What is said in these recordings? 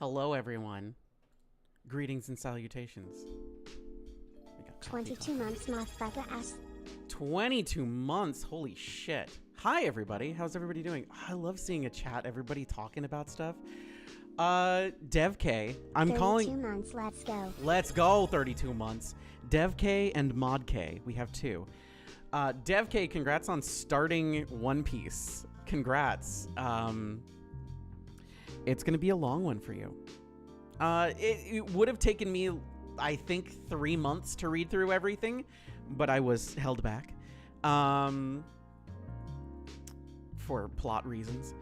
Hello, everyone. Greetings and salutations. 22 months, motherfucker ass. 22 months? Holy shit. Hi, everybody. How's everybody doing? I love seeing a chat, everybody talking about stuff. DevK, I'm 32 calling... 32 months, let's go. Let's go, 32 months. DevK and ModK, we have two. DevK, congrats on starting One Piece. Congrats. It's gonna be a long one for you. It would have taken me, I think, 3 months to read through everything, but I was held back for plot reasons.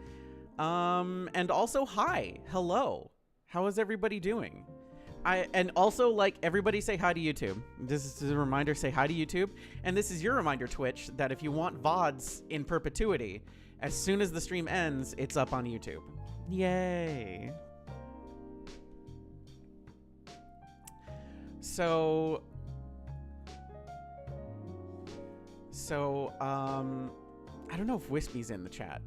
And also, hi, hello. How is everybody doing? And also, like, everybody say hi to YouTube. This is a reminder, say hi to YouTube. And this is your reminder, Twitch, that if you want VODs in perpetuity, as soon as the stream ends, it's up on YouTube. Yay. So, I don't know if Wispy's in the chat.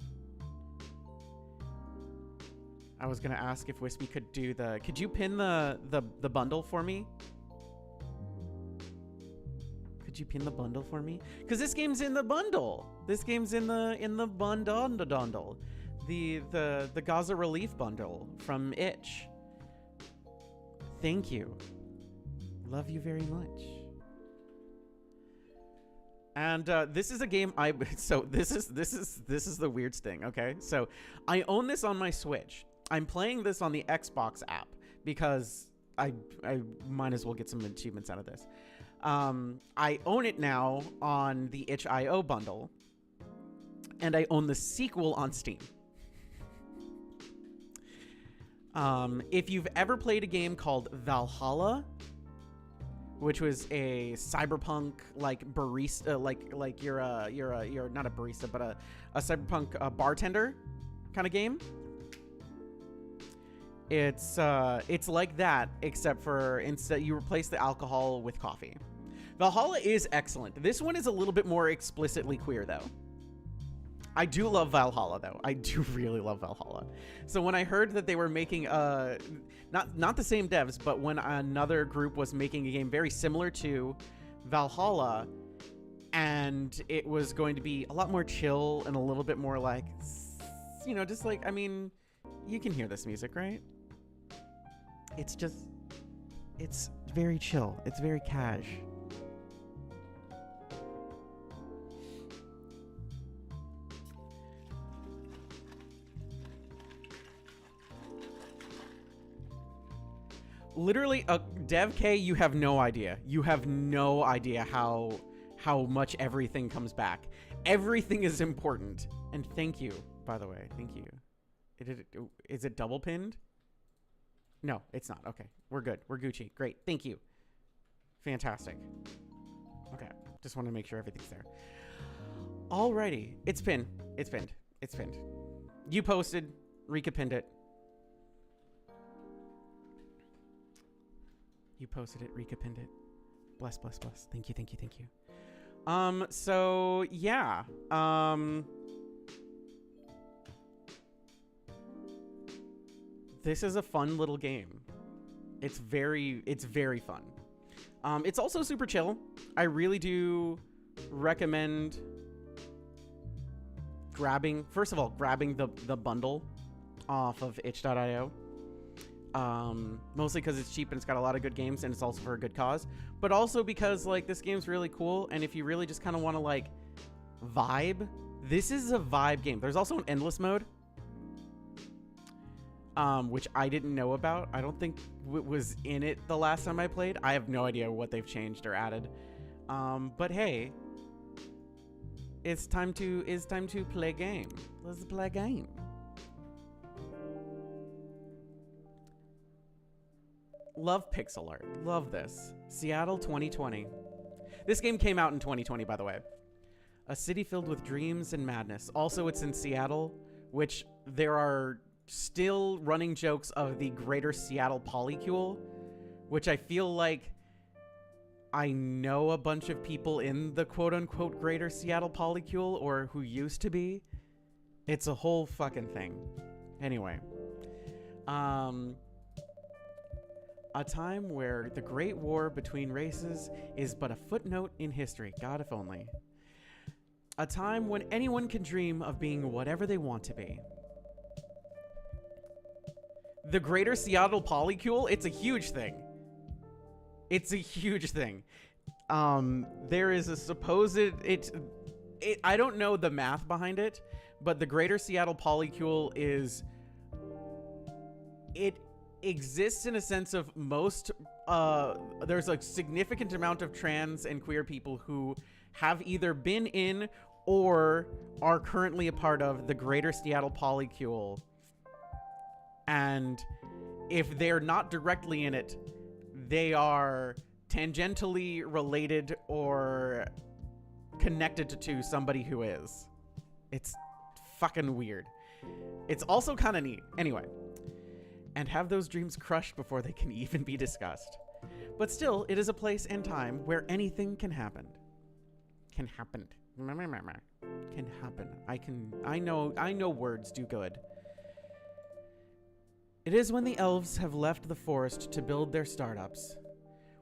I was gonna ask if Wispy could do could you pin the bundle for me? Could you pin the bundle for me? Because this game's in the bundle. This game's in the bundle. The Gaza Relief bundle from Itch. Thank you. Love you very much. And this is a game so this is the weirdest thing, okay? So I own this on my Switch. I'm playing this on the Xbox app because I might as well get some achievements out of this. I own it now on the itch.io bundle, and I own the sequel on Steam. If you've ever played a game called Valhalla, which was a cyberpunk like barista, like you're not a barista, but a cyberpunk bartender kind of game. It's like that, except for instead you replace the alcohol with coffee. Valhalla is excellent. This one is a little bit more explicitly queer, though. I do love Valhalla, though. I do really love Valhalla. So when I heard that they were making not the same devs, but when another group was making a game very similar to Valhalla, and it was going to be a lot more chill and a little bit more like, you know, just like, I mean, you can hear this music, right? It's very chill. It's very cash. Literally, DevK, you have no idea. You have no idea how much everything comes back. Everything is important. And thank you, by the way. Thank you. Is it double pinned? No, it's not. Okay, we're good. We're Gucci. Great. Thank you. Fantastic. Okay, just want to make sure everything's there. Alrighty, it's pinned. It's pinned. It's pinned. You posted. Rika pinned it. You posted it. Rika pinned it. Bless, bless, bless. Thank you, thank you, thank you. So yeah. This is a fun little game. It's very fun. It's also super chill. I really do recommend grabbing the bundle off of itch.io. Mostly because it's cheap and it's got a lot of good games, and it's also for a good cause, but also because like this game's really cool, and if you really just kind of want to like vibe, this is a vibe game. There's also an endless mode, which I didn't know about. I don't think it was in it the last time I played. I have no idea what they've changed or added, but hey, it's time to play game. Let's play game. Love pixel art. Love this. Seattle 2020. This game came out in 2020, by the way. A city filled with dreams and madness. Also, it's in Seattle, which there are still running jokes of the greater Seattle polycule, which I feel like I know a bunch of people in the quote-unquote greater Seattle polycule, or who used to be. It's a whole fucking thing. Anyway. A time where the great war between races is but a footnote in history. God, if only. A time when anyone can dream of being whatever they want to be. The Greater Seattle Polycule, it's a huge thing. It's a huge thing. There is a supposed... I don't know the math behind it, but the Greater Seattle Polycule is... It exists in a sense of most... there's a significant amount of trans and queer people who have either been in or are currently a part of the Greater Seattle Polycule. And if they're not directly in it, they are tangentially related or connected to somebody who is. It's fucking weird. It's also kind of neat. Anyway. And have those dreams crushed before they can even be discussed. But still, it is a place and time where anything can happen. Can happen. Can happen. I know words do good. It is when the elves have left the forest to build their startups,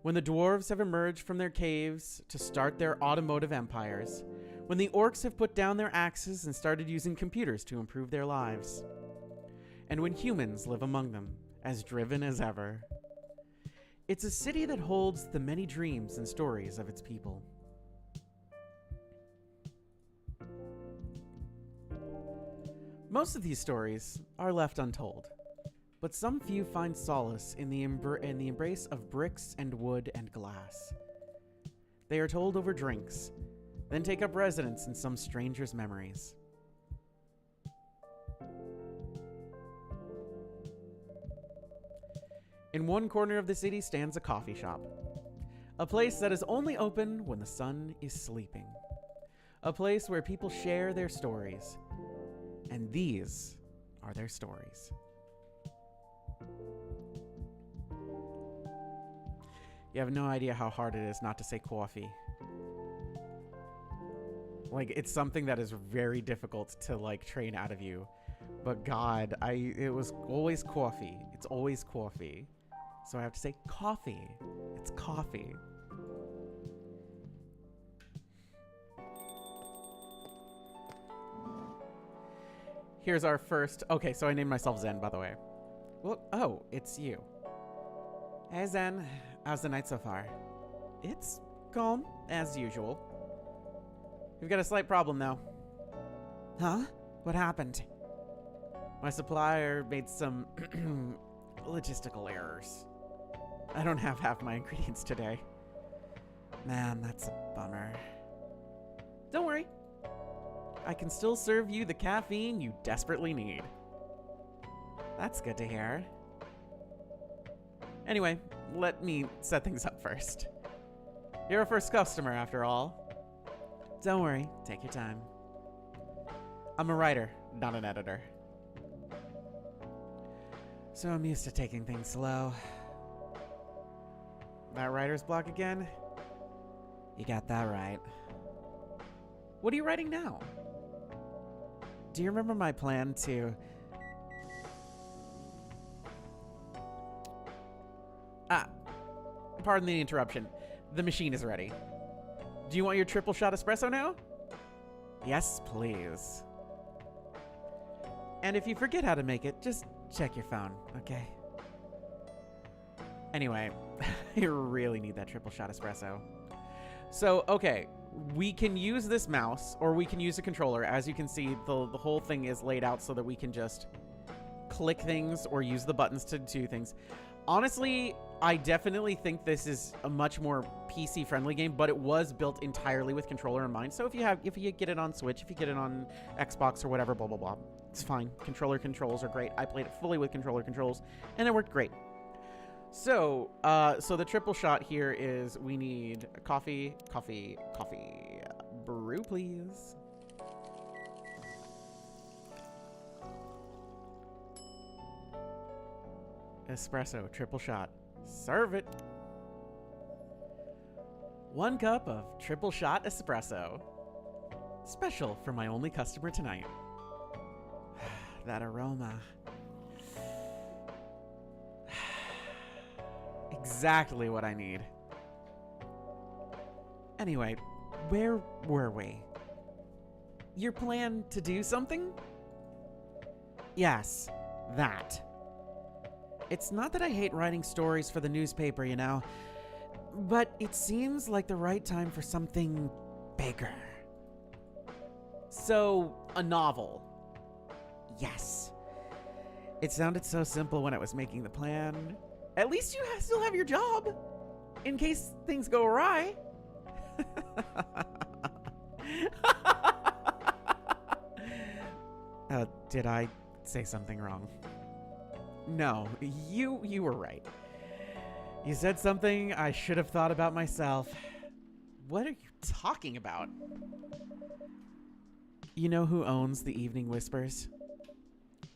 when the dwarves have emerged from their caves to start their automotive empires, when the orcs have put down their axes and started using computers to improve their lives, and when humans live among them, as driven as ever. It's a city that holds the many dreams and stories of its people. Most of these stories are left untold. But some few find solace in the embrace of bricks and wood and glass. They are told over drinks, then take up residence in some stranger's memories. In one corner of the city stands a coffee shop. A place that is only open when the sun is sleeping. A place where people share their stories. And these are their stories. You have no idea how hard it is not to say coffee. Like, it's something that is very difficult to, like, train out of you. But God, it was always coffee. It's always coffee. So I have to say coffee. It's coffee. Here's our first... Okay, so I named myself Zen, by the way. Well, oh, it's you. Hey, Zen. How's the night so far? It's calm, as usual. We've got a slight problem, though. Huh? What happened? My supplier made some logistical errors. I don't have half my ingredients today. Man, that's a bummer. Don't worry. I can still serve you the caffeine you desperately need. That's good to hear. Anyway, let me set things up first. You're a first customer, after all. Don't worry, take your time. I'm a writer, not an editor. So I'm used to taking things slow. That writer's block again? You got that right. What are you writing now? Do you remember my plan to... Pardon the interruption. The machine is ready. Do you want your triple shot espresso now? Yes, please. And if you forget how to make it, just check your phone, okay? Anyway, I really need that triple shot espresso. So, okay, we can use this mouse, or we can use a controller. As you can see, the whole thing is laid out so that we can just click things or use the buttons to do things. Honestly, I definitely think this is a much more PC-friendly game, but it was built entirely with controller in mind. So if you get it on Switch, if you get it on Xbox or whatever, blah, blah, blah, it's fine. Controller controls are great. I played it fully with controller controls, and it worked great. So, so the triple shot here is we need coffee. Brew, please. Espresso, triple shot. Serve it. 1 cup of triple shot espresso. Special for my only customer tonight. That aroma. exactly what I need. Anyway, where were we? Your plan to do something? Yes, that. It's not that I hate writing stories for the newspaper, you know, but it seems like the right time for something bigger. So, a novel. Yes. It sounded so simple when I was making the plan. At least you still have your job, in case things go awry. Did I say something wrong? No, you were right. You said something I should have thought about myself. What are you talking about? You know who owns the Evening Whispers?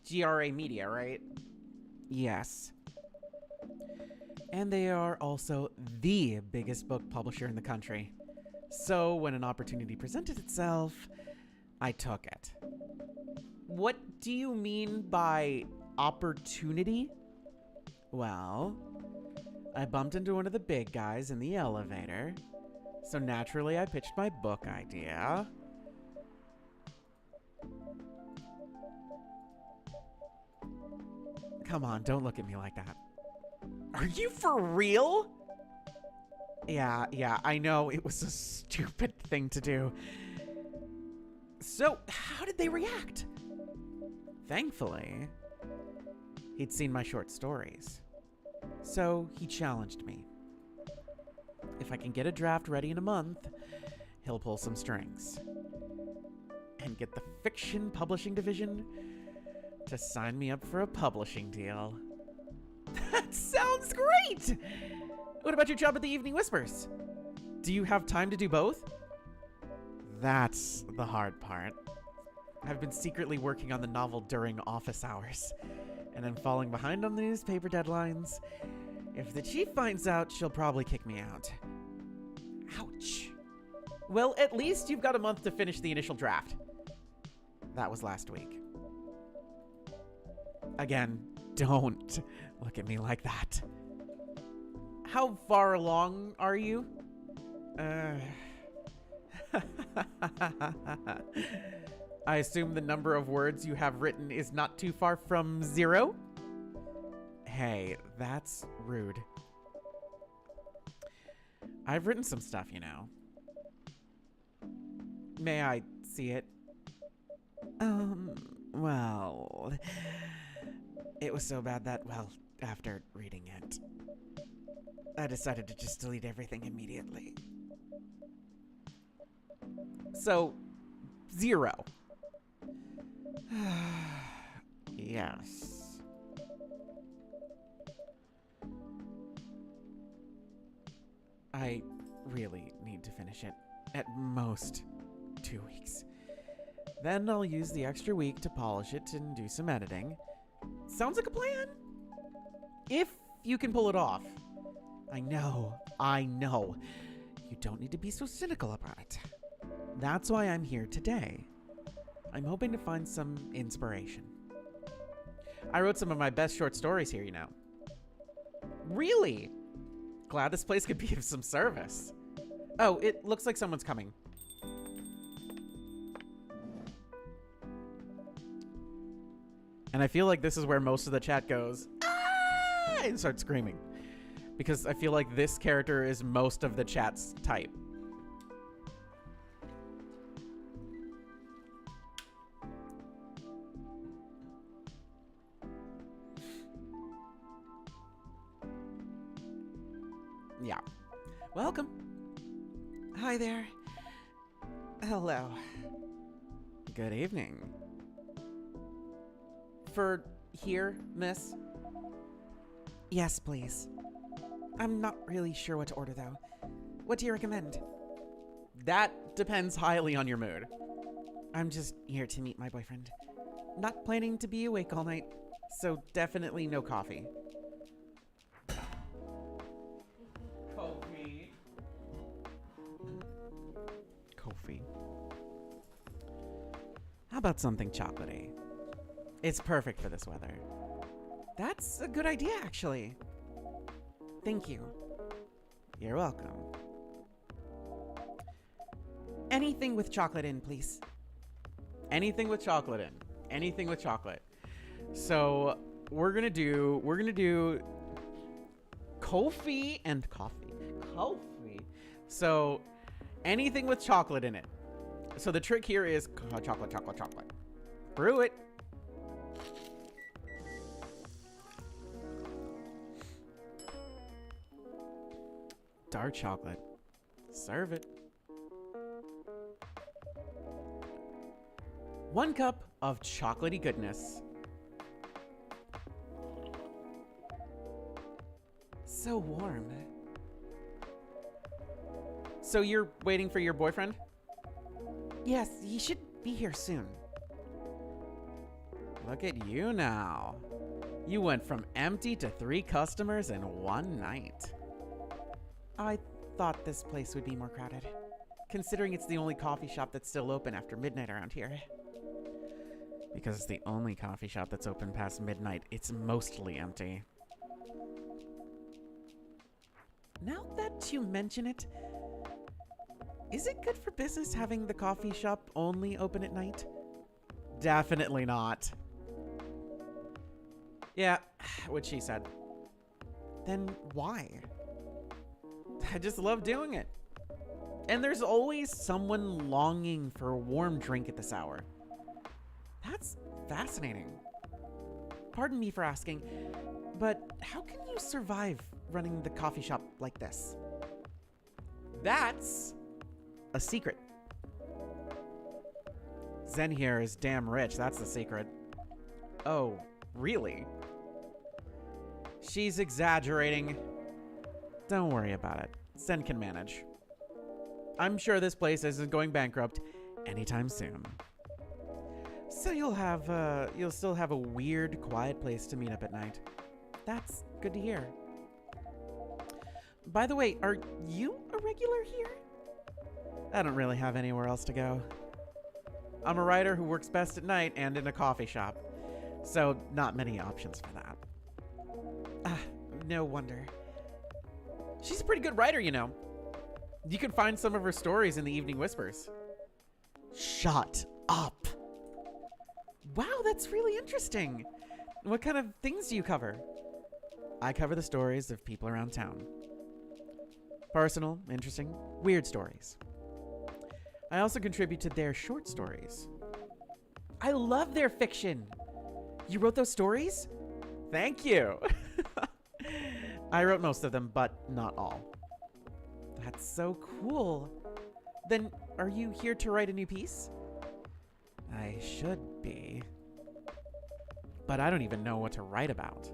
GRA Media, right? Yes. And they are also the biggest book publisher in the country. So when an opportunity presented itself, I took it. What do you mean by opportunity? Well, I bumped into one of the big guys in the elevator. So naturally, I pitched my book idea. Come on, don't look at me like that. Are you for real? Yeah, I know it was a stupid thing to do. So, how did they react? Thankfully, he'd seen my short stories. So, he challenged me. If I can get a draft ready in a month, he'll pull some strings. And get the fiction publishing division to sign me up for a publishing deal. That sounds great! What about your job at the Evening Whispers? Do you have time to do both? That's the hard part. I've been secretly working on the novel during office hours, and I'm falling behind on the newspaper deadlines. If the chief finds out, she'll probably kick me out. Ouch. Well, at least you've got a month to finish the initial draft. That was last week. Again, don't look at me like that. How far along are you? I assume the number of words you have written is not too far from 0? Hey, that's rude. I've written some stuff, you know. May I see it? Well, it was so bad that, well, after reading it, I decided to just delete everything immediately. So, 0. Yes. I really need to finish it. At most, 2 weeks. Then I'll use the extra week to polish it and do some editing. Sounds like a plan. If you can pull it off. I know. You don't need to be so cynical about it. That's why I'm here today. I'm hoping to find some inspiration. I wrote some of my best short stories here, you know. Really? Glad this place could be of some service. Oh, it looks like someone's coming. And I feel like this is where most of the chat goes, "Ah!" and starts screaming. Because I feel like this character is most of the chat's type. Yeah. Welcome. Hi there. Hello. Good evening. For here, miss? Yes, please. I'm not really sure what to order, though. What do you recommend? That depends highly on your mood. I'm just here to meet my boyfriend. Not planning to be awake all night, so definitely no coffee. Coffee. How about something chocolatey? It's perfect for this weather. That's a good idea, actually. Thank you. You're welcome. Anything with chocolate in, please. Anything with chocolate in. Anything with chocolate. So we're gonna do coffee and coffee. Coffee. So anything with chocolate in it. So the trick here is chocolate, chocolate, chocolate. Brew it. Dark chocolate. Serve it. 1 cup of chocolatey goodness. So warm. So you're waiting for your boyfriend? Yes, he should be here soon. Look at you now. You went from empty to 3 customers in 1 night. I thought this place would be more crowded, considering it's the only coffee shop that's still open after midnight around here. Because it's the only coffee shop that's open past midnight, it's mostly empty. Now that you mention it, is it good for business having the coffee shop only open at night? Definitely not. Yeah, what she said. Then why? I just love doing it. And there's always someone longing for a warm drink at this hour. That's fascinating. Pardon me for asking, but how can you survive running the coffee shop like this? That's a secret. Zen here is damn rich, that's the secret. Oh, really? She's exaggerating. Don't worry about it. Zen can manage. I'm sure this place isn't going bankrupt anytime soon. So you'll still have a weird, quiet place to meet up at night. That's good to hear. By the way, are you a regular here? I don't really have anywhere else to go. I'm a writer who works best at night and in a coffee shop, so not many options for that. Ah, no wonder. She's a pretty good writer, you know. You can find some of her stories in the Evening Whispers. Shut up. Wow, that's really interesting. What kind of things do you cover? I cover the stories of people around town. Personal, interesting, weird stories. I also contribute to their short stories. I love their fiction. You wrote those stories? Thank you. I wrote most of them, but not all. That's so cool. Then, are you here to write a new piece? I should be. But I don't even know what to write about.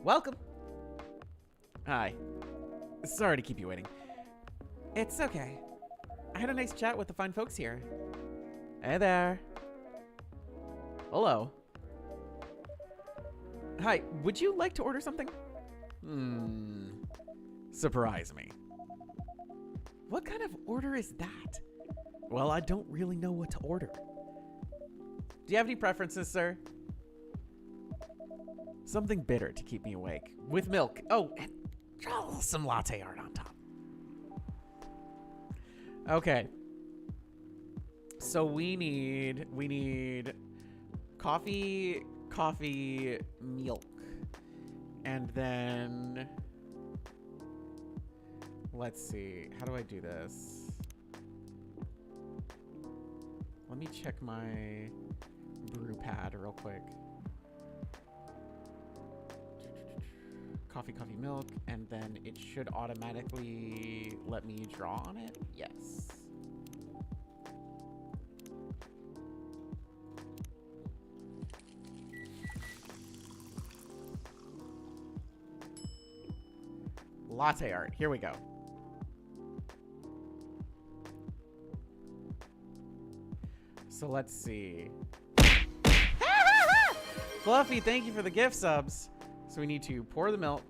Welcome. Hi. Sorry to keep you waiting. It's okay. I had a nice chat with the fine folks here. Hey there. Hello. Hi, would you like to order something? Surprise me. What kind of order is that? Well, I don't really know what to order. Do you have any preferences, sir? Something bitter to keep me awake. With milk. Oh, and some latte art on top. Okay. So we need coffee, milk. And then let's see. How do I do this? Let me check my brew pad real quick. Coffee, milk, and then it should automatically let me draw on it. Yes. Latte art. Here we go. So let's see. Fluffy, thank you for the gift subs. So we need to pour the milk.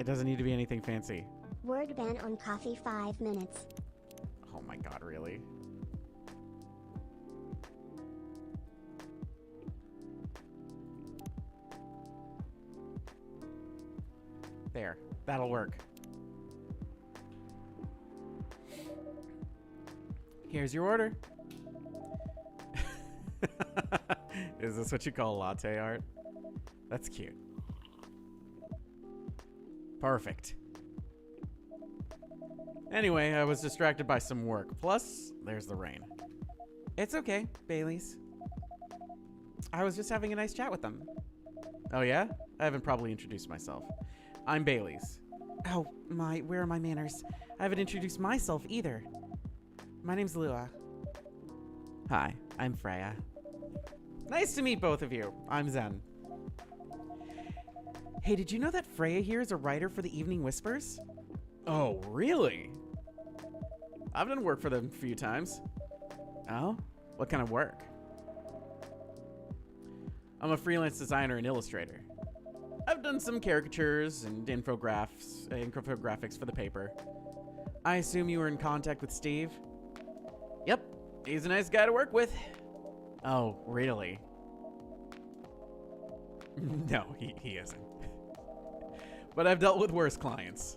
It doesn't need to be anything fancy. Word ban on coffee 5 minutes. Oh my god, really? There. That'll work. Here's your order. Is this what you call latte art? That's cute. Perfect. Anyway, I was distracted by some work. Plus, there's the rain. It's okay, Bailey's. I was just having a nice chat with them. Oh yeah? I haven't probably introduced myself. I'm Bailey's. Oh, where are my manners? I haven't introduced myself either. My name's Lua. Hi, I'm Freya. Nice to meet both of you. I'm Zen. Hey, did you know that Freya here is a writer for the Evening Whispers? Oh, really? I've done work for them a few times. Oh? What kind of work? I'm a freelance designer and illustrator. I've done some caricatures and infographics for the paper. I assume you were in contact with Steve? Yep, he's a nice guy to work with. Oh, really? No, he isn't. But I've dealt with worse clients.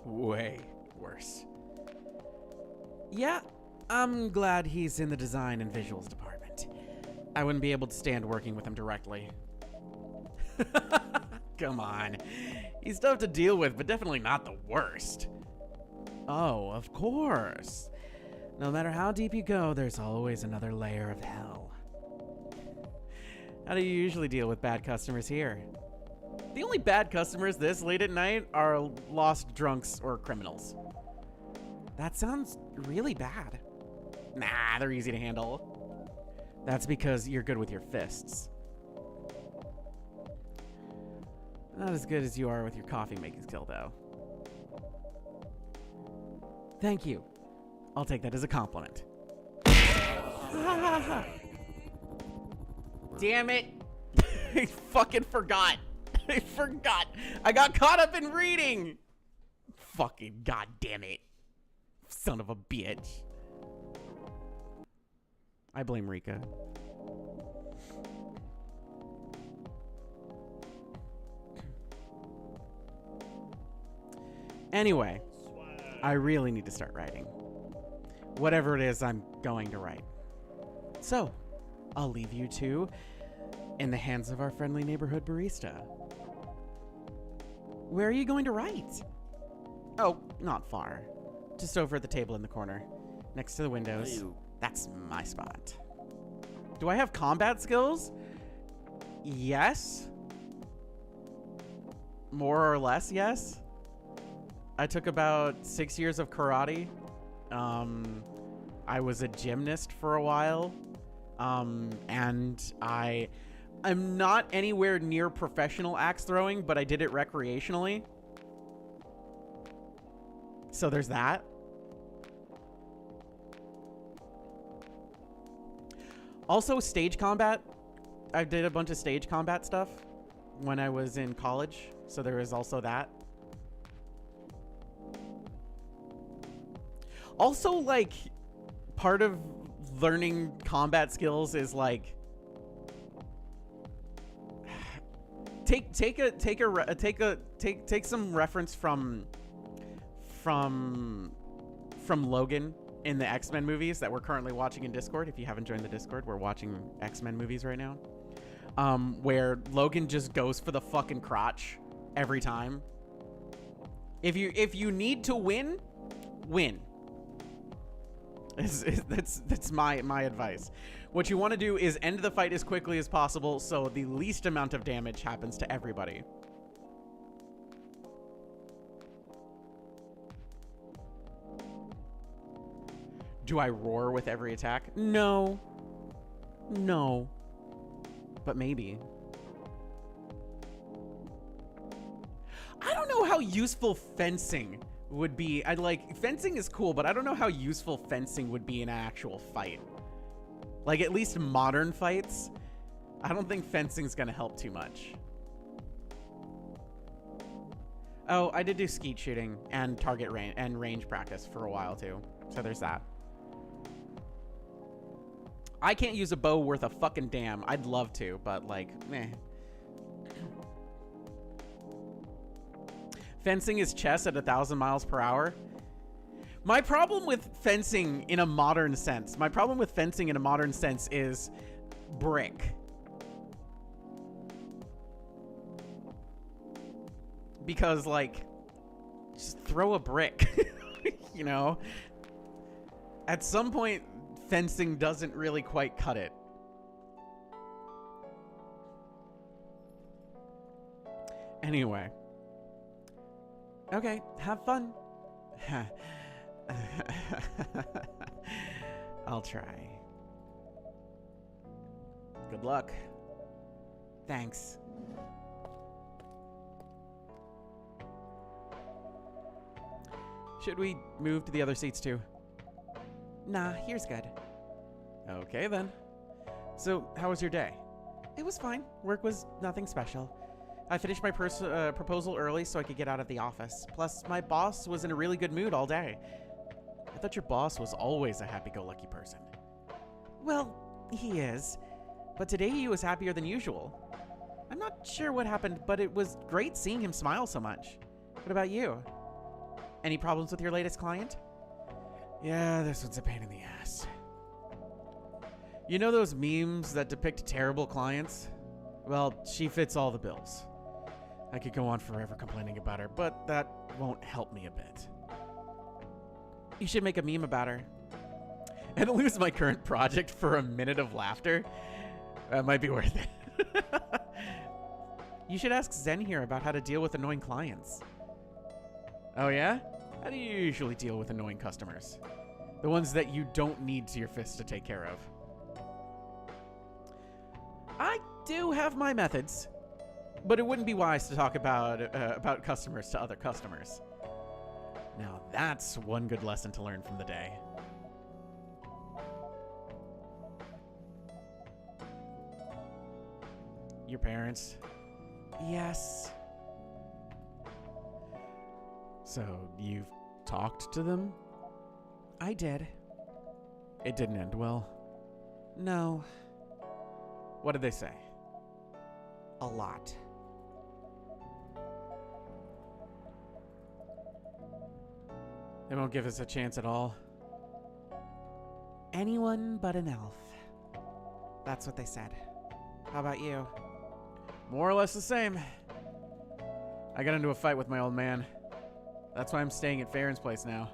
Way worse. Yeah, I'm glad he's in the design and visuals department. I wouldn't be able to stand working with him directly. Come on. He's tough to deal with, but definitely not the worst. Oh, of course. No matter how deep you go, there's always another layer of hell. How do you usually deal with bad customers here? The only bad customers this late at night are lost drunks or criminals. That sounds really bad. Nah, they're easy to handle. That's because you're good with your fists. Not as good as you are with your coffee making skill, though. Thank you. I'll take that as a compliment. Damn it. I fucking forgot. I forgot. I got caught up in reading. Fucking goddamn it. Son of a bitch. I blame Rika. Anyway, I really need to start writing. Whatever it is I'm going to write. So, I'll leave you two in the hands of our friendly neighborhood barista. Where are you going to write? Oh, not far. Just over at the table in the corner, next to the windows. That's my spot. Do I have combat skills? Yes. More or less, yes. I took about 6 years of karate. I was a gymnast for a while. And I'm not anywhere near professional axe throwing, but I did it recreationally. So there's that. Also, stage combat. I did a bunch of stage combat stuff when I was in college. So there is also that. Also, like, part of learning combat skills is like take some reference from Logan in the X-Men movies that we're currently watching in Discord. If you haven't joined the Discord, we're watching X-Men movies right now. Where Logan just goes for the fucking crotch every time. If you need to win. That's my advice. What you want to do is end the fight as quickly as possible so the least amount of damage happens to everybody. Do I roar with every attack? No. No. But maybe. I don't know how useful fencing would be. Fencing is cool, but I don't know how useful fencing would be in an actual fight. Like, at least modern fights, I don't think fencing's gonna help too much. Oh, I did do skeet shooting and target range and range practice for a while too. So there's that. I can't use a bow worth a fucking damn. I'd love to, but like, meh. Fencing is chess at 1,000 miles per hour. My problem with fencing in a modern sense, is brick. Because, like, just throw a brick, you know? At some point, fencing doesn't really quite cut it. Anyway. Okay, have fun. I'll try. Good luck. Thanks. Should we move to the other seats too? Nah, here's good. Okay then. So, how was your day? It was fine. Work was nothing special. I finished my proposal early so I could get out of the office. Plus, my boss was in a really good mood all day. I thought your boss was always a happy-go-lucky person. Well, he is. But today he was happier than usual. I'm not sure what happened, but it was great seeing him smile so much. What about you? Any problems with your latest client? Yeah, this one's a pain in the ass. You know those memes that depict terrible clients? Well, she fits all the bills. I could go on forever complaining about her, but that won't help me a bit. You should make a meme about her. And lose my current project for a minute of laughter? That might be worth it. You should ask Zen here about how to deal with annoying clients. Oh yeah? How do you usually deal with annoying customers? The ones that you don't need your fist to take care of. I do have my methods, but it wouldn't be wise to talk about customers to other customers. Now that's one good lesson to learn from the day. Your parents? Yes. So, you've talked to them? I did. It didn't end well? No. What did they say? A lot. They won't give us a chance at all? Anyone but an elf. That's what they said. How about you? More or less the same. I got into a fight with my old man. That's why I'm staying at Farron's place now.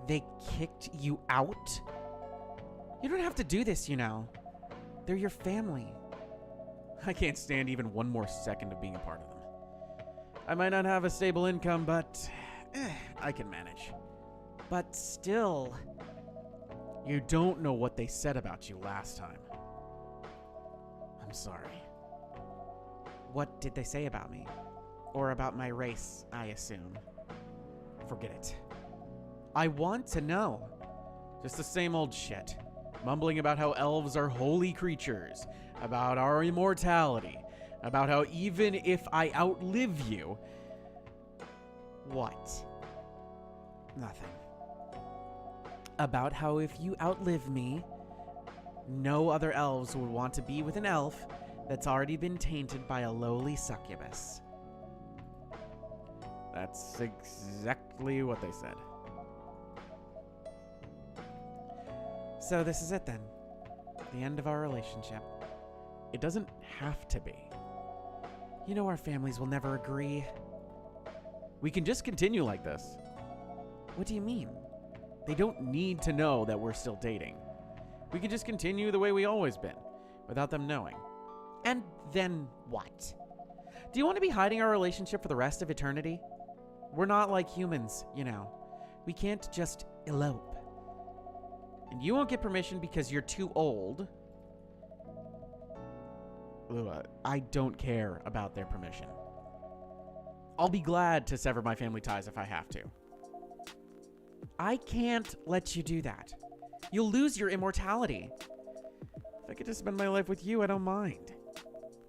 They kicked you out? You don't have to do this, you know. They're your family. I can't stand even one more second of being a part of them. I might not have a stable income, but I can manage. But still, you don't know what they said about you last time. I'm sorry. What did they say about me? Or about my race, I assume. Forget it. I want to know. Just the same old shit. Mumbling about how elves are holy creatures, about our immortality, about how even if I outlive you... What? Nothing. About how if you outlive me, no other elves would want to be with an elf that's already been tainted by a lowly succubus. That's exactly what they said. So this is it then. The end of our relationship. It doesn't have to be. You know our families will never agree. We can just continue like this. What do you mean? They don't need to know that we're still dating. We can just continue the way we always been, without them knowing. And then what? Do you want to be hiding our relationship for the rest of eternity? We're not like humans, you know. We can't just elope. And you won't get permission because you're too old. I don't care about their permission. I'll be glad to sever my family ties if I have to. I can't let you do that. You'll lose your immortality. If I get to spend my life with you, I don't mind.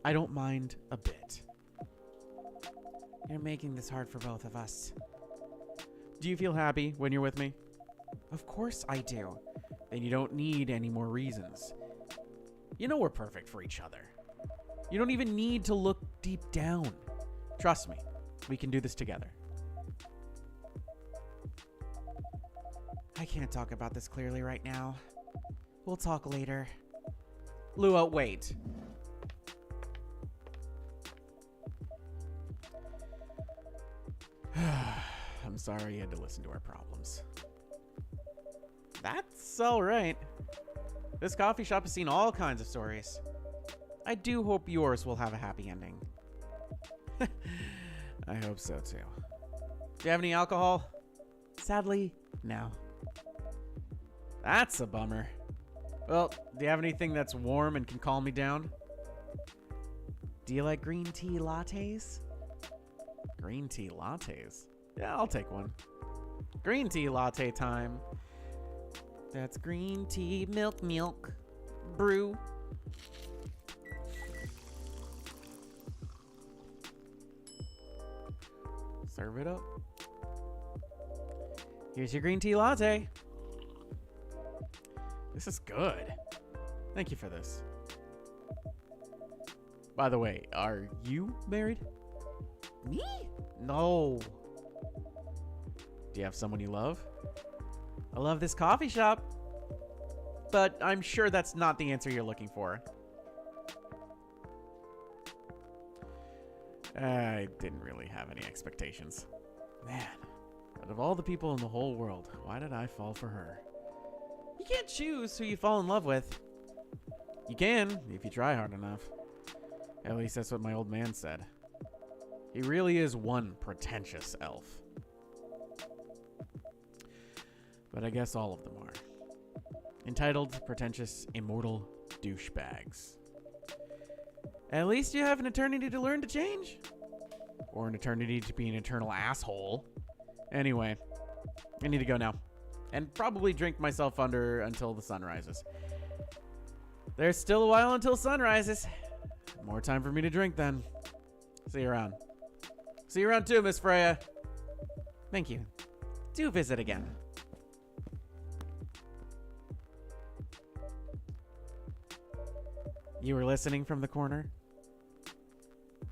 I don't mind a bit. You're making this hard for both of us. Do you feel happy when you're with me? Of course I do. Then you don't need any more reasons. You know we're perfect for each other. You don't even need to look deep down. Trust me, we can do this together. I can't talk about this clearly right now. We'll talk later. Lua, wait. I'm sorry you had to listen to our problems. That's all right. This coffee shop has seen all kinds of stories. I do hope yours will have a happy ending. I hope so too. Do you have any alcohol? Sadly, no. That's a bummer. Well, do you have anything that's warm and can calm me down? Do you like green tea lattes? Green tea lattes? Yeah, I'll take one. Green tea latte time. That's green tea, milk, brew. Serve it up. Here's your green tea latte. This is good. Thank you for this. By the way, are you married? Me? No. Do you have someone you love? I love this coffee shop. But I'm sure that's not the answer you're looking for. I didn't really have any expectations. Man, out of all the people in the whole world, why did I fall for her? You can't choose who you fall in love with. You can, if you try hard enough. At least that's what my old man said. He really is one pretentious elf. But I guess all of them are. Entitled, pretentious, immortal douchebags. At least you have an eternity to learn to change. Or an eternity to be an eternal asshole. Anyway, I need to go now. And probably drink myself under until the sun rises. There's still a while until sun rises. More time for me to drink then. See you around. See you around too, Miss Freya. Thank you. Do visit again. You were listening from the corner?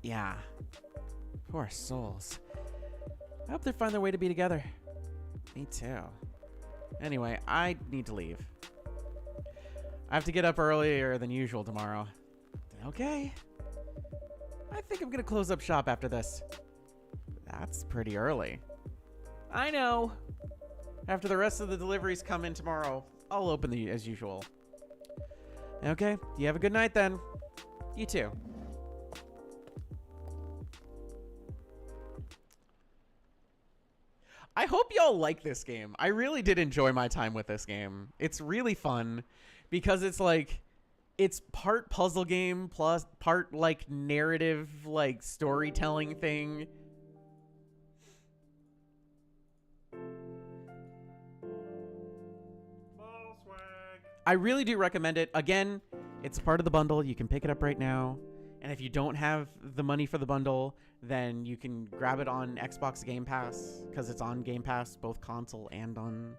Yeah. Poor souls. I hope they find their way to be together. Me too. Anyway, I need to leave. I have to get up earlier than usual tomorrow. Okay. I think I'm gonna close up shop after this. That's pretty early. I know. After the rest of the deliveries come in tomorrow, I'll open the as usual. Okay, you have a good night then. You too. I hope y'all like this game. I really did enjoy my time with this game. It's really fun because it's like, it's part puzzle game plus part like narrative, like storytelling thing. I really do recommend it. Again, it's part of the bundle. You can pick it up right now. And if you don't have the money for the bundle, then you can grab it on Xbox Game Pass because it's on Game Pass, both console and on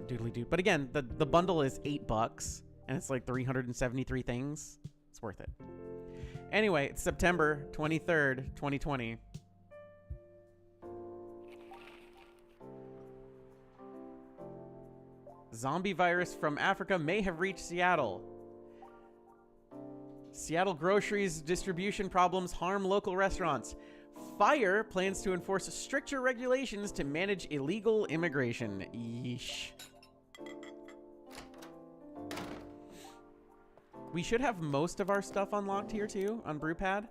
Doodly Doo. But again, the bundle is $8 and it's like 373 things. It's worth it. Anyway, it's September 23rd, 2020. Zombie virus from Africa may have reached Seattle. Seattle groceries distribution problems harm local restaurants. Fire plans to enforce stricter regulations to manage illegal immigration. Yeesh. We should have most of our stuff unlocked here too on Brewpad.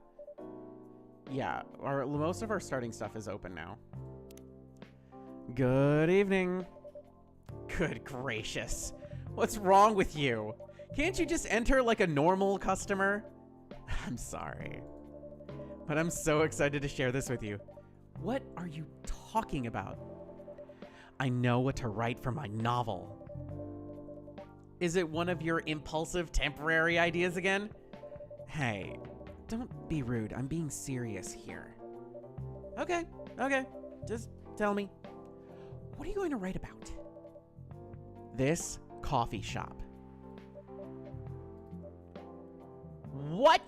Yeah, most of our starting stuff is open now. Good evening. Good gracious. What's wrong with you? Can't you just enter like a normal customer? I'm sorry. But I'm so excited to share this with you. What are you talking about? I know what to write for my novel. Is it one of your impulsive temporary ideas again? Hey, Don't be rude. I'm being serious here. Okay. Just tell me. What are you going to write about? This coffee shop. What?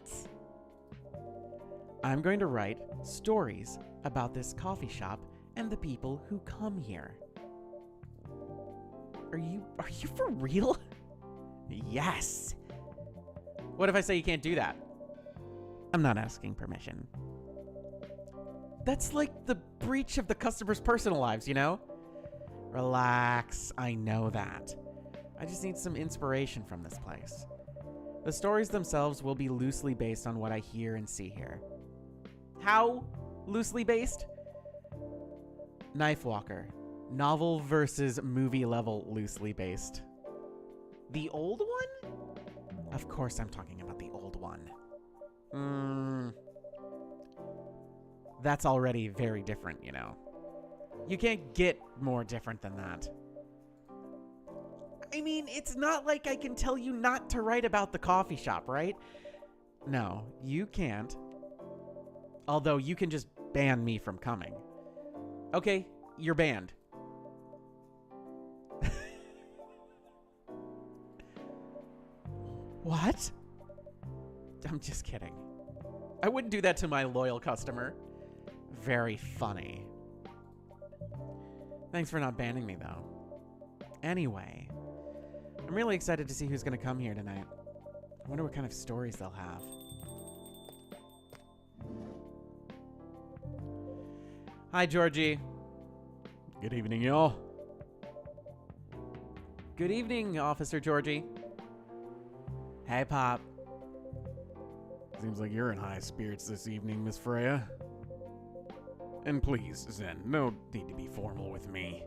I'm going to write stories about this coffee shop and the people who come here. Are you for real? Yes. What if I say you can't do that? I'm not asking permission. That's like the breach of the customer's personal lives, you know? Relax, I know that. I just need some inspiration from this place. The stories themselves will be loosely based on what I hear and see here. How loosely based? Knife Walker. Novel versus movie level loosely based. The old one? Of course I'm talking about the old one. That's already very different, you know. You can't get more different than that. I mean, it's not like I can tell you not to write about the coffee shop, right? No, you can't. Although you can just ban me from coming. Okay, you're banned. What? I'm just kidding. I wouldn't do that to my loyal customer. Very funny. Thanks for not banning me, though. Anyway, I'm really excited to see who's going to come here tonight. I wonder what kind of stories they'll have. Hi, Georgie. Good evening, y'all. Good evening, Officer Georgie. Hey, Pop. Seems like you're in high spirits this evening, Miss Freya. And please, Zen, no need to be formal with me.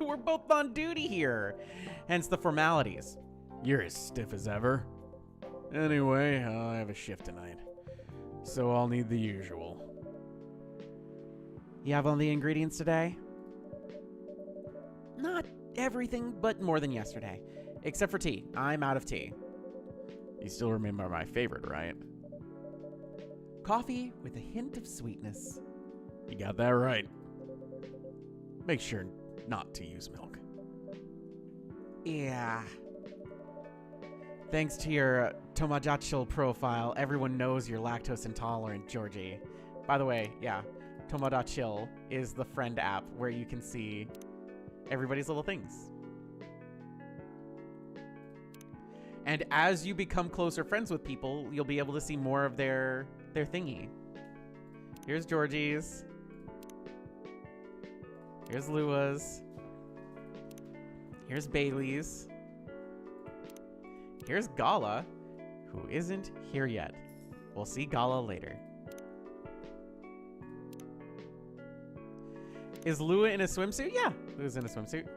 We're both on duty here. Hence the formalities. You're as stiff as ever. Anyway, I have a shift tonight, so I'll need the usual. You have all the ingredients today? Not everything, but more than yesterday. Except for tea. I'm out of tea. You still remember my favorite, right? Coffee with a hint of sweetness. You got that right. Make sure not to use milk. Yeah. Thanks to your Tomodachi profile, everyone knows you're lactose intolerant, Georgie. By the way, yeah, Tomodachi is the friend app where you can see everybody's little things. And as you become closer friends with people, you'll be able to see more of their thingy. Here's Georgie's. Here's Lua's. Here's Bailey's. Here's Gala, who isn't here yet. We'll see Gala later. Is Lua in a swimsuit? Yeah, Lua's in a swimsuit.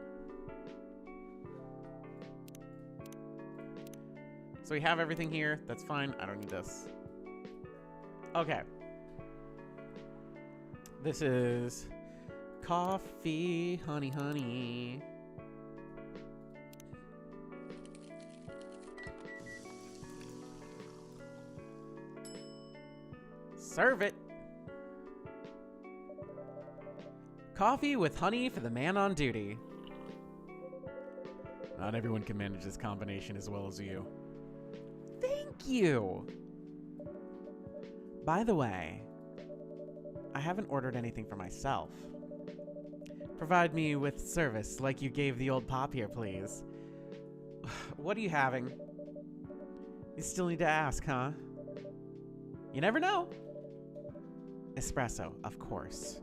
So we have everything here. That's fine. I don't need this. Okay. This is coffee, honey, honey. Serve it. Coffee with honey for the man on duty. Not everyone can manage this combination as well as you. Thank you. By the way, I haven't ordered anything for myself. Provide me with service like you gave the old pop here, please. What are you having? You still need to ask, huh? You never know. Espresso, of course.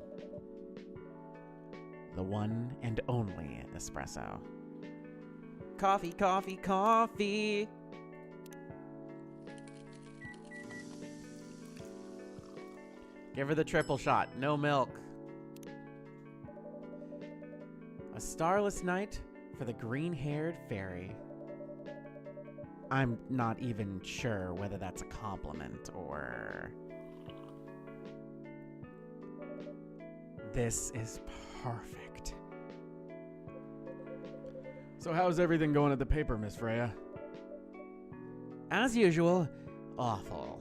The one and only espresso. Coffee, coffee, coffee. Give her the triple shot. No milk. A starless night for the green-haired fairy. I'm not even sure whether that's a compliment or... This is perfect. So how's everything going at the paper, Miss Freya? As usual, awful.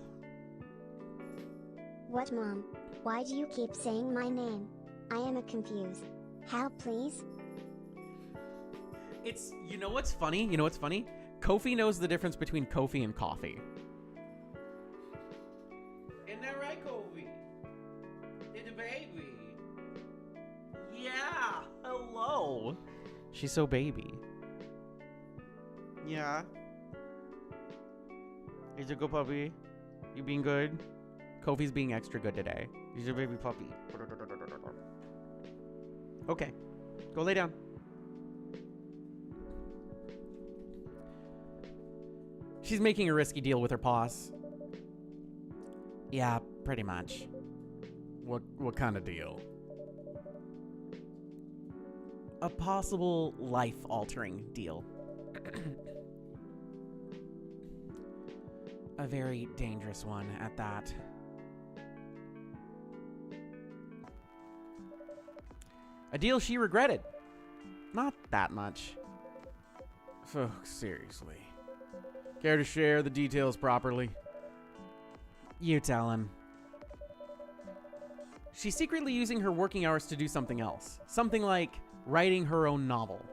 What, Mom? Why do you keep saying my name? I am confused. How, please? It's, you know what's funny? You know what's funny? Kofi knows the difference between Kofi and coffee. Isn't that right, Kofi? It's a baby. Yeah, hello. She's so baby. Yeah. He's a good puppy. You being good? Kofi's being extra good today. He's a baby puppy. Okay. Go lay down. She's making a risky deal with her paws. Yeah, pretty much. What kind of deal? A possible life-altering deal. A very dangerous one at that. A deal she regretted. Not that much. Folks, seriously. Care to share the details properly? You tell him. She's secretly using her working hours to do something else. Something like writing her own novel.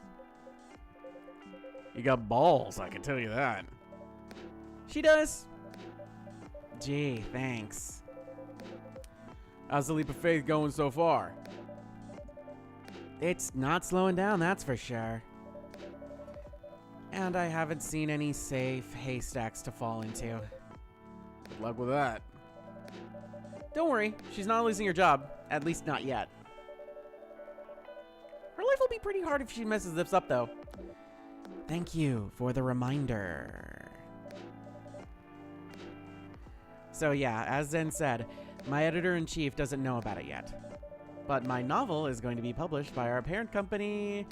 You got balls, I can tell you that. She does. Gee, thanks. How's the leap of faith going so far? It's not slowing down, that's for sure. And I haven't seen any safe haystacks to fall into. Good luck with that. Don't worry, she's not losing her job. At least not yet. Her life will be pretty hard if she messes this up, though. Thank you for the reminder. So yeah, as Zen said, my editor-in-chief doesn't know about it yet. But my novel is going to be published by our parent company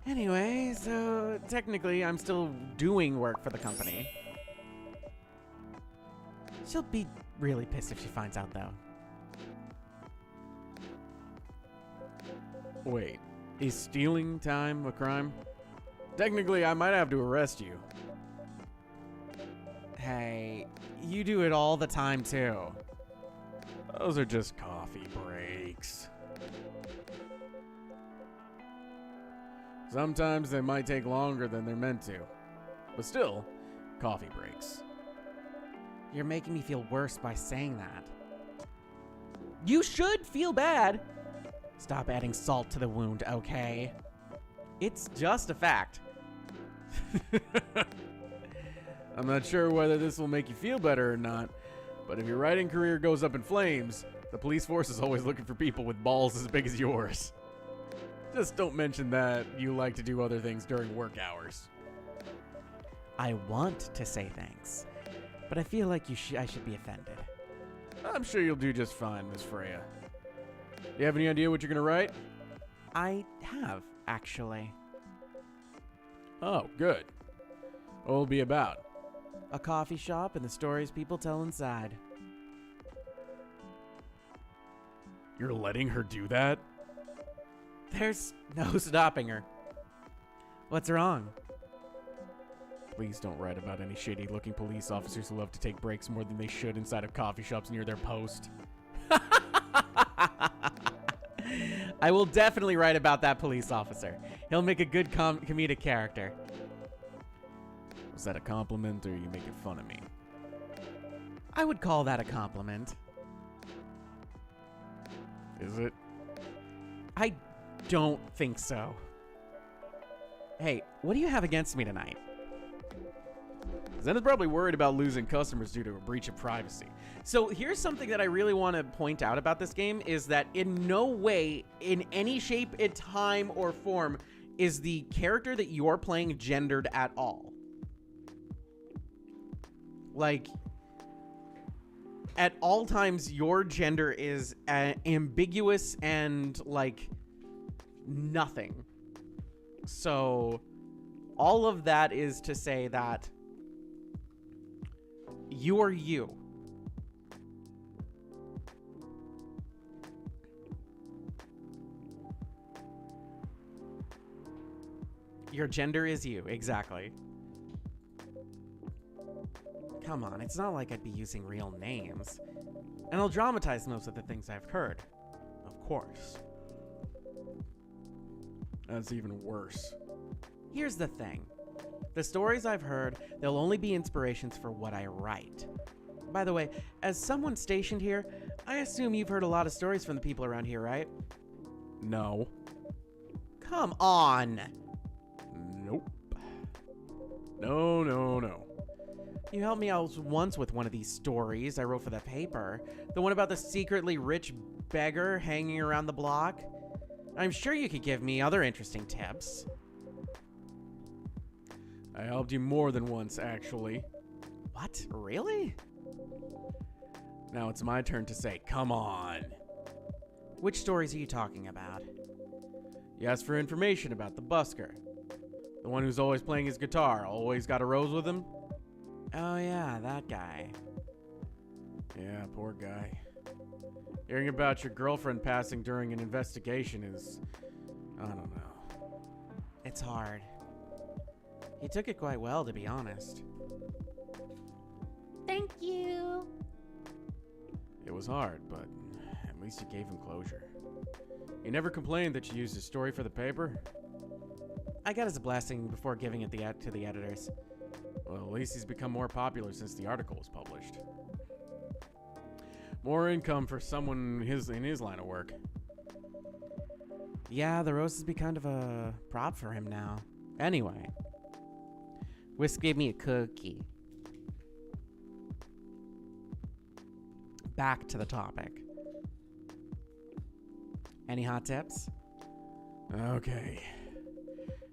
anyway, so technically I'm still doing work for the company. She'll be really pissed if she finds out, though. Wait, is stealing time a crime? Technically, I might have to arrest you. Hey, you do it all the time, too. Those are just coffee breaks. Sometimes they might take longer than they're meant to. But still, coffee breaks. You're making me feel worse by saying that. You should feel bad. Stop adding salt to the wound, okay? It's just a fact. I'm not sure whether this will make you feel better or not, but if your writing career goes up in flames, the police force is always looking for people with balls as big as yours. Just don't mention that you like to do other things during work hours. I want to say thanks, but I feel like I should be offended. I'm sure you'll do just fine, Miss Freya. You have any idea what you're gonna write? I have, actually. Oh, good. What will it be about? A coffee shop and the stories people tell inside. You're letting her do that? There's no stopping her. What's wrong? Please don't write about any shady-looking police officers who love to take breaks more than they should inside of coffee shops near their post. I will definitely write about that police officer. He'll make a good comedic character. Was that a compliment, or are you making fun of me? I would call that a compliment. Is it? I don't think so. Hey, what do you have against me tonight? Zen is probably worried about losing customers due to a breach of privacy. So here's something that I really want to point out about this game is that in no way, in any shape, time, or form, is the character that you're playing gendered at all. Like, at all times, your gender is ambiguous and, like, nothing. So, all of that is to say that you are you. Your gender is you, exactly. come on, it's not like I'd be using real names. And I'll dramatize most of the things I've heard. Of course. That's even worse. Here's the thing. The stories I've heard, they'll only be inspirations for what I write. By the way, as someone stationed here, I assume you've heard a lot of stories from the people around here, right? No. Come on! Nope. No, no, no. You helped me out once with one of these stories I wrote for the paper. The one about the secretly rich beggar hanging around the block. I'm sure you could give me other interesting tips. I helped you more than once, actually. What? Really? Now it's my turn to say, come on. Which stories are you talking about? You asked for information about the busker. The one who's always playing his guitar, always got a rose with him? Oh yeah, that guy. Yeah, poor guy. Hearing about your girlfriend passing during an investigation is... I don't know. It's hard. He took it quite well, to be honest. Thank you. It was hard, but at least you gave him closure. He never complained that you used his story for the paper? I got his blessing before giving it to the editors. Well, at least he's become more popular since the article was published. More income for someone in his line of work. Yeah, the rose has become kind of a prop for him now. Anyway. Whisk gave me a cookie. Back to the topic. Any hot tips? Okay.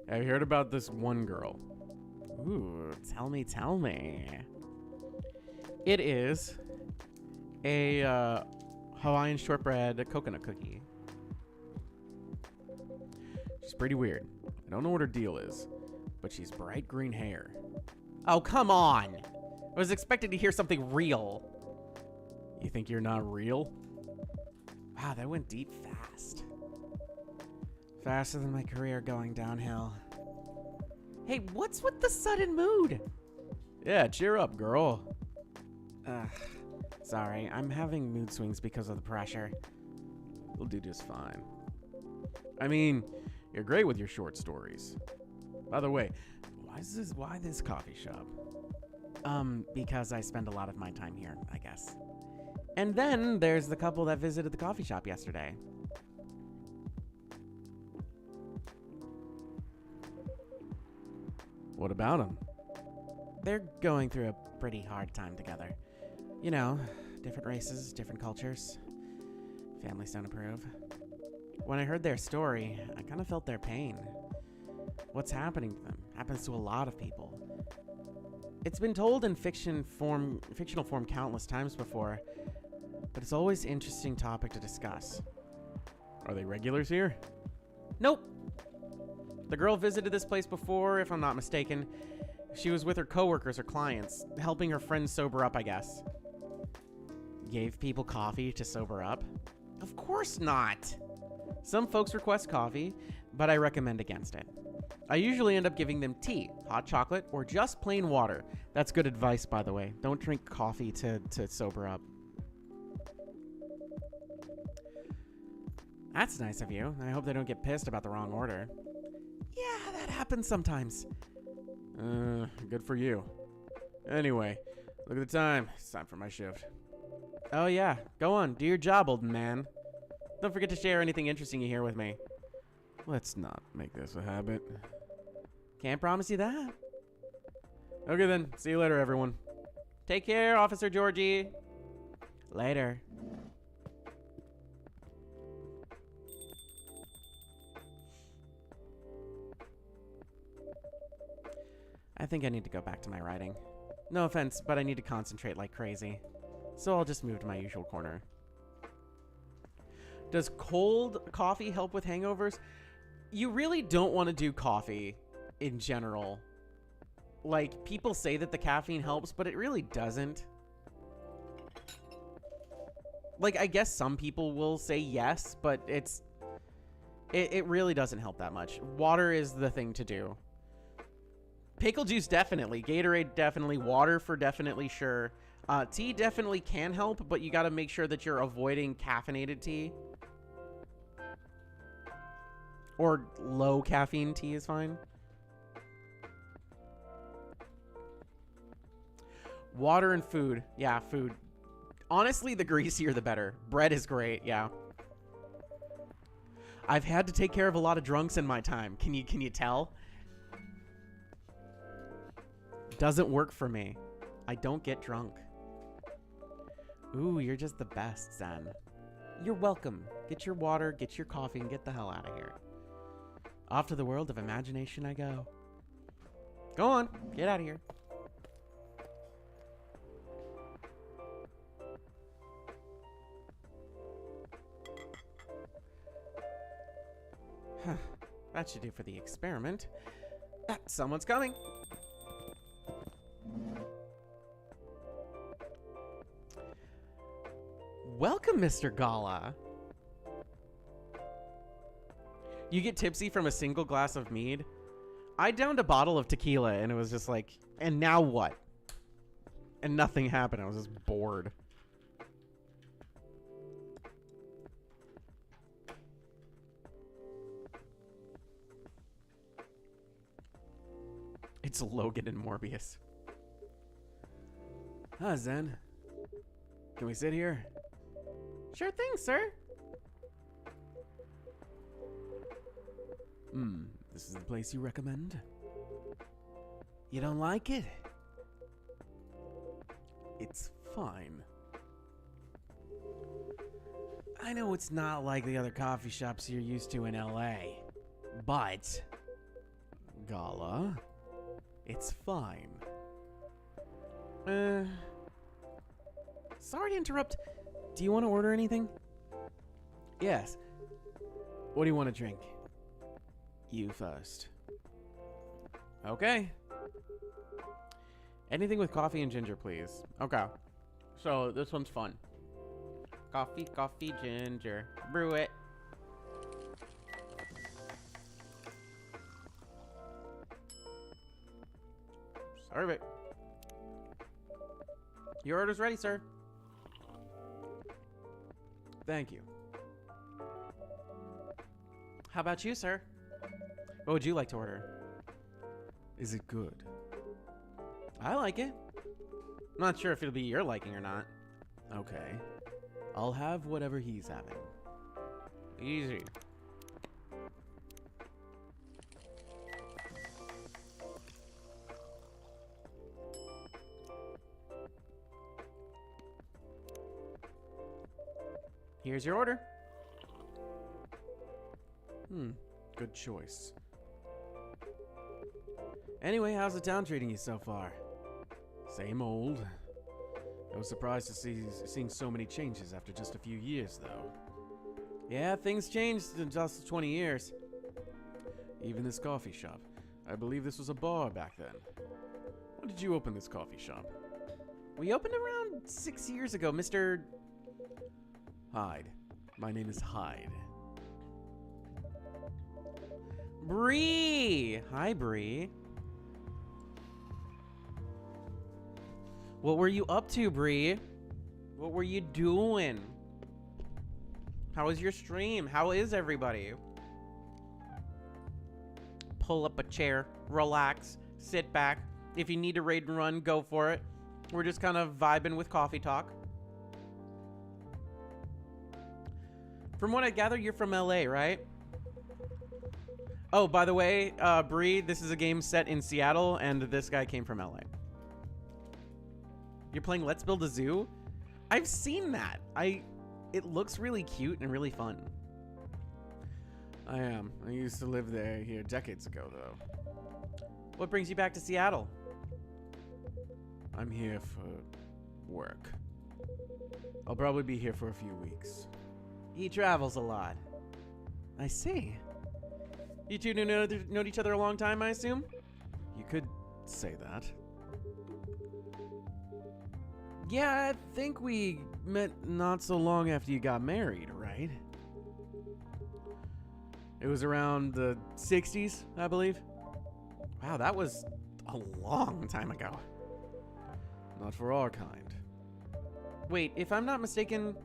Have you heard about this one girl? Ooh, tell me. It is a Hawaiian shortbread coconut cookie. She's pretty weird. I don't know what her deal is, but she's bright green hair. Oh, come on. I was expecting to hear something real. You think you're not real? Wow, that went deep fast. Faster than my career going downhill. Hey, what's with the sudden mood? Yeah, cheer up, girl. Ugh. Sorry, I'm having mood swings because of the pressure. You'll do just fine. I mean, you're great with your short stories. By the way, why this coffee shop? Because I spend a lot of my time here, I guess. And then there's the couple that visited the coffee shop yesterday. What about them? They're going through a pretty hard time together. You know, different races, different cultures. Families don't approve. When I heard their story, I kind of felt their pain. What's happening to them happens to a lot of people. It's been told in fictional form countless times before, but it's always an interesting topic to discuss. Are they regulars here? Nope. The girl visited this place before, if I'm not mistaken. She was with her coworkers or clients, helping her friends sober up, I guess. Gave people coffee to sober up? Of course not. Some folks request coffee, but I recommend against it. I usually end up giving them tea, hot chocolate, or just plain water. That's good advice, by the way. Don't drink coffee to sober up. That's nice of you. I hope they don't get pissed about the wrong order. Yeah, that happens sometimes. Good for you. Anyway, look at the time. It's time for my shift. Oh yeah, go on. Do your job, old man. Don't forget to share anything interesting you hear with me. Let's not make this a habit. Can't promise you that. Okay then, see you later, everyone. Take care, Officer Georgie. Later. I think I need to go back to my writing. No offense, but I need to concentrate like crazy. So I'll just move to my usual corner. Does cold coffee help with hangovers? You really don't want to do coffee in general. Like, people say that the caffeine helps, but it really doesn't. Like, I guess some people will say yes, but it really doesn't help that much. Water is the thing to do. Pickle juice, definitely. Gatorade, definitely. Water for definitely sure. Tea definitely can help, but you got to make sure that you're avoiding caffeinated tea. Or low caffeine tea is fine. Water and food. Yeah, food. Honestly, the greasier the better. Bread is great, yeah. I've had to take care of a lot of drunks in my time. Can you tell? Doesn't work for me. I don't get drunk. Ooh, you're just the best, Zen. You're welcome. Get your water, get your coffee, and get the hell out of here. Off to the world of imagination I go. Go on, get out of here. That should do for the experiment. Someone's coming. Welcome, Mr. Gala. You get tipsy from a single glass of mead? I downed a bottle of tequila and it was just like, and now what? And nothing happened. I was just bored. It's Logan and Morbius. Hi, Zen. Can we sit here? Sure thing, sir. This is the place you recommend? You don't like it? It's fine. I know it's not like the other coffee shops you're used to in LA, but Gala, it's fine. Sorry to interrupt. Do you want to order anything? Yes. What do you want to drink? You first. Okay. Anything with coffee and ginger, please. Okay. So this one's fun. Coffee, coffee, ginger. Brew it. Serve it. Your order's ready, sir. Thank you. How about you, sir? What would you like to order? Is it good? I like it. I'm not sure if it'll be your liking or not. Okay. I'll have whatever he's having. Easy. Here's your order. Good choice. Anyway, how's the town treating you so far? Same old. I was surprised to seeing so many changes after just a few years, though. Yeah, things changed in just 20 years. Even this coffee shop. I believe this was a bar back then. When did you open this coffee shop? We opened around 6 years ago, Mr. Hyde. My name is Hyde. Bree! Hi, Bree. What were you up to, Bree? What were you doing? How was your stream? How is everybody? Pull up a chair, relax, sit back. If you need to raid and run, go for it. We're just kind of vibing with coffee talk. From what I gather, you're from LA, right? Oh, by the way, Bree, this is a game set in Seattle, and this guy came from LA. You're playing Let's Build a Zoo? I've seen that. It looks really cute and really fun. I am. I used to live here decades ago, though. What brings you back to Seattle? I'm here for work. I'll probably be here for a few weeks. He travels a lot. I see. You two known each other a long time, I assume? You could say that. Yeah, I think we met not so long after you got married, right? It was around the 60s, I believe. Wow, that was a long time ago. Not for our kind. Wait, if I'm not mistaken,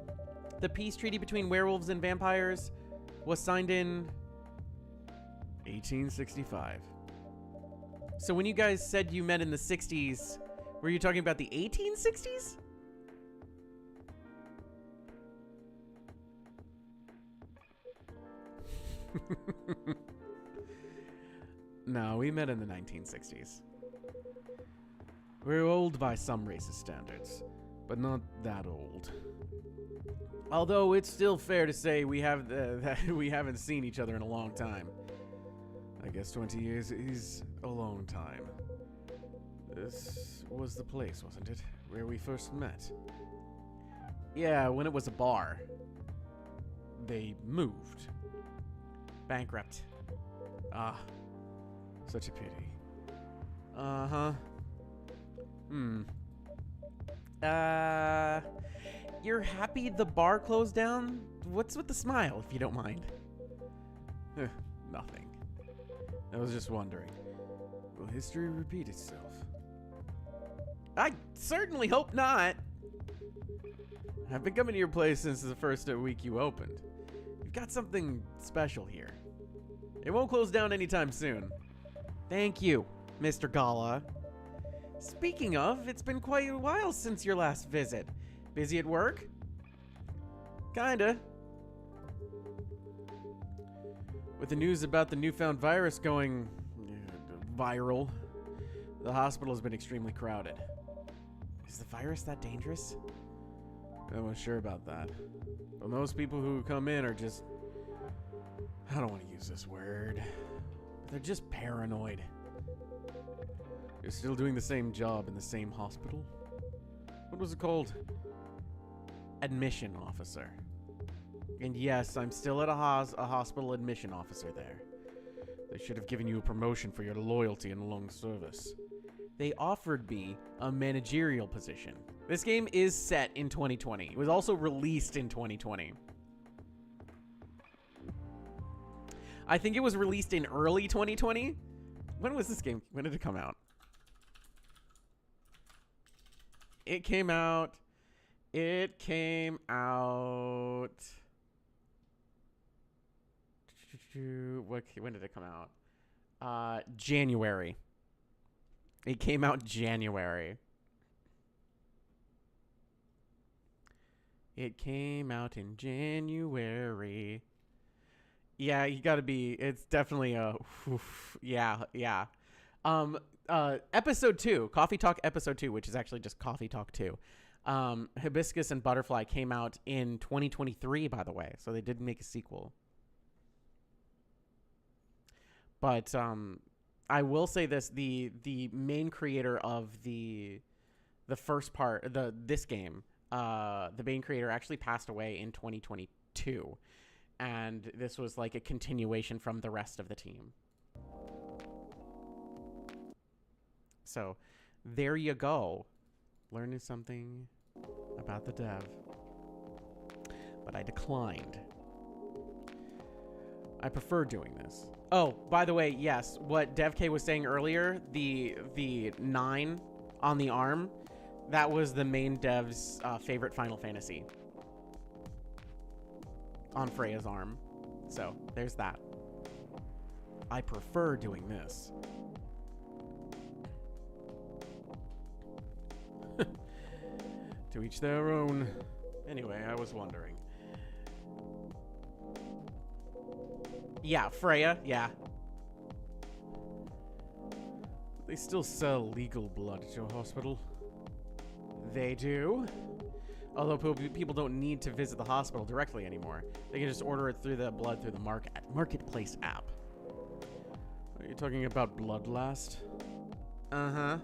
the peace treaty between werewolves and vampires was signed in 1865. So when you guys said you met in the 60s, were you talking about the 1860s? No, we met in the 1960s. We're old by some racist standards, but not that old. Although it's still fair to say we have that we haven't seen each other in a long time. I guess 20 years is a long time. This was the place, wasn't it? Where we first met. Yeah, when it was a bar. They moved. Bankrupt. Ah, such a pity. Uh-huh. You're happy the bar closed down? What's with the smile, if you don't mind? Nothing. I was just wondering, will history repeat itself? I certainly hope not. I've been coming to your place since the first week you opened. You've got something special here. It won't close down anytime soon. Thank you, Mr. Gala. Speaking of, it's been quite a while since your last visit. Busy at work? Kinda. With the news about the newfound virus going viral, the hospital has been extremely crowded. Is the virus that dangerous? No one's sure about that. But most people who come in are just... I don't want to use this word. But they're just paranoid. You're still doing the same job in the same hospital? What was it called? Admission officer. And yes, I'm still at a hospital admission officer there. They should have given you a promotion for your loyalty and long service. They offered me a managerial position. This game is set in 2020. It was also released in 2020. I think it was released in early 2020. When was this game? When did it come out? It came out. When did it come out? January. It came out January. It came out in January. Yeah, you gotta be, it's definitely a, yeah. Episode 2, Coffee Talk Episode 2, which is actually just Coffee Talk 2. Hibiscus and Butterfly came out in 2023, by the way, so they did make a sequel. But I will say this: the main creator of the first part, this game, the main creator actually passed away in 2022, and this was like a continuation from the rest of the team. So, there you go, learning something about the dev. But I declined. I prefer doing this. Oh, by the way, yes, what DevK was saying earlier, the 9 on the arm, that was the main dev's favorite Final Fantasy on Freya's arm. So, there's that. I prefer doing this. To each their own. Anyway, I was wondering. Yeah, Freya, yeah. They still sell legal blood at your hospital. They do. Although people don't need to visit the hospital directly anymore. They can just order it through the Marketplace app. Are you talking about Bloodlust? Uh-huh.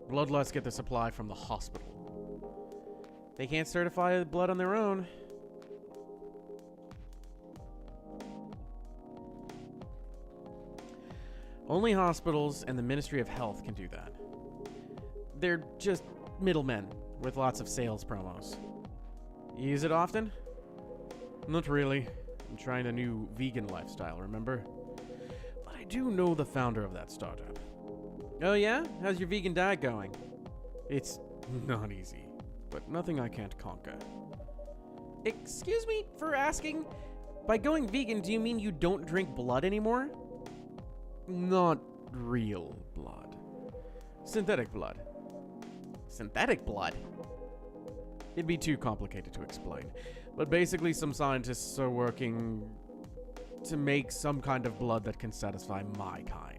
Bloodlust get their supply from the hospital. They can't certify the blood on their own. Only hospitals and the Ministry of Health can do that. They're just middlemen with lots of sales promos. You use it often? Not really. I'm trying a new vegan lifestyle, remember? But I do know the founder of that startup. Oh yeah? How's your vegan diet going? It's not easy, but nothing I can't conquer. Excuse me for asking. By going vegan, do you mean you don't drink blood anymore? Not real blood. Synthetic blood. Synthetic blood? It'd be too complicated to explain, but basically some scientists are working to make some kind of blood that can satisfy my kind.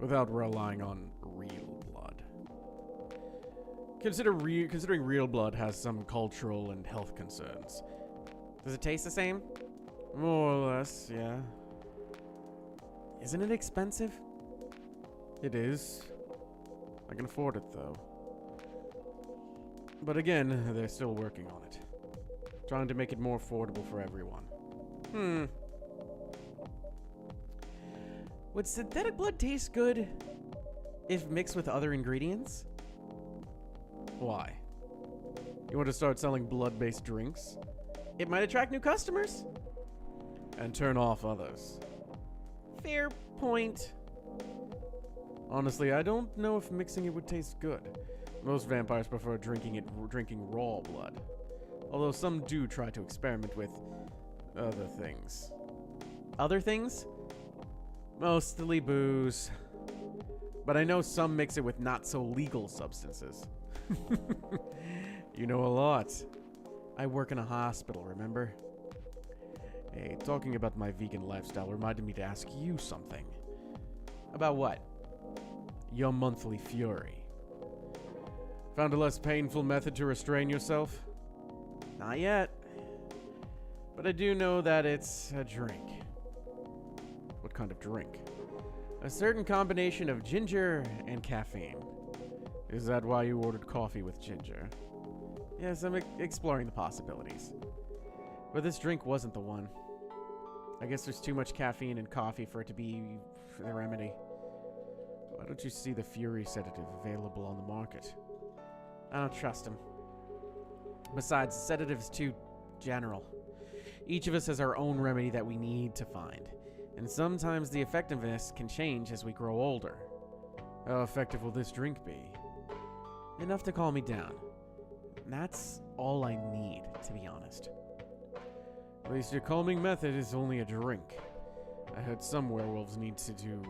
Without relying on real blood. Considering real blood has some cultural and health concerns. Does it taste the same? More or less, yeah. Isn't it expensive? It is. I can afford it, though. But again, they're still working on it. Trying to make it more affordable for everyone. Would synthetic blood taste good if mixed with other ingredients? Why? You want to start selling blood-based drinks? It might attract new customers. And turn off others. Fair point. Honestly, I don't know if mixing it would taste good. Most vampires prefer drinking raw blood. Although some do try to experiment with other things. Other things? Mostly booze. But I know some mix it with not so legal substances. You know a lot. I work in a hospital, remember? Hey, talking about my vegan lifestyle reminded me to ask you something. About what? Your monthly fury. Found a less painful method to restrain yourself? Not yet. But I do know that it's a drink. What kind of drink? A certain combination of ginger and caffeine. Is that why you ordered coffee with ginger? Yes, I'm exploring the possibilities. But this drink wasn't the one. I guess there's too much caffeine in coffee for it to be the remedy. Why don't you see the Fury sedative available on the market? I don't trust him. Besides, the sedative is too general. Each of us has our own remedy that we need to find. And sometimes the effectiveness can change as we grow older. How effective will this drink be? Enough to calm me down. That's all I need, to be honest. At least your calming method is only a drink. I heard some werewolves need to do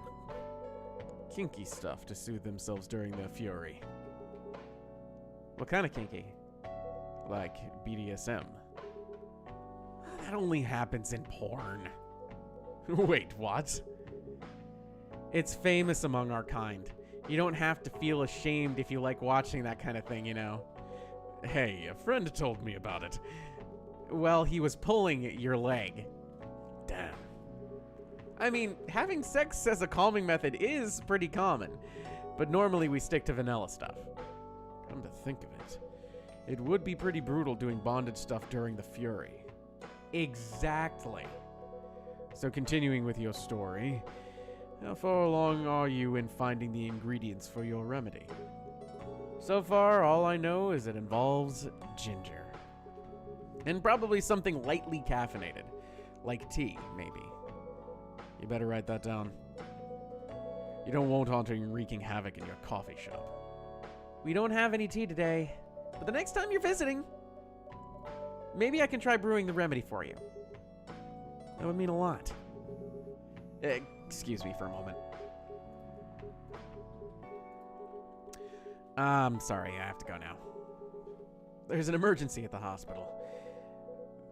kinky stuff to soothe themselves during their fury. What kind of kinky? Like BDSM. That only happens in porn. Wait, what? It's famous among our kind. You don't have to feel ashamed if you like watching that kind of thing, you know. Hey, a friend told me about it. Well, he was pulling your leg. Damn. I mean, having sex as a calming method is pretty common, but normally we stick to vanilla stuff. Come to think of it, it would be pretty brutal doing bondage stuff during the fury. Exactly. So continuing with your story, how far along are you in finding the ingredients for your remedy? So far, all I know is it involves ginger. And probably something lightly caffeinated, like tea, maybe. You better write that down. You don't want haunting wreaking havoc in your coffee shop. We don't have any tea today, but the next time you're visiting, maybe I can try brewing the remedy for you. That would mean a lot. Excuse me for a moment. I'm sorry, I have to go now. There's an emergency at the hospital.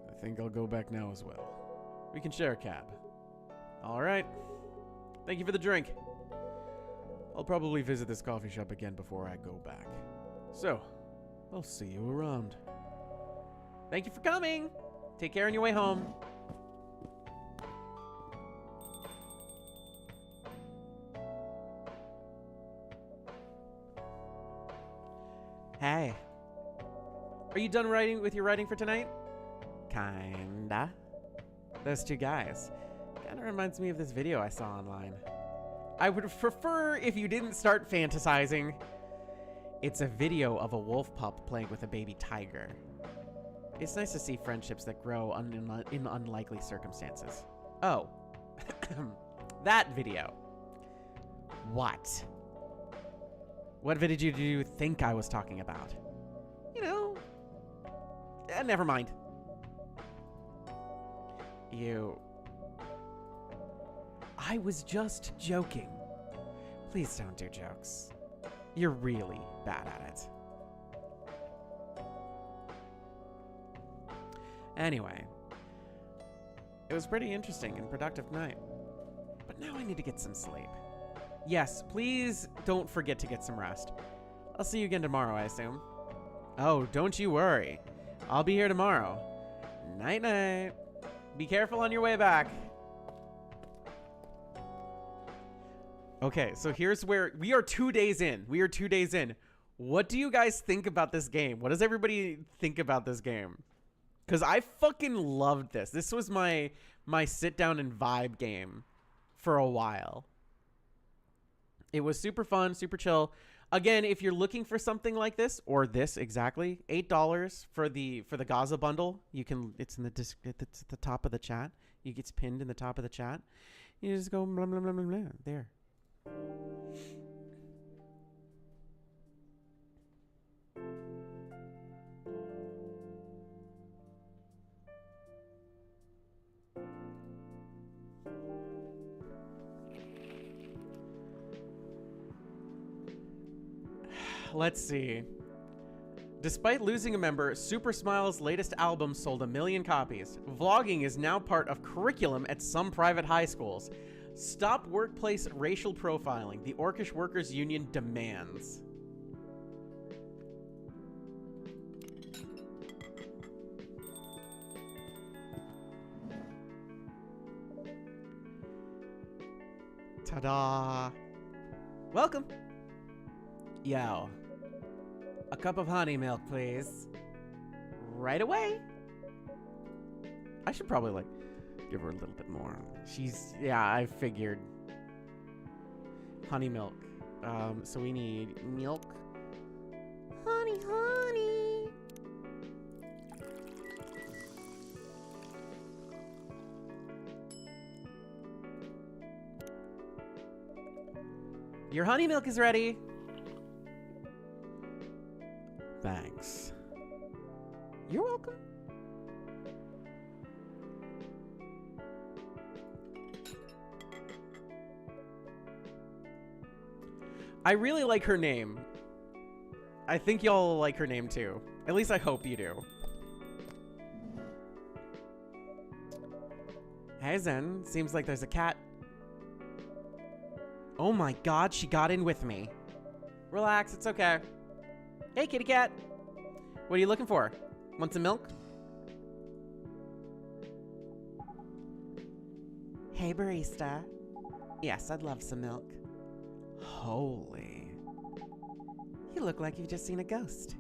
I think I'll go back now as well. We can share a cab. All right. Thank you for the drink. I'll probably visit this coffee shop again before I go back. So, I'll see you around. Thank you for coming. Take care on your way home. Hey. Are you done writing with your writing for tonight? Kinda. Those two guys. Kinda reminds me of this video I saw online. I would prefer if you didn't start fantasizing. It's a video of a wolf pup playing with a baby tiger. It's nice to see friendships that grow in unlikely circumstances. Oh, That video. What? What video did you think I was talking about? You know, never mind. I was just joking. Please don't do jokes. You're really bad at it. Anyway, it was pretty interesting and productive night. But now I need to get some sleep. Yes, please don't forget to get some rest. I'll see you again tomorrow, I assume. Oh, don't you worry. I'll be here tomorrow. Night night. Be careful on your way back. Okay, so here's where we are 2 days in. We are 2 days in. What do you guys think about this game? What does everybody think about this game? Because I fucking loved this. This was my sit down and vibe game for a while. It was super fun, super chill. Again, if you're looking for something like this or this exactly, $8 for the Gaza bundle. You can. It's in it's at the top of the chat. You gets pinned in the top of the chat. You just go blah blah blah blah blah there. Let's see. Despite losing a member, Super Smile's latest album sold 1 million copies. Vlogging is now part of curriculum at some private high schools. Stop workplace racial profiling. The Orcish Workers Union demands. Ta-da! Welcome. Yo. A cup of honey milk, please. Right away. I should probably, like, give her a little bit more. Yeah, I figured. Honey milk. So we need milk. Honey, honey. Your honey milk is ready. Thanks. You're welcome. I really like her name. I think y'all like her name too. At least I hope you do. Hey Zen, seems like there's a cat. Oh my god, she got in with me. Relax, it's okay. Hey, kitty cat. What are you looking for? Want some milk? Hey, barista. Yes, I'd love some milk. Holy. You look like you've just seen a ghost.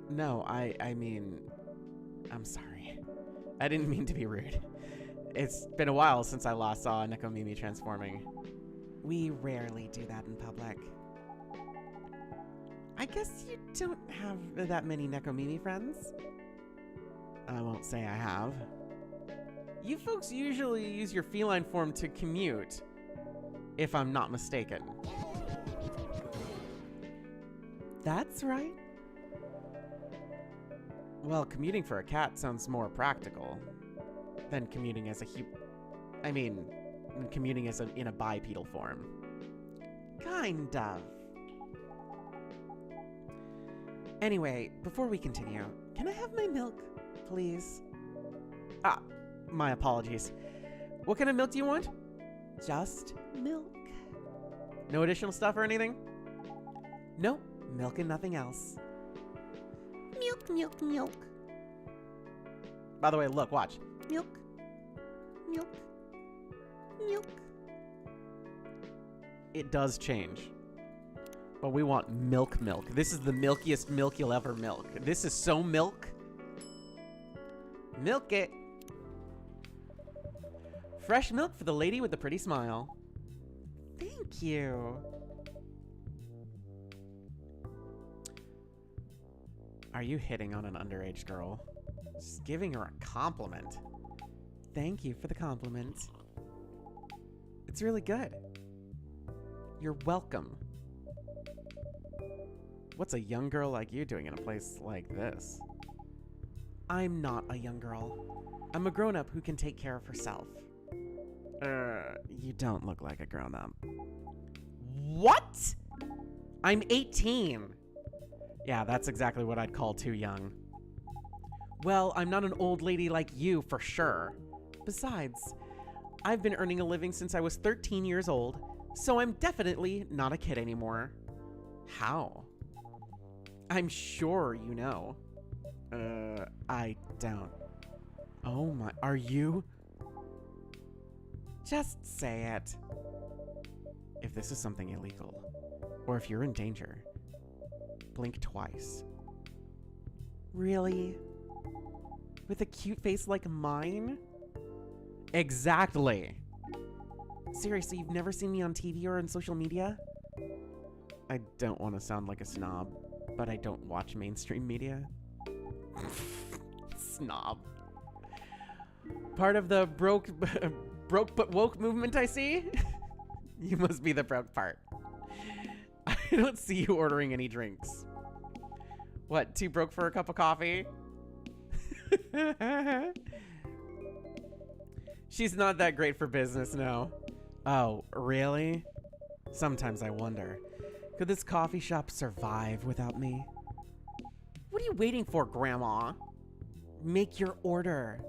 No, I mean, I'm sorry. I didn't mean to be rude. It's been a while since I last saw Nekomimi transforming. We rarely do that in public. I guess you don't have that many Nekomimi friends. I won't say I have. You folks usually use your feline form to commute, if I'm not mistaken. That's right. Well, commuting for a cat sounds more practical than commuting as commuting as in a bipedal form. Kind of. Anyway, before we continue, can I have my milk, please? Ah, my apologies. What kind of milk do you want? Just milk. No additional stuff or anything? Nope, milk and nothing else. Milk, milk, milk. By the way, look, watch. Milk, milk, milk. It does change. But we want milk milk. This is the milkiest milk you'll ever milk. This is so milk. Milk it. Fresh milk for the lady with the pretty smile. Thank you. Are you hitting on an underage girl? Just giving her a compliment. Thank you for the compliment. It's really good. You're welcome. What's a young girl like you doing in a place like this? I'm not a young girl. I'm a grown-up who can take care of herself. You don't look like a grown-up. What? I'm 18. Yeah, that's exactly what I'd call too young. Well, I'm not an old lady like you for sure. Besides, I've been earning a living since I was 13 years old, so I'm definitely not a kid anymore. How? I'm sure you know. I don't. Oh my, are you? Just say it. If this is something illegal, or if you're in danger, blink twice. Really? With a cute face like mine? Exactly. Seriously, you've never seen me on TV or on social media? I don't want to sound like a snob, but I don't watch mainstream media. Snob. Part of the broke but woke movement, I see? You must be the broke part. I don't see you ordering any drinks. What, too broke for a cup of coffee? She's not that great for business, no. Oh, really? Sometimes I wonder, could this coffee shop survive without me? What are you waiting for, Grandma? Make your order.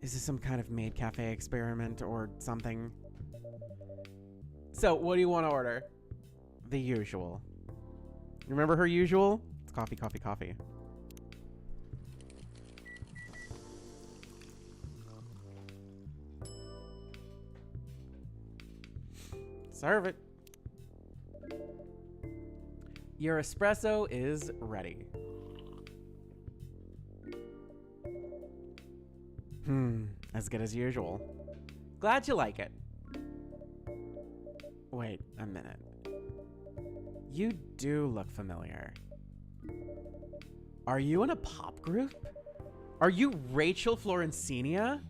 Is this some kind of maid cafe experiment or something? So, what do you want to order? The usual. Remember her usual? It's coffee, coffee, coffee. Serve it. Your espresso is ready. As good as usual. Glad you like it. Wait a minute. You do look familiar. Are you in a pop group? Are you Rachel Florencia?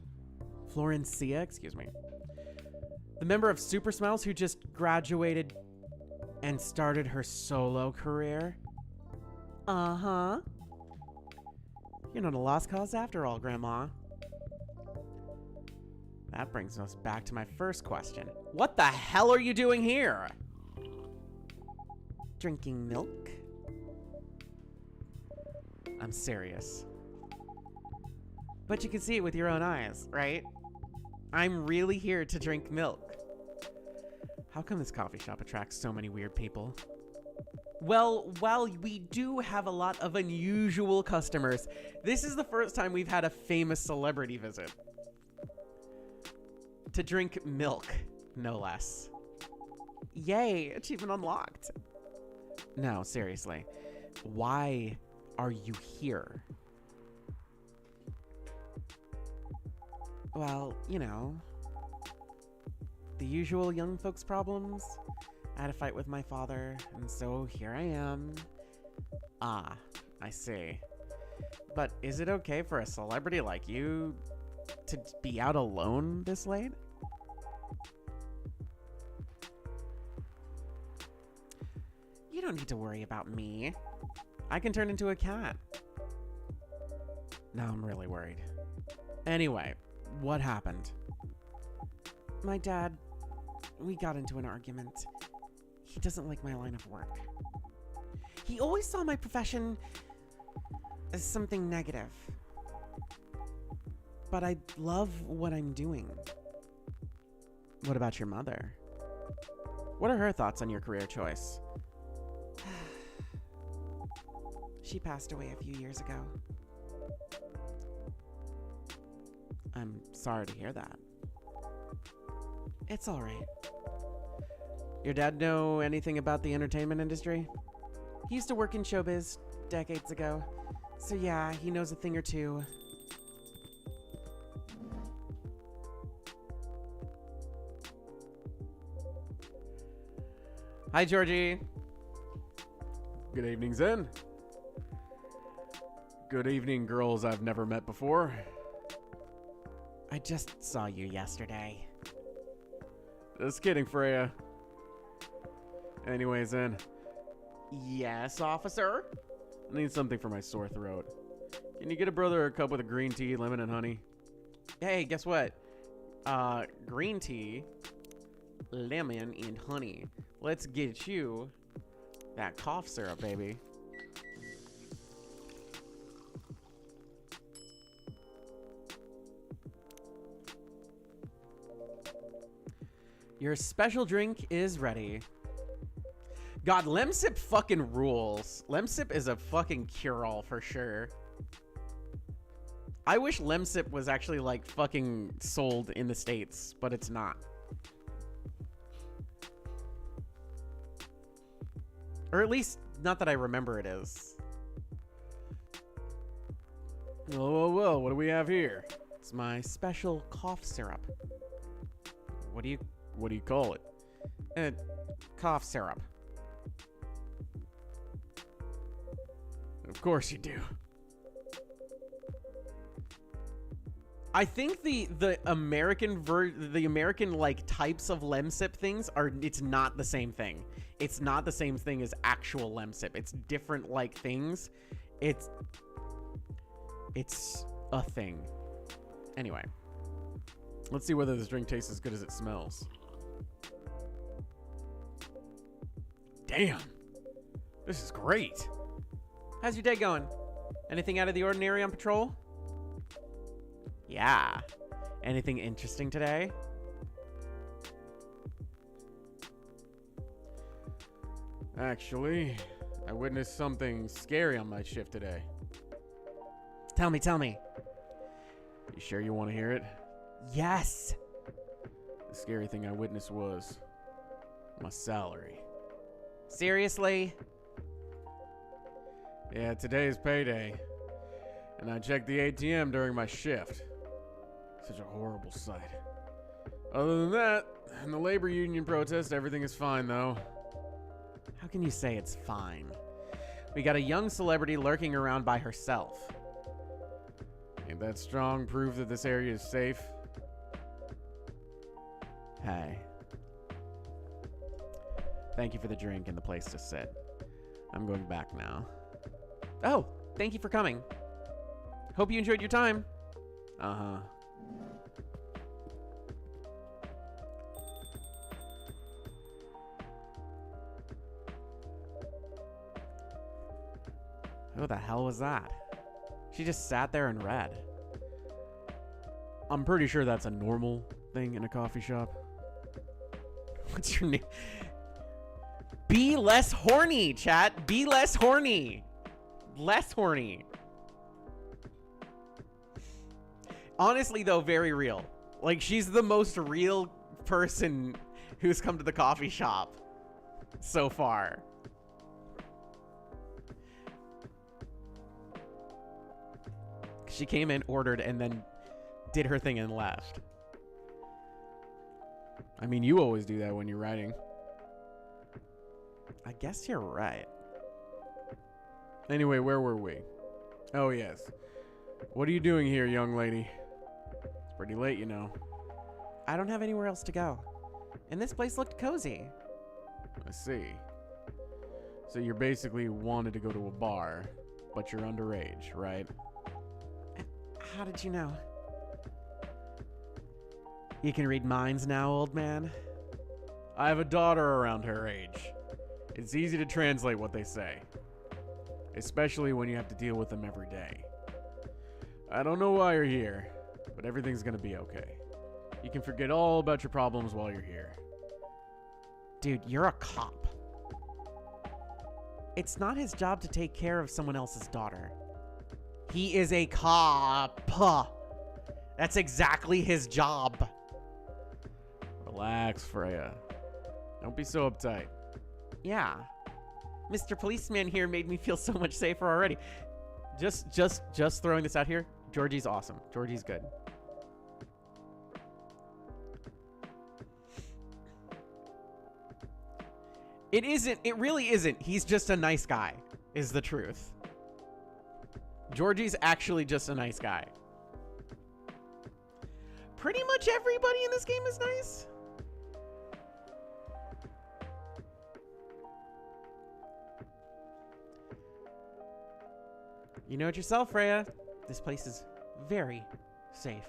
Florencia, excuse me. The member of Super Smiles who just graduated and started her solo career? Uh-huh. You're not a lost cause after all, Grandma. That brings us back to my first question. What the hell are you doing here? Drinking milk? I'm serious. But you can see it with your own eyes, right? I'm really here to drink milk. How come this coffee shop attracts so many weird people? Well, while we do have a lot of unusual customers, this is the first time we've had a famous celebrity visit. To drink milk, no less. Yay, achievement unlocked. No, seriously. Why are you here? Well, you know, the usual young folks problems. I had a fight with my father, and so here I am. Ah, I see. But is it okay for a celebrity like you to be out alone this late? You don't need to worry about me. I can turn into a cat. Now I'm really worried. Anyway, what happened? My dad, we got into an argument. He doesn't like my line of work. He always saw my profession as something negative. But I love what I'm doing. What about your mother? What are her thoughts on your career choice? She passed away a few years ago. I'm sorry to hear that. It's all right. Your dad know anything about the entertainment industry? He used to work in showbiz decades ago. So yeah, he knows a thing or two. Hi, Georgie. Good evening, Zen. Good evening, girls I've never met before. I just saw you yesterday. Just kidding, Freya. Anyways, then. Yes, officer? I need something for my sore throat. Can you get a brother a cup with a green tea, lemon, and honey? Hey, guess what? Green tea, lemon, and honey. Let's get you that cough syrup, baby. Your special drink is ready. God, Lemsip fucking rules. Lemsip is a fucking cure-all for sure. I wish Lemsip was actually like fucking sold in the States, but it's not. Or at least not that I remember it is. Well, what do we have here? It's my special cough syrup. What do you call it? Cough syrup. Of course you do. I think the American like types of Lemsip things it's not the same thing. It's not the same thing as actual Lemsip. It's different like things. It's a thing. Anyway, let's see whether this drink tastes as good as it smells. Damn. This is great. How's your day going? Anything out of the ordinary on patrol? Yeah. Anything interesting today? Actually, I witnessed something scary on my shift today. Tell me. You sure you want to hear it? Yes. The scary thing I witnessed was my salary. Seriously? Yeah, today is payday, and I checked the ATM during my shift. Such a horrible sight. Other than that, in the labor union protest, everything is fine, though. How can you say it's fine? We got a young celebrity lurking around by herself. Ain't that strong proof that this area is safe? Hey. Thank you for the drink and the place to sit. I'm going back now. Oh, thank you for coming. Hope you enjoyed your time. Uh-huh. Who the hell was that? She just sat there and read. I'm pretty sure that's a normal thing in a coffee shop. What's your name? Be less horny, chat. Be less horny. Less horny. Honestly, though, very real. Like, she's the most real person who's come to the coffee shop so far. She came in, ordered, and then did her thing and left. I mean, you always do that when you're writing. I guess you're right. Anyway, where were we? Oh, yes. What are you doing here, young lady? It's pretty late, you know. I don't have anywhere else to go. And this place looked cozy. I see. So you're basically wanted to go to a bar, but you're underage, right? How did you know? You can read minds now, old man. I have a daughter around her age. It's easy to translate what they say, especially when you have to deal with them every day. I don't know why you're here, but everything's gonna be okay. You can forget all about your problems while you're here. Dude, you're a cop. It's not his job to take care of someone else's daughter. He is a cop. That's exactly his job. Relax, Freya. Don't be so uptight. Yeah. Mr. Policeman here made me feel so much safer already. Just throwing this out here. Georgie's awesome. Georgie's good. It really isn't. He's just a nice guy, is the truth. Georgie's actually just a nice guy. pretty much everybody in this game is nice. You know it yourself, Freya. This place is very safe.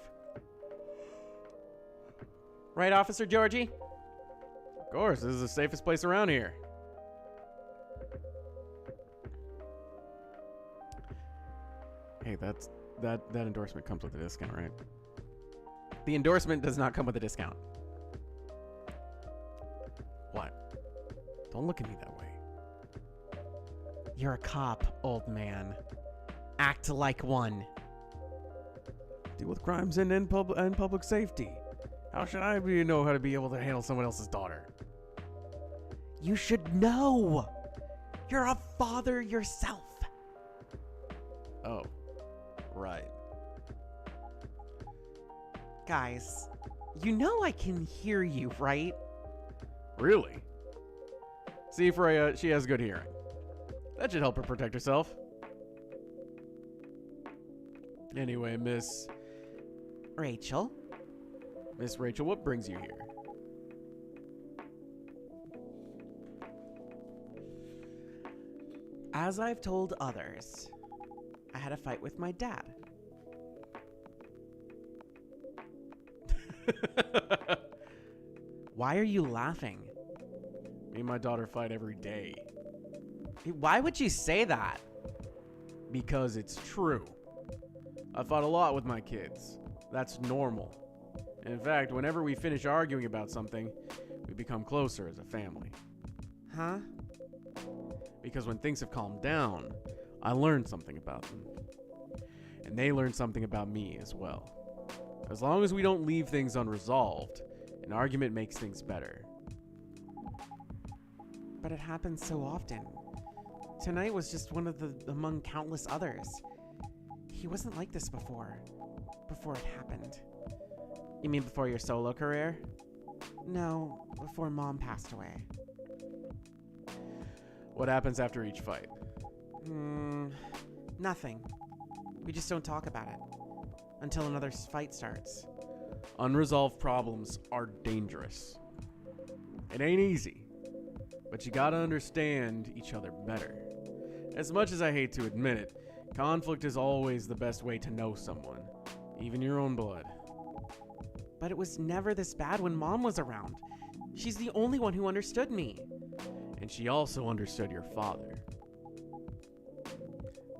Right, Officer Georgie? Of course, this is the safest place around here. Hey, that endorsement comes with a discount, right? The endorsement does not come with a discount. What? Don't look at me that way. You're a cop, old man. Act like one. Deal with crimes and public safety. How should I know how to be able to handle someone else's daughter? You should know. You're a father yourself. Oh, right. Guys, you know I can hear you, right? Really? See, Freya, she has good hearing. That should help her protect herself. Anyway, Miss Rachel? Miss Rachel, what brings you here? As I've told others, I had a fight with my dad. Why are you laughing? Me and my daughter fight every day. Why would you say that? Because it's true. I fought a lot with my kids. That's normal. In fact, whenever we finish arguing about something, we become closer as a family. Huh? Because when things have calmed down, I learn something about them. And they learn something about me as well. As long as we don't leave things unresolved, an argument makes things better. But it happens so often. Tonight was just one of the among countless others. He wasn't like this before it happened. You mean before your solo career? No, before Mom passed away. What happens after each fight? Nothing. We just don't talk about it until another fight starts. Unresolved problems are dangerous. It ain't easy, but you gotta understand each other better. As much as I hate to admit it, conflict is always the best way to know someone, even your own blood. But it was never this bad when Mom was around. She's the only one who understood me. And she also understood your father.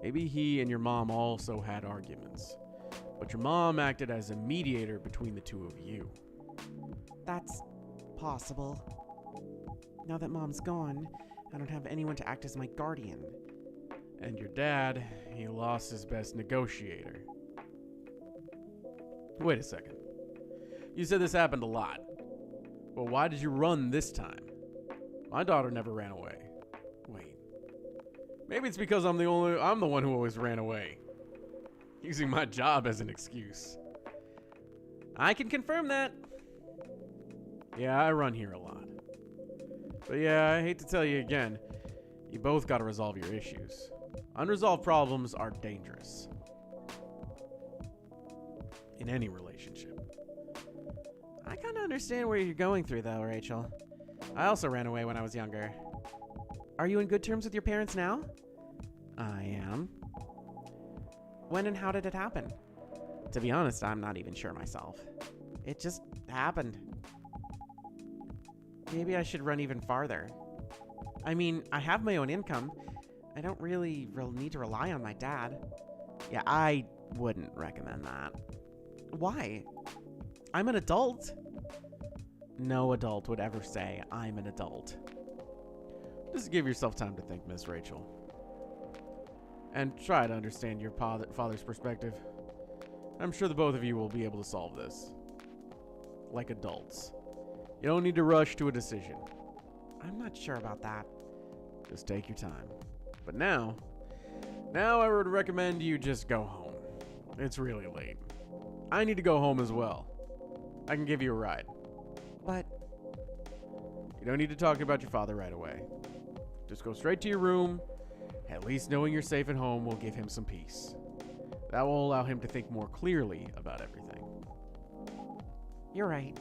Maybe he and your mom also had arguments, but your mom acted as a mediator between the two of you. That's possible. Now that Mom's gone, I don't have anyone to act as my guardian. And your dad, he lost his best negotiator. Wait a second. You said this happened a lot. Well, why did you run this time? My daughter never ran away. Wait. Maybe it's because I'm the one who always ran away. Using my job as an excuse. I can confirm that. Yeah, I run here a lot. But yeah, I hate to tell you again, you both gotta resolve your issues. Unresolved problems are dangerous. In any relationship. I kind of understand where you're going through, though, Rachel. I also ran away when I was younger. Are you in good terms with your parents now? I am. When and how did it happen? To be honest, I'm not even sure myself. It just happened. Maybe I should run even farther. I mean, I have my own income. I don't really need to rely on my dad. Yeah, I wouldn't recommend that. Why? I'm an adult. No adult would ever say, I'm an adult. Just give yourself time to think, Miss Rachel. And try to understand your father's perspective. I'm sure the both of you will be able to solve this. Like adults. You don't need to rush to a decision. I'm not sure about that. Just take your time. But now I would recommend you just go home. It's really late. I need to go home as well. I can give you a ride. But you don't need to talk about your father right away. Just go straight to your room. At least knowing you're safe at home will give him some peace. That will allow him to think more clearly about everything. You're right.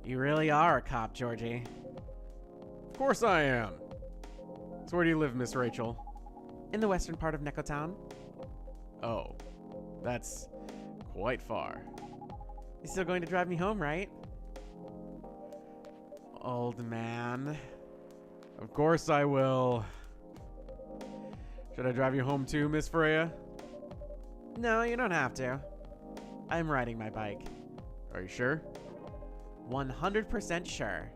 You really are a cop, Georgie. Of course I am. So where do you live, Miss Rachel? In the western part of Neko Town. Oh, that's quite far. You're still going to drive me home, right? Old man. Of course I will. Should I drive you home too, Miss Freya? No, you don't have to. I'm riding my bike. Are you sure? 100% sure.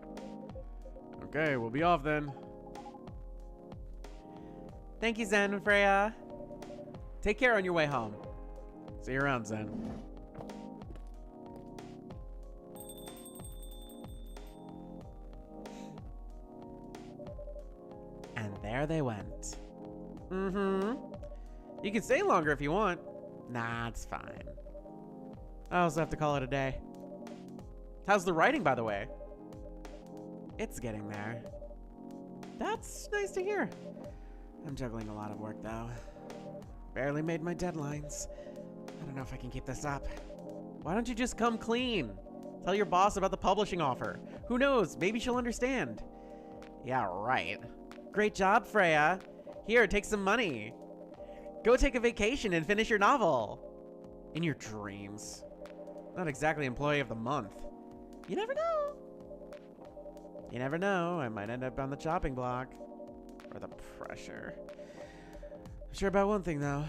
Okay, we'll be off then. Thank you, Zen and Freya. Take care on your way home. See you around, Zen. And there they went. Mm-hmm. You can stay longer if you want. Nah, it's fine. I also have to call it a day. How's the writing, by the way? It's getting there. That's nice to hear. I'm juggling a lot of work, though. Barely made my deadlines. I don't know if I can keep this up. Why don't you just come clean? Tell your boss about the publishing offer. Who knows? Maybe she'll understand. Yeah, right. Great job, Freya. Here, take some money. Go take a vacation and finish your novel. In your dreams. Not exactly employee of the month. You never know. You never know. I might end up on the chopping block. Or the pressure. I'm sure about one thing, though.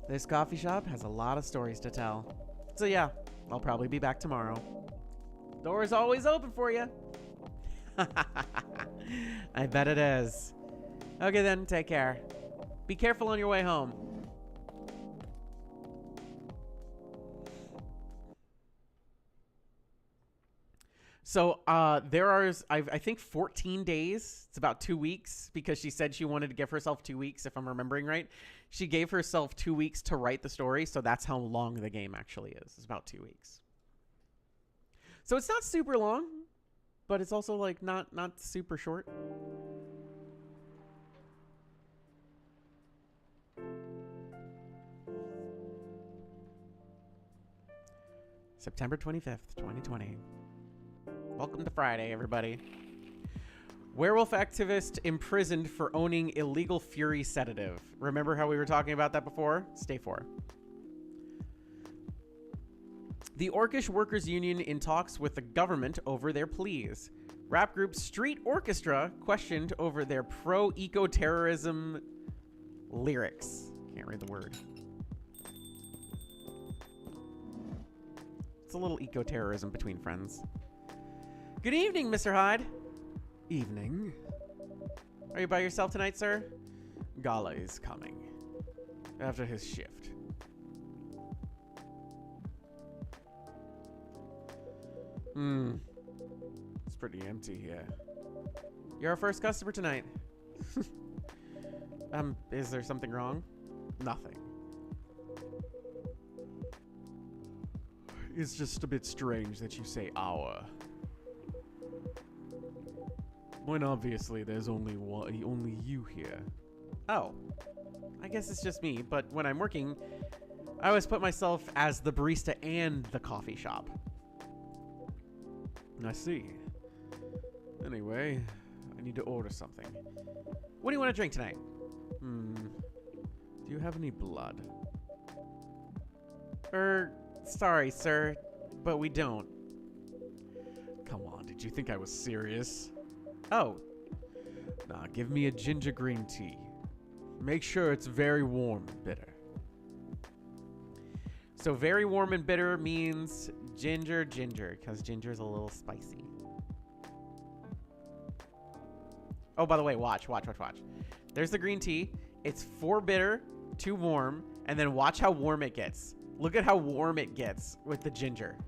This coffee shop has a lot of stories to tell. So yeah, I'll probably be back tomorrow. Door is always open for you. I bet it is. Okay then, take care. Be careful on your way home. So there are, I think, 14 days. It's about 2 weeks because she said she wanted to give herself 2 weeks, if I'm remembering right. She gave herself 2 weeks to write the story, so that's how long the game actually is. It's about 2 weeks. So it's not super long, but it's also like not super short. September 25th, 2020. Welcome to Friday, everybody. Werewolf activist imprisoned for owning illegal Fury sedative. Remember how we were talking about that before? Stay 4. The Orcish Workers Union in talks with the government over their pleas. Rap group Street Orchestra questioned over their pro-eco-terrorism lyrics. Can't read the word. It's a little eco-terrorism between friends. Good evening, Mr. Hyde. Evening. Are you by yourself tonight, sir? Gala is coming. After his shift. It's pretty empty here. You're our first customer tonight. Is there something wrong? Nothing. It's just a bit strange that you say our. When obviously there's only you here. Oh. I guess it's just me, but when I'm working, I always put myself as the barista and the coffee shop. I see. Anyway, I need to order something. What do you want to drink tonight? Do you have any blood? Sorry, sir, but we don't. Come on, did you think I was serious? Oh. Nah, give me a ginger green tea. Make sure it's very warm and bitter. So very warm and bitter means ginger, because ginger's a little spicy. Oh, by the way, watch. There's the green tea. It's 4 bitter, 2 warm, and then watch how warm it gets. Look at how warm it gets with the ginger.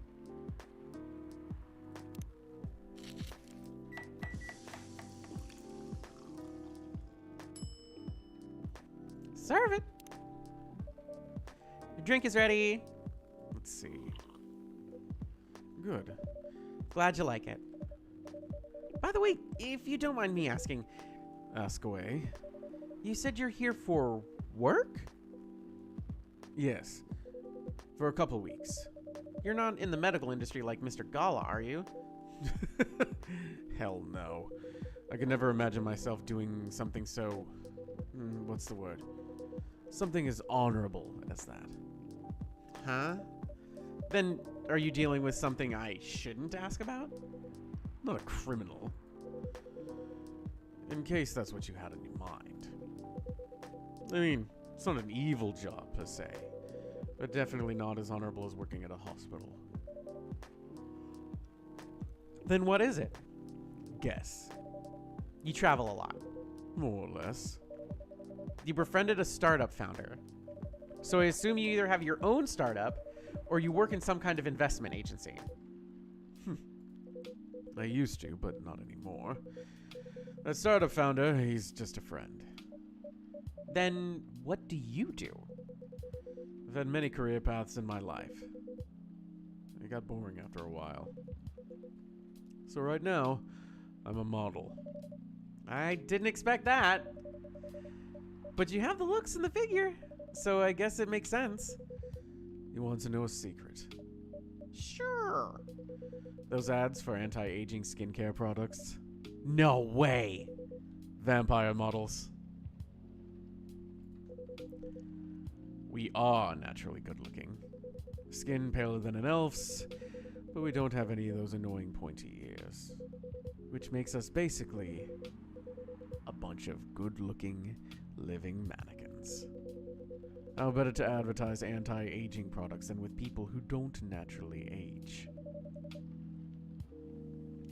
Serve it. Your drink is ready. Let's see. Good. Glad you like it. By the way, if you don't mind me asking, Ask away. you said you're here for work? Yes. For a couple weeks. You're not in the medical industry like Mr. Gala, are you? Hell no. I could never imagine myself doing something so... what's the word? Something as honorable as that. Huh? Then, are you dealing with something I shouldn't ask about? I'm not a criminal. In case that's what you had in your mind. I mean, it's not an evil job per se, but definitely not as honorable as working at a hospital. Then what is it? Guess. You travel a lot. More or less. You befriended a startup founder. So I assume you either have your own startup or you work in some kind of investment agency. I used to, but not anymore. That startup founder, he's just a friend. Then what do you do? I've had many career paths in my life. It got boring after a while. So right now, I'm a model. I didn't expect that. But you have the looks and the figure, so I guess it makes sense. You want to know a secret? Sure. Those ads for anti-aging skincare products? No way. Vampire models. We are naturally good looking. Skin paler than an elf's, but we don't have any of those annoying pointy ears. Which makes us basically a bunch of good-looking, living mannequins. How better to advertise anti-aging products than with people who don't naturally age?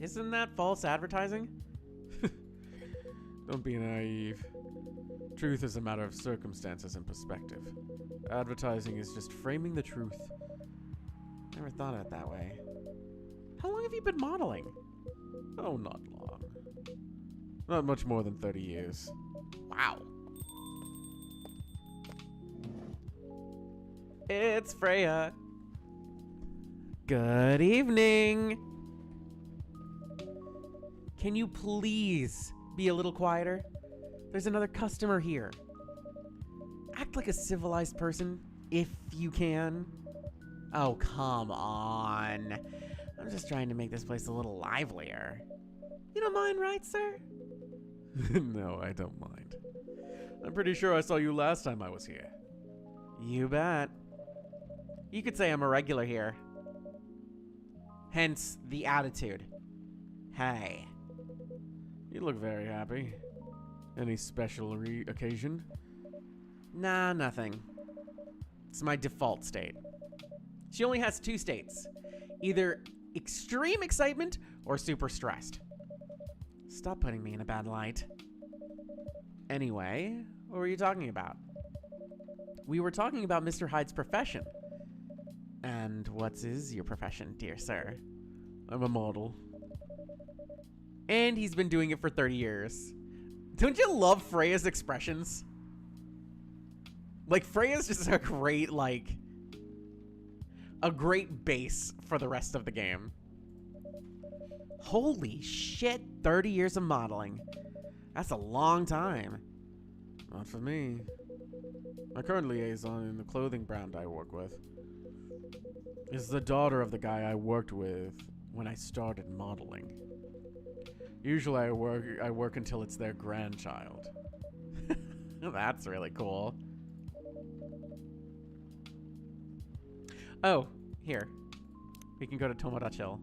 Isn't that false advertising? Don't be naive. Truth is a matter of circumstances and perspective. Advertising is just framing the truth. Never thought of it that way. How long have you been modeling? Oh, not long. Not much more than 30 years. Wow. It's Freya. Good evening. Can you please be a little quieter? There's another customer here. Act like a civilized person, if you can. Oh, come on. I'm just trying to make this place a little livelier. You don't mind, right, sir? No, I don't mind. I'm pretty sure I saw you last time I was here. You bet. You could say I'm a regular here. Hence the attitude. Hey. You look very happy. Any special occasion? Nah, nothing. It's my default state. She only has two states. Either extreme excitement or super stressed. Stop putting me in a bad light. Anyway, what were you talking about? We were talking about Mr. Hyde's profession. And what is your profession, dear sir? I'm a model. And he's been doing it for 30 years. Don't you love Freya's expressions? Like, Freya's just a great, a great base for the rest of the game. Holy shit, 30 years of modeling. That's a long time. Not for me. My current liaison in the clothing brand I work with is the daughter of the guy I worked with when I started modeling. Usually I work until it's their grandchild. That's really cool. Oh, here. We can go to Tomodachi.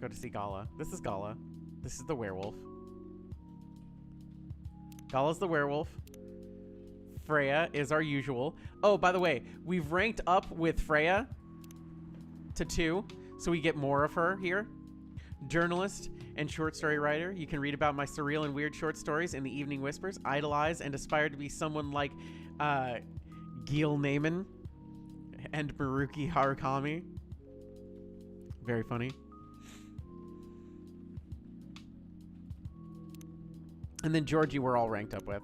Go to see Gala. This is Gala. This is the werewolf. Gala's the werewolf. Freya is our usual. Oh, by the way, we've ranked up with Freya to 2, so we get more of her here. Journalist and short story writer. You can read about my surreal and weird short stories in the Evening Whispers. Idolize and aspire to be someone like Gil Naiman and Maruki Harukami. Very funny. And then Georgie we're all ranked up with.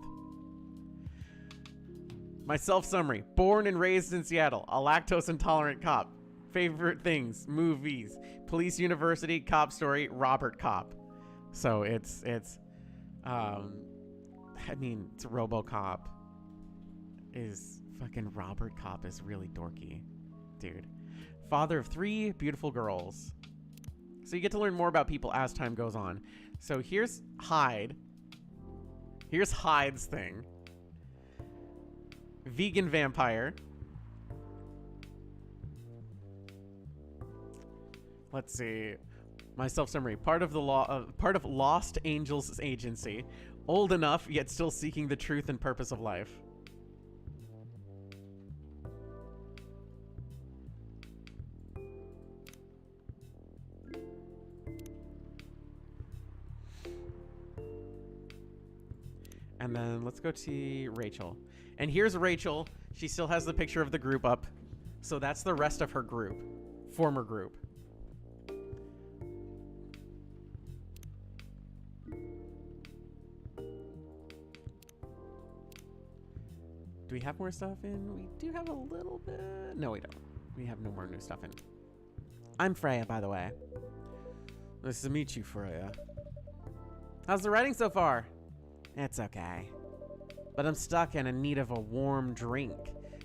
My self-summary. Born and raised in Seattle. A lactose-intolerant cop. Favorite things. Movies. Police University. Cop story. Robert Cop. So it's I mean, it's RoboCop. Is fucking Robert Cop is really dorky. dude. Father of 3 beautiful girls. So you get to learn more about people as time goes on. So here's Hyde. Here's Hyde's thing. Vegan vampire. Let's see. My self-summary. Part of Lost Angels Agency. Old enough, yet still seeking the truth and purpose of life. And then let's go to Rachel. And here's Rachel. She still has the picture of the group up. So that's the rest of her group. Former group. Do we have more stuff in? We do have a little bit. No, we don't. We have no more new stuff in. I'm Freya, by the way. Nice to meet you, Freya. How's the writing so far? It's okay. But I'm stuck and in need of a warm drink.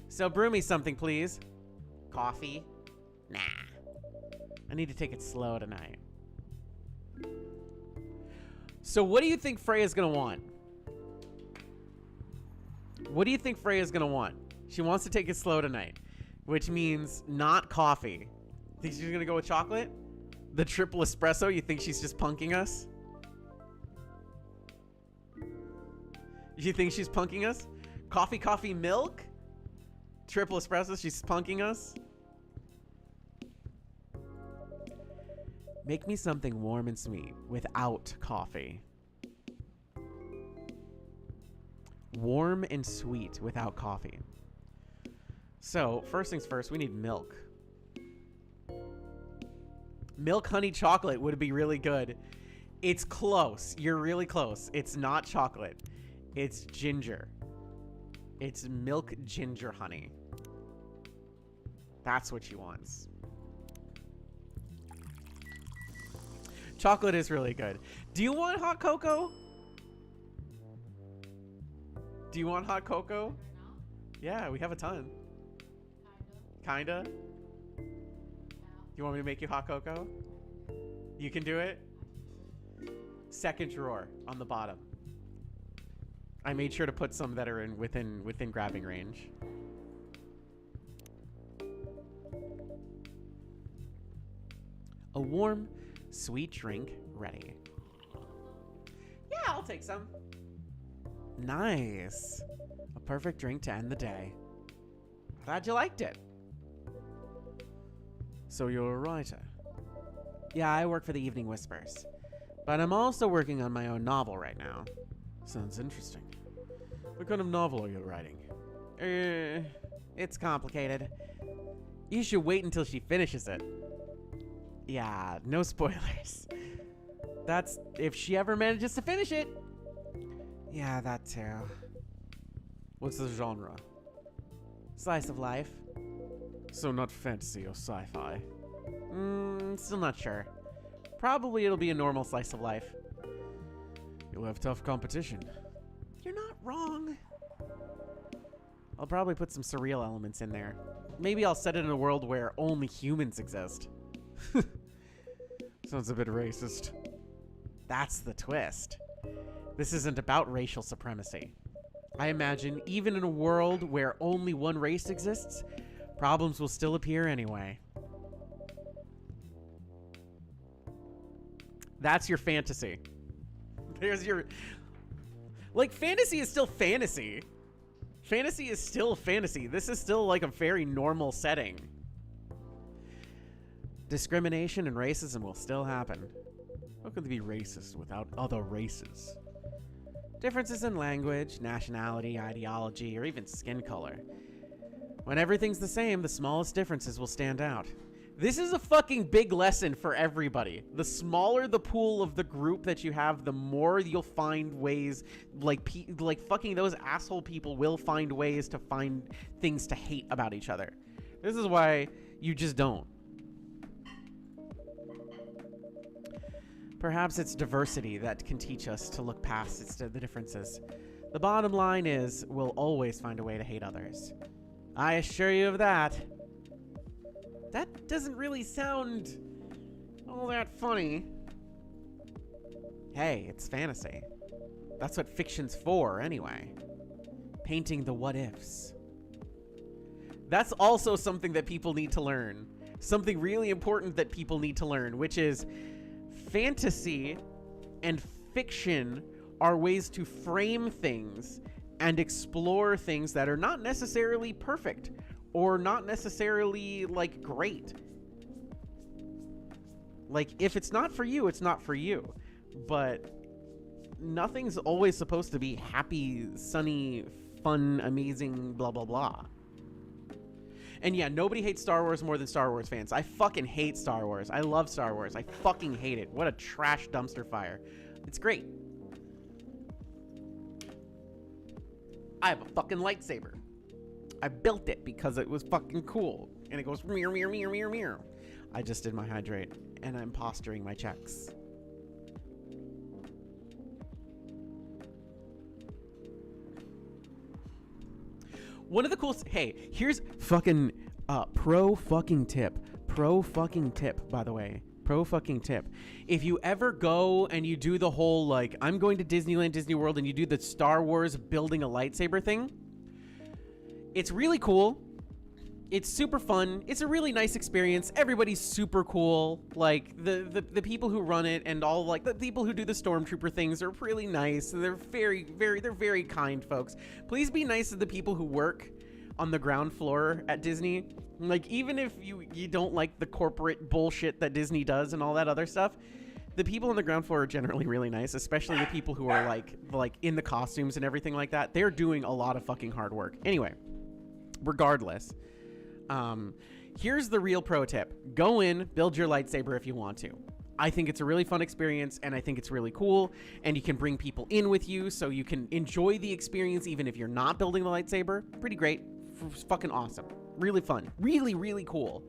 So brew me something, please. Coffee? Nah. I need to take it slow tonight. So what do you think Freya's gonna want? What do you think Freya's gonna want? She wants to take it slow tonight, which means not coffee. Think she's gonna go with chocolate? The triple espresso? You think she's just punking us? You think she's punking us? Coffee, milk? Triple espresso, she's punking us? Make me something warm and sweet without coffee. Warm and sweet without coffee. So, first things first, we need milk. Milk honey chocolate would be really good. It's close. You're really close. It's not chocolate. It's ginger. It's milk ginger honey. That's what she wants. Chocolate is really good. Do you want hot cocoa? Do you want hot cocoa? Yeah, we have a ton. Kinda? You want me to make you hot cocoa? You can do it? Second drawer on the bottom. I made sure to put some that are in within grabbing range. A warm, sweet drink ready. Yeah, I'll take some. Nice. A perfect drink to end the day. Glad you liked it. So you're a writer? Yeah, I work for the Evening Whispers. But I'm also working on my own novel right now. Sounds interesting. What kind of novel are you writing? It's complicated. You should wait until she finishes it. Yeah, no spoilers. That's if she ever manages to finish it. Yeah, that too. What's the genre? Slice of life. So not fantasy or sci-fi? Still not sure. Probably it'll be a normal slice of life. You'll have tough competition. You're not wrong. I'll probably put some surreal elements in there. Maybe I'll set it in a world where only humans exist. Sounds a bit racist. That's the twist. This isn't about racial supremacy. I imagine even in a world where only one race exists, problems will still appear anyway. That's your fantasy. There's your... Like, fantasy is still fantasy. Fantasy is still fantasy. This is still like a very normal setting. Discrimination and racism will still happen. How can they be racist without other races? Differences in language, nationality, ideology, or even skin color. When everything's the same, the smallest differences will stand out. This is a fucking big lesson for everybody. The smaller the pool of the group that you have, the more you'll find ways, like fucking those asshole people will find ways to find things to hate about each other. This is why you just don't. Perhaps it's diversity that can teach us to look past the differences. The bottom line is, we'll always find a way to hate others. I assure you of that. That doesn't really sound all that funny. Hey, it's fantasy. That's what fiction's for, anyway. Painting the what ifs. That's also something that people need to learn. Something really important that people need to learn, which is fantasy and fiction are ways to frame things and explore things that are not necessarily perfect or not necessarily, like, great. Like, if it's not for you, it's not for you. But nothing's always supposed to be happy, sunny, fun, amazing, blah, blah, blah. And yeah, nobody hates Star Wars more than Star Wars fans. I fucking hate Star Wars. I love Star Wars. I fucking hate it. What a trash dumpster fire. It's great. I have a fucking lightsaber. I built it because it was fucking cool. And it goes mirror, mirror, mirror, mirror, mirror. I just did my hydrate and I'm posturing my checks. One of the coolest, hey, here's fucking pro fucking tip, by the way. Pro fucking tip. If you ever go and you do the whole, like, I'm going to Disneyland, Disney World, and you do the Star Wars building a lightsaber thing, it's really cool. It's super fun. It's a really nice experience. Everybody's super cool. Like, the people who run it and all, like, the people who do the stormtrooper things are really nice. They're they're very kind folks. Please be nice to the people who work on the ground floor at Disney. Like, even if you don't like the corporate bullshit that Disney does and all that other stuff, the people on the ground floor are generally really nice, especially the people who are like in the costumes and everything like that. They're doing a lot of fucking hard work. Anyway, regardless, here's the real pro tip. Go in, build your lightsaber if you want to. I think it's a really fun experience, and I think it's really cool, and you can bring people in with you so you can enjoy the experience even if you're not building the lightsaber. Pretty great. Fucking awesome. Really fun. Really, really cool.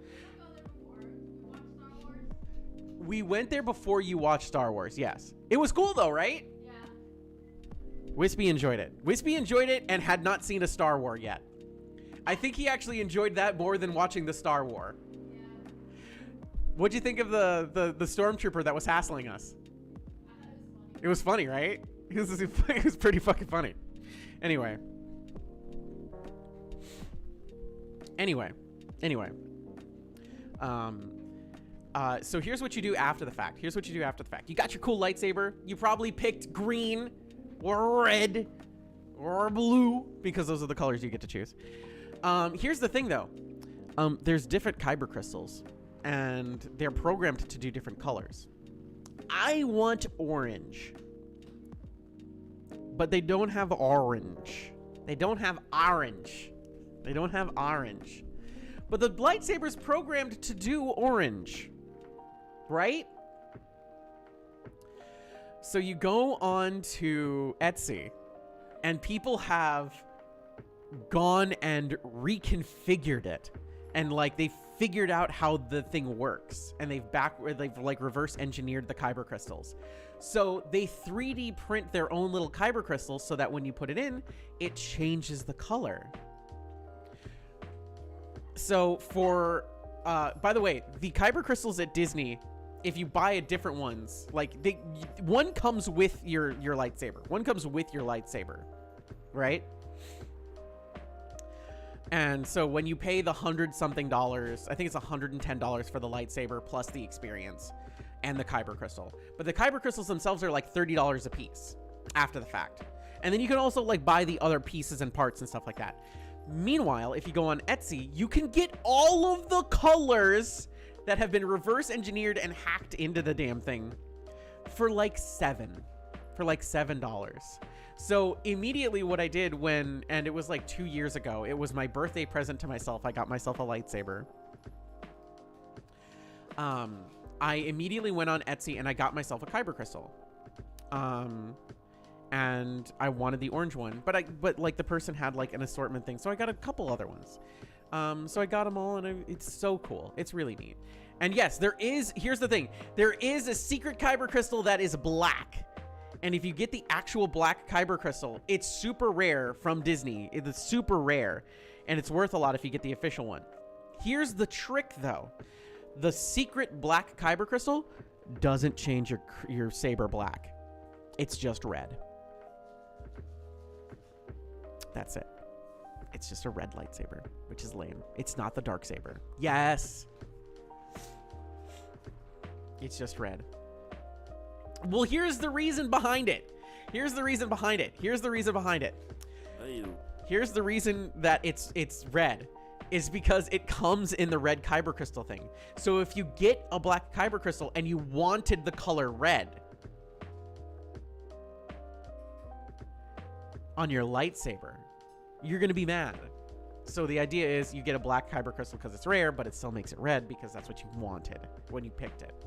We went there before you watched Star Wars, yes. It was cool though, right? Yeah. Wispy enjoyed it. Wispy enjoyed it and had not seen a Star War yet. I think he actually enjoyed that more than watching the Star War. Yeah. What'd you think of the stormtrooper that was hassling us? It was funny, right? It was pretty fucking funny. Anyway. So here's what you do after the fact. You got your cool lightsaber. You probably picked green or red or blue because those are the colors you get to choose. Here's the thing though. There's different kyber crystals and they're programmed to do different colors. I want orange, but they don't have orange. But the lightsaber's programmed to do orange, right? So you go on to Etsy, and people have gone and reconfigured it, and like they figured out how the thing works, and they've like reverse engineered the kyber crystals. So they 3D print their own little kyber crystals so that when you put it in, it changes the color. So for, by the way, the kyber crystals at Disney, if you buy a different ones, like one comes with your lightsaber. One comes with your lightsaber, right? And so when you pay the $100-something, I think it's $110 for the lightsaber plus the experience and the kyber crystal. But the kyber crystals themselves are like $30 a piece after the fact. And then you can also like buy the other pieces and parts and stuff like that. Meanwhile, if you go on Etsy, you can get all of the colors that have been reverse engineered and hacked into the damn thing for like $7. So immediately what I did and it was like 2 years ago, it was my birthday present to myself. I got myself a lightsaber. I immediately went on Etsy and I got myself a kyber crystal. And I wanted the orange one, but like the person had like an assortment thing. So I got a couple other ones. So I got them all and it's so cool. It's really neat. And yes, here's the thing. There is a secret kyber crystal that is black. And if you get the actual black kyber crystal, it's super rare from Disney. It's super rare and it's worth a lot if you get the official one. Here's the trick, though. The secret black kyber crystal doesn't change your saber black. It's just red. That's it. It's just a red lightsaber, which is lame. It's not the dark saber. Yes. It's just red. Well, here's the reason behind it. Here's the reason behind it. Here's the reason behind it. Here's the reason that it's red. Is because it comes in the red kyber crystal thing. So if you get a black kyber crystal and you wanted the color red on your lightsaber, you're gonna be mad. So the idea is you get a black kyber crystal because it's rare, but it still makes it red because that's what you wanted when you picked it.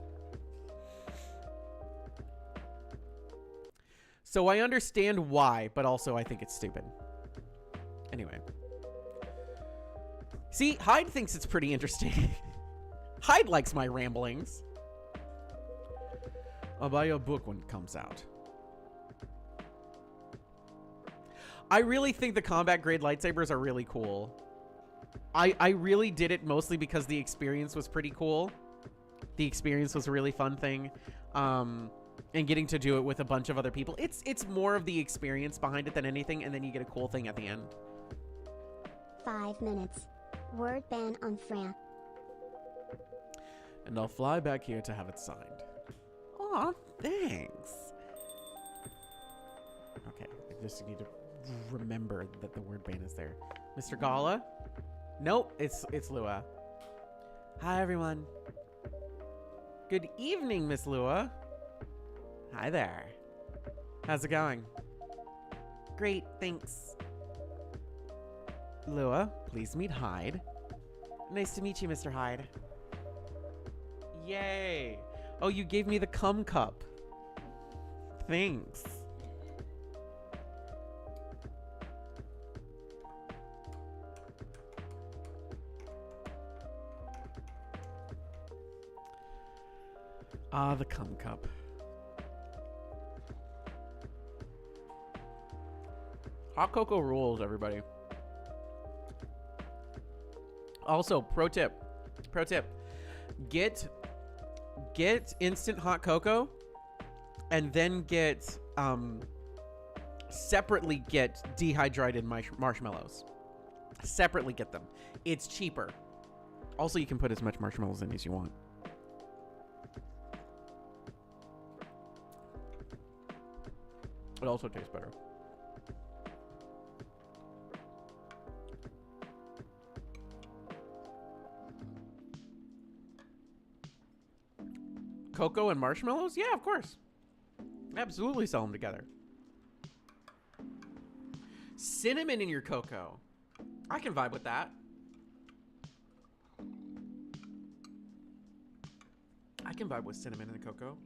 So I understand why, but also I think it's stupid. Anyway. See, Hyde thinks it's pretty interesting. Hyde likes my ramblings. I'll buy you a book when it comes out. I really think the combat grade lightsabers are really cool. I really did it mostly because the experience was pretty cool. The experience was a really fun thing. And getting to do it with a bunch of other people. It's more of the experience behind it than anything, and then you get a cool thing at the end. 5 minutes. Word ban on Fran. And I'll fly back here to have it signed. Aw, thanks. Okay, I just need to remember that the word ban is there. Mr. Gala? Nope, it's Lua. Hi, everyone. Good evening, Miss Lua. Hi there. How's it going? Great, thanks. Lua, please meet Hyde. Nice to meet you, Mr. Hyde. Yay. Oh, you gave me the cum cup. Thanks. Ah, the cum cup. Hot cocoa rules, everybody. Also, pro tip, get instant hot cocoa, and then separately get dehydrated marshmallows. Separately get them. It's cheaper. Also, you can put as much marshmallows in as you want. It also tastes better. Cocoa and marshmallows? Yeah, of course. Absolutely sell them together. Cinnamon in your cocoa. I can vibe with that. I can vibe with cinnamon in the cocoa.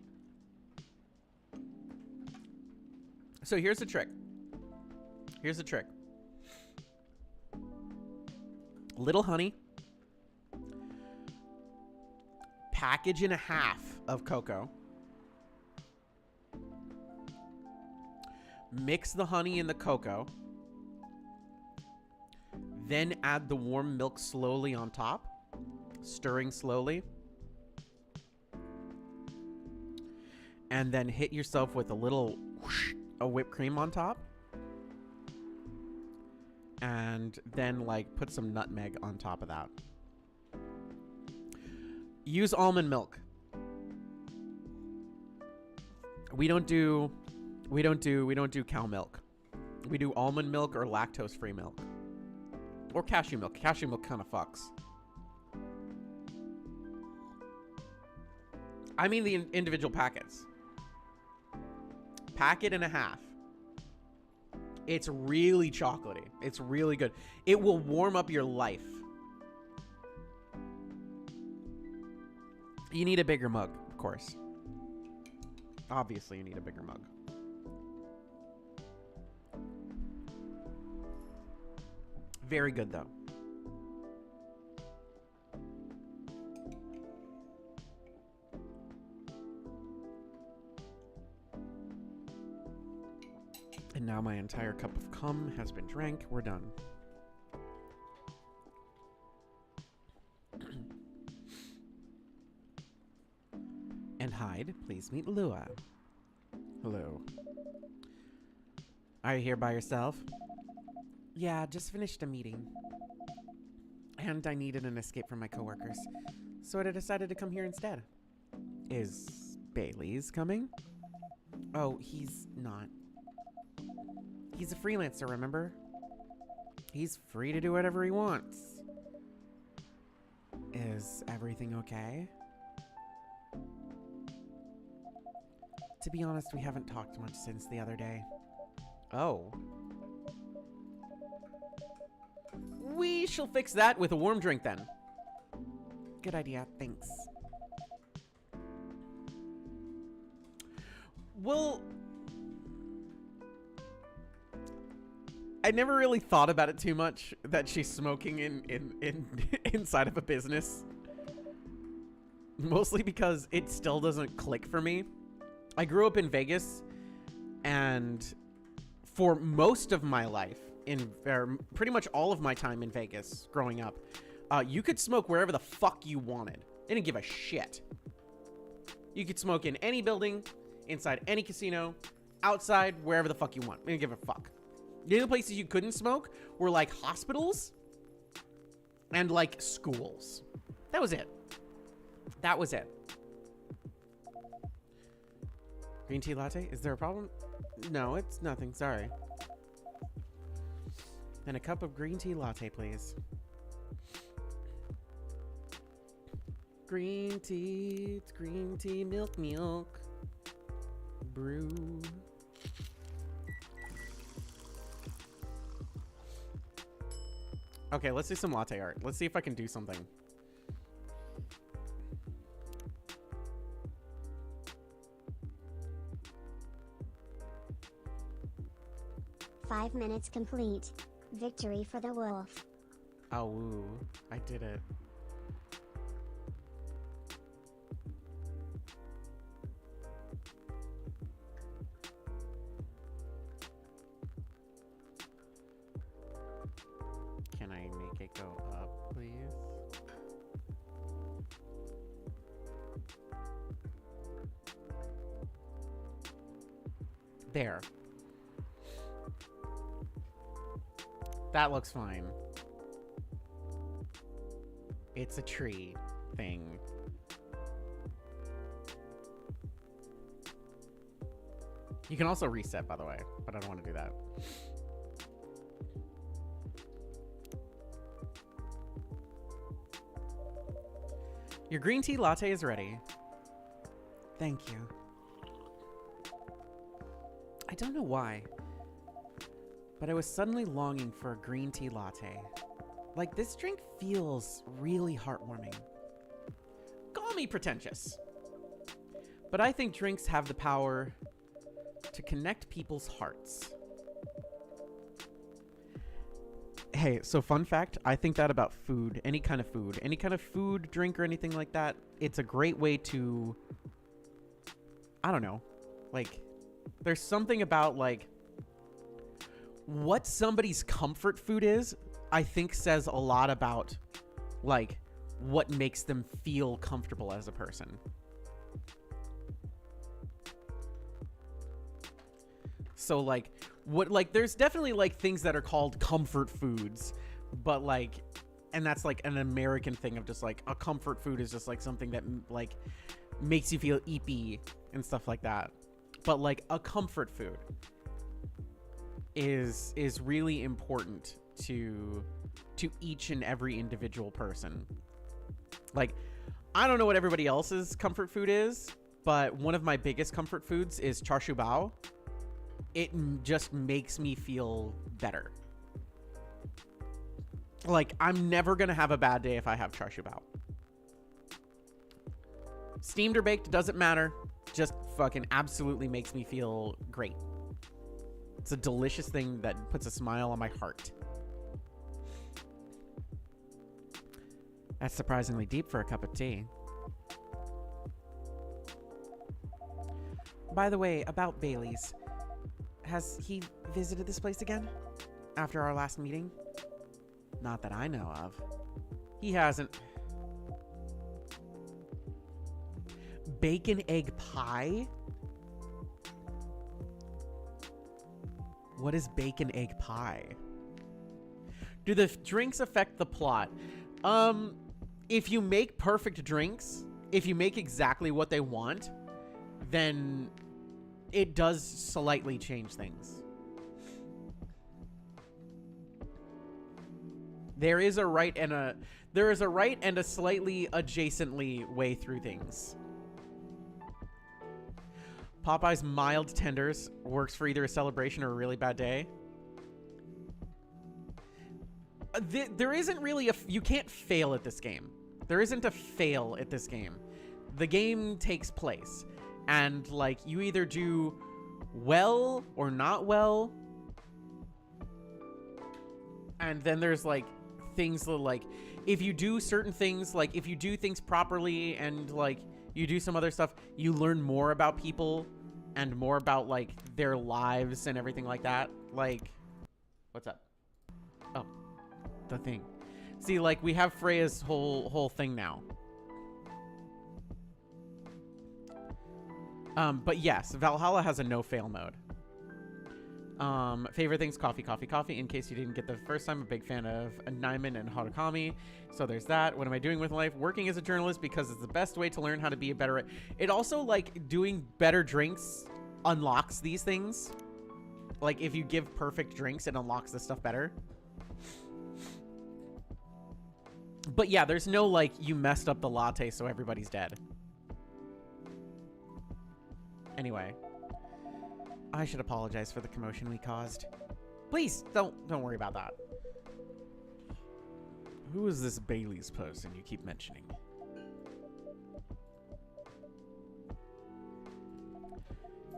So here's the trick. Here's the trick. Little honey. Package and a half of cocoa. Mix the honey in the cocoa. Then add the warm milk slowly on top, stirring slowly. And then hit yourself with a little whoosh of whipped cream on top. And then like put some nutmeg on top of that. Use almond milk. We don't do cow milk. We do almond milk or lactose-free milk. Or cashew milk. Cashew milk kind of fucks. I mean the individual packets. Packet and a half. It's really chocolatey. It's really good. It will warm up your life. You need a bigger mug, of course. Obviously, you need a bigger mug. Very good, though. And now my entire cup of cum has been drank. We're done. And hide, please meet Lua. Hello. Are you here by yourself? Yeah, just finished a meeting. And I needed an escape from my coworkers, so I decided to come here instead. Is Bailey's coming? Oh, he's not. He's a freelancer, remember? He's free to do whatever he wants. Is everything okay? To be honest, we haven't talked much since the other day. Oh. We shall fix that with a warm drink then. Good idea, thanks. Well, I never really thought about it too much that she's smoking in inside of a business. Mostly because it still doesn't click for me. I grew up in Vegas, and for most of my life, pretty much all of my time in Vegas growing up, you could smoke wherever the fuck you wanted. They didn't give a shit. You could smoke in any building, inside any casino, outside, wherever the fuck you want. They didn't give a fuck. The only places you couldn't smoke were like hospitals and like schools. That was it. That was it. Green tea latte? Is there a problem? No, it's nothing. Sorry. And a cup of green tea latte, please. Green tea. It's green tea. Milk, milk. Brew. Okay, let's do some latte art. Let's see if I can do something. Five minutes complete. Victory for the wolf. Oh, ooh, I did it. Can I make it go up, please? There. That looks fine. It's a tree thing. You can also reset, by the way, but I don't want to do that. Your green tea latte is ready. Thank you. I don't know why, but I was suddenly longing for a green tea latte. Like, this drink feels really heartwarming. Call me pretentious, but I think drinks have the power to connect people's hearts. Hey, so fun fact, I think that about food, any kind of food, drink, or anything like that. It's a great way to, I don't know, like, there's something about, like, what somebody's comfort food is, I think says a lot about, like, what makes them feel comfortable as a person. So, like, there's definitely, like, things that are called comfort foods, but, like, and that's, like, an American thing of just, like, a comfort food is just, like, something that, like, makes you feel eepy and stuff like that. But, like, a comfort food is really important to each and every individual person. Like, I don't know what everybody else's comfort food is, but one of my biggest comfort foods is char siu bao. It just makes me feel better. Like, I'm never gonna have a bad day if I have char siu bao. Steamed or baked, doesn't matter. Just fucking absolutely makes me feel great. It's a delicious thing that puts a smile on my heart. That's surprisingly deep for a cup of tea. By the way, about Bailey's. Has he visited this place again? After our last meeting? Not that I know of. He hasn't. Bacon egg pie? What is bacon egg pie? Do the drinks affect the plot? If you make perfect drinks, if you make exactly what they want, then it does slightly change things. There is a right and a slightly adjacently way through things. Popeye's mild tenders works for either a celebration or a really bad day. There isn't really you can't fail at this game. There isn't a fail at this game. The game takes place, and like you either do well or not well, and then there's like things that, like, if you do certain things, like if you do things properly and like you do some other stuff, you learn more about people and more about like their lives and everything like that. Like, what's up? Oh, the thing. See, like we have Freya's whole thing now. But yes, Valhalla has a no fail mode. Favorite things, coffee, coffee, coffee. In case you didn't get the first time, a big fan of Naiman and Harakami. So there's that. What am I doing with life? Working as a journalist because it's the best way to learn how to be a better... It also, like, doing better drinks unlocks these things. Like, if you give perfect drinks, it unlocks this stuff better. But yeah, there's no, like, you messed up the latte, so everybody's dead. Anyway. I should apologize for the commotion we caused. Please, don't worry about that. Who is this Bailey's person you keep mentioning?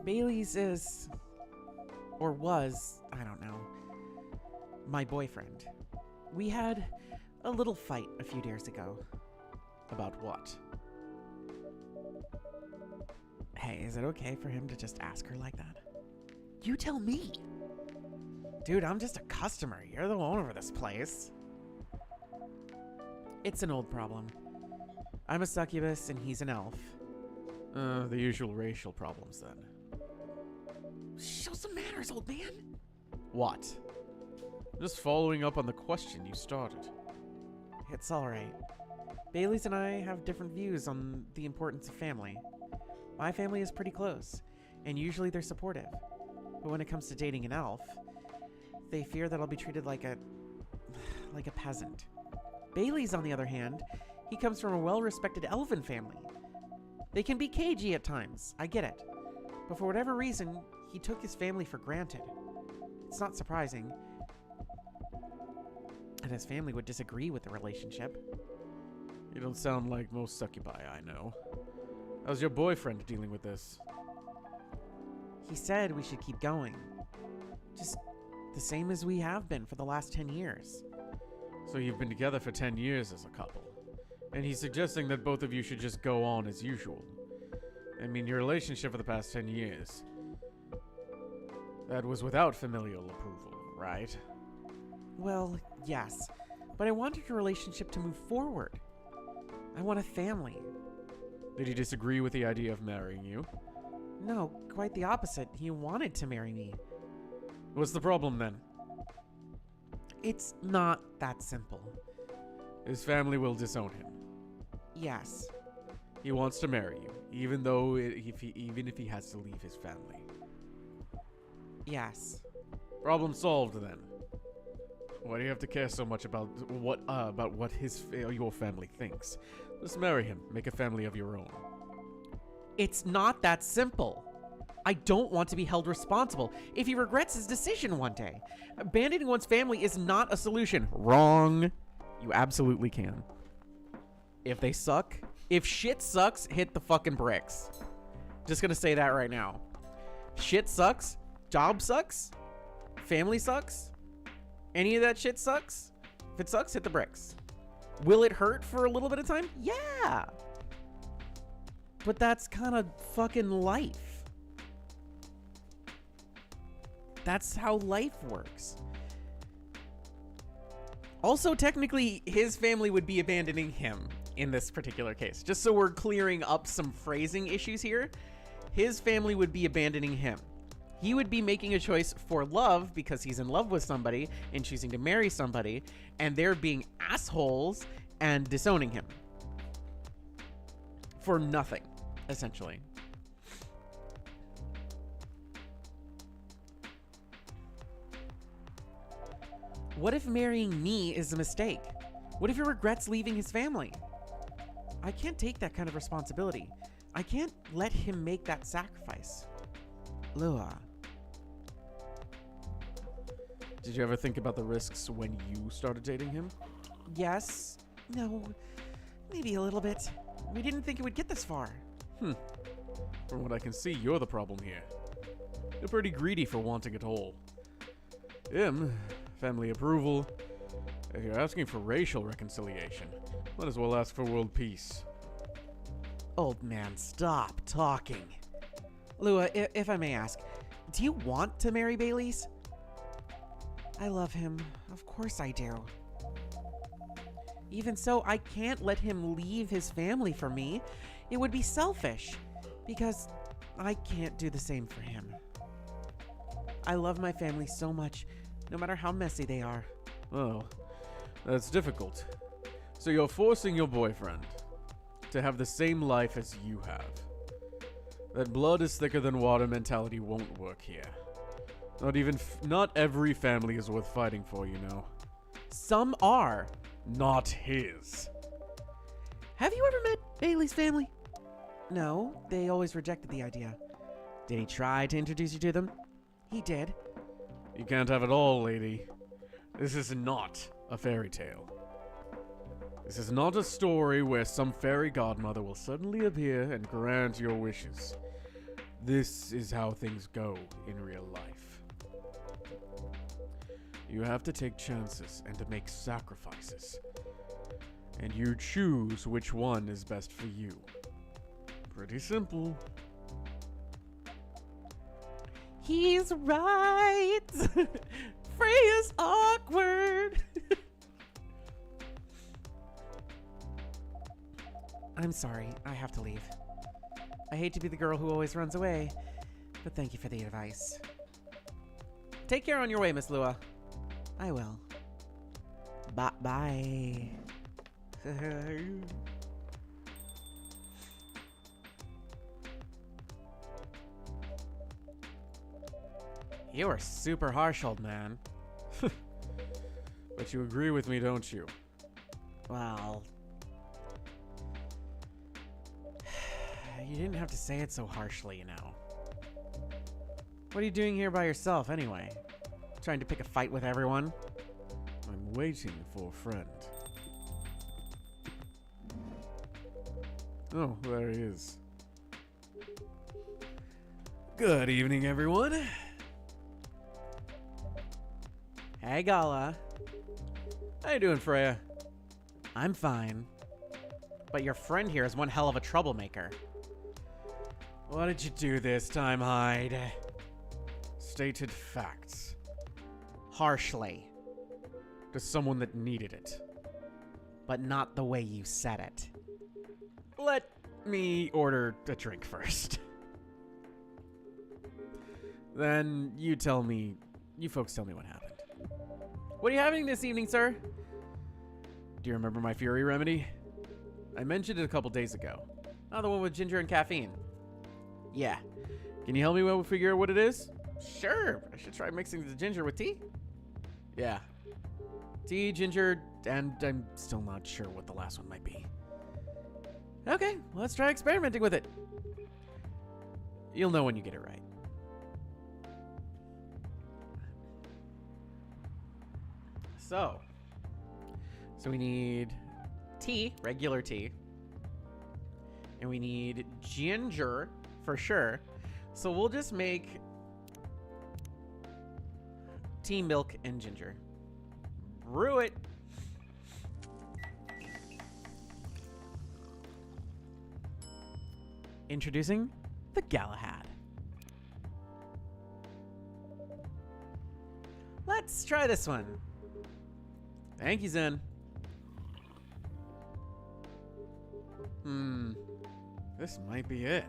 Bailey's is... or was, I don't know, my boyfriend. We had a little fight a few days ago. About what? Hey, is it okay for him to just ask her like that? You tell me. Dude, I'm just a customer. You're the owner of this place. It's an old problem. I'm a succubus and he's an elf. The usual racial problems then. Show some manners, old man. What? Just following up on the question you started. It's alright. Bailey's and I have different views on the importance of family. My family is pretty close, and usually they're supportive. But when it comes to dating an elf, they fear that I'll be treated like a peasant. Bailey's, on the other hand, he comes from a well-respected elven family. They can be cagey at times, I get it. But for whatever reason, he took his family for granted. It's not surprising. And his family would disagree with the relationship. You don't sound like most succubi I know. How's your boyfriend dealing with this? He said we should keep going. Just the same as we have been for the last 10 years. So you've been together for 10 years as a couple. And he's suggesting that both of you should just go on as usual. I mean, your relationship for the past 10 years. That was without familial approval, right? Well, yes. But I wanted a relationship to move forward. I want a family. Did he disagree with the idea of marrying you? No, quite the opposite. He wanted to marry me. What's the problem then? It's not that simple. His family will disown him. Yes. He wants to marry you, even if he has to leave his family. Yes. Problem solved then. Why do you have to care so much about what your family thinks? Just marry him. Make a family of your own. It's not that simple. I don't want to be held responsible if he regrets his decision one day. Abandoning one's family is not a solution. Wrong. You absolutely can. If they suck, if shit sucks, hit the fucking bricks. Just gonna say that right now. Shit sucks. Job sucks. Family sucks. Any of that shit sucks. If it sucks, hit the bricks. Will it hurt for a little bit of time? Yeah. But that's kind of fucking life. That's how life works. Also, technically, his family would be abandoning him. in this particular case. Just so we're clearing up some phrasing issues here. His family would be abandoning him. He would be making a choice for love because he's in love with somebody and choosing to marry somebody, and they're being assholes and disowning him. For nothing, essentially. What if marrying me is a mistake? What if he regrets leaving his family? I can't take that kind of responsibility. I can't let him make that sacrifice. Lua. Did you ever think about the risks when you started dating him? Yes. No. Maybe a little bit. We didn't think it would get this far. From what I can see, you're the problem here. You're pretty greedy for wanting it all. Him, family approval. If you're asking for racial reconciliation, might as well ask for world peace. Old man, stop talking. Lua, if I may ask, do you want to marry Bailey's? I love him. Of course I do. Even so, I can't let him leave his family for me. It would be selfish, because I can't do the same for him. I love my family so much, no matter how messy they are. Oh, that's difficult. So you're forcing your boyfriend to have the same life as you have. That blood is thicker than water mentality won't work here. Not every family is worth fighting for, you know. Some are. Not his. Have you ever met Bailey's family? No, they always rejected the idea. Did he try to introduce you to them? He did. You can't have it all, lady. This is not a fairy tale. This is not a story where some fairy godmother will suddenly appear and grant your wishes. This is how things go in real life. You have to take chances and to make sacrifices. And you choose which one is best for you. Pretty simple. He's right. Freya's awkward. I'm sorry, I have to leave. I hate to be the girl who always runs away, but thank you for the advice. Take care on your way, Miss Lua. I will. Bye. You are super harsh, old man. But you agree with me, don't you? Well, you didn't have to say it so harshly, you know. What are you doing here by yourself, anyway? Trying to pick a fight with everyone? I'm waiting for a friend. Oh, there he is. Good evening, everyone. Hey, Gala. How you doing, Freya? I'm fine. But your friend here is one hell of a troublemaker. What did you do this time, Hyde? Stated facts. Harshly. To someone that needed it. But not the way you said it. Let me order a drink first. Then you folks tell me what happened. What are you having this evening, sir? Do you remember my Fury remedy? I mentioned it a couple days ago. Oh, the one with ginger and caffeine. Yeah. Can you help me figure out what it is? Sure. I should try mixing the ginger with tea. Yeah. Tea, ginger, and I'm still not sure what the last one might be. Okay, let's try experimenting with it. You'll know when you get it right. So we need tea, regular tea. And we need ginger for sure. So we'll just make tea, milk, and ginger. Brew it. Introducing the Galahad. Let's try this one. Thank you, Zen. This might be it.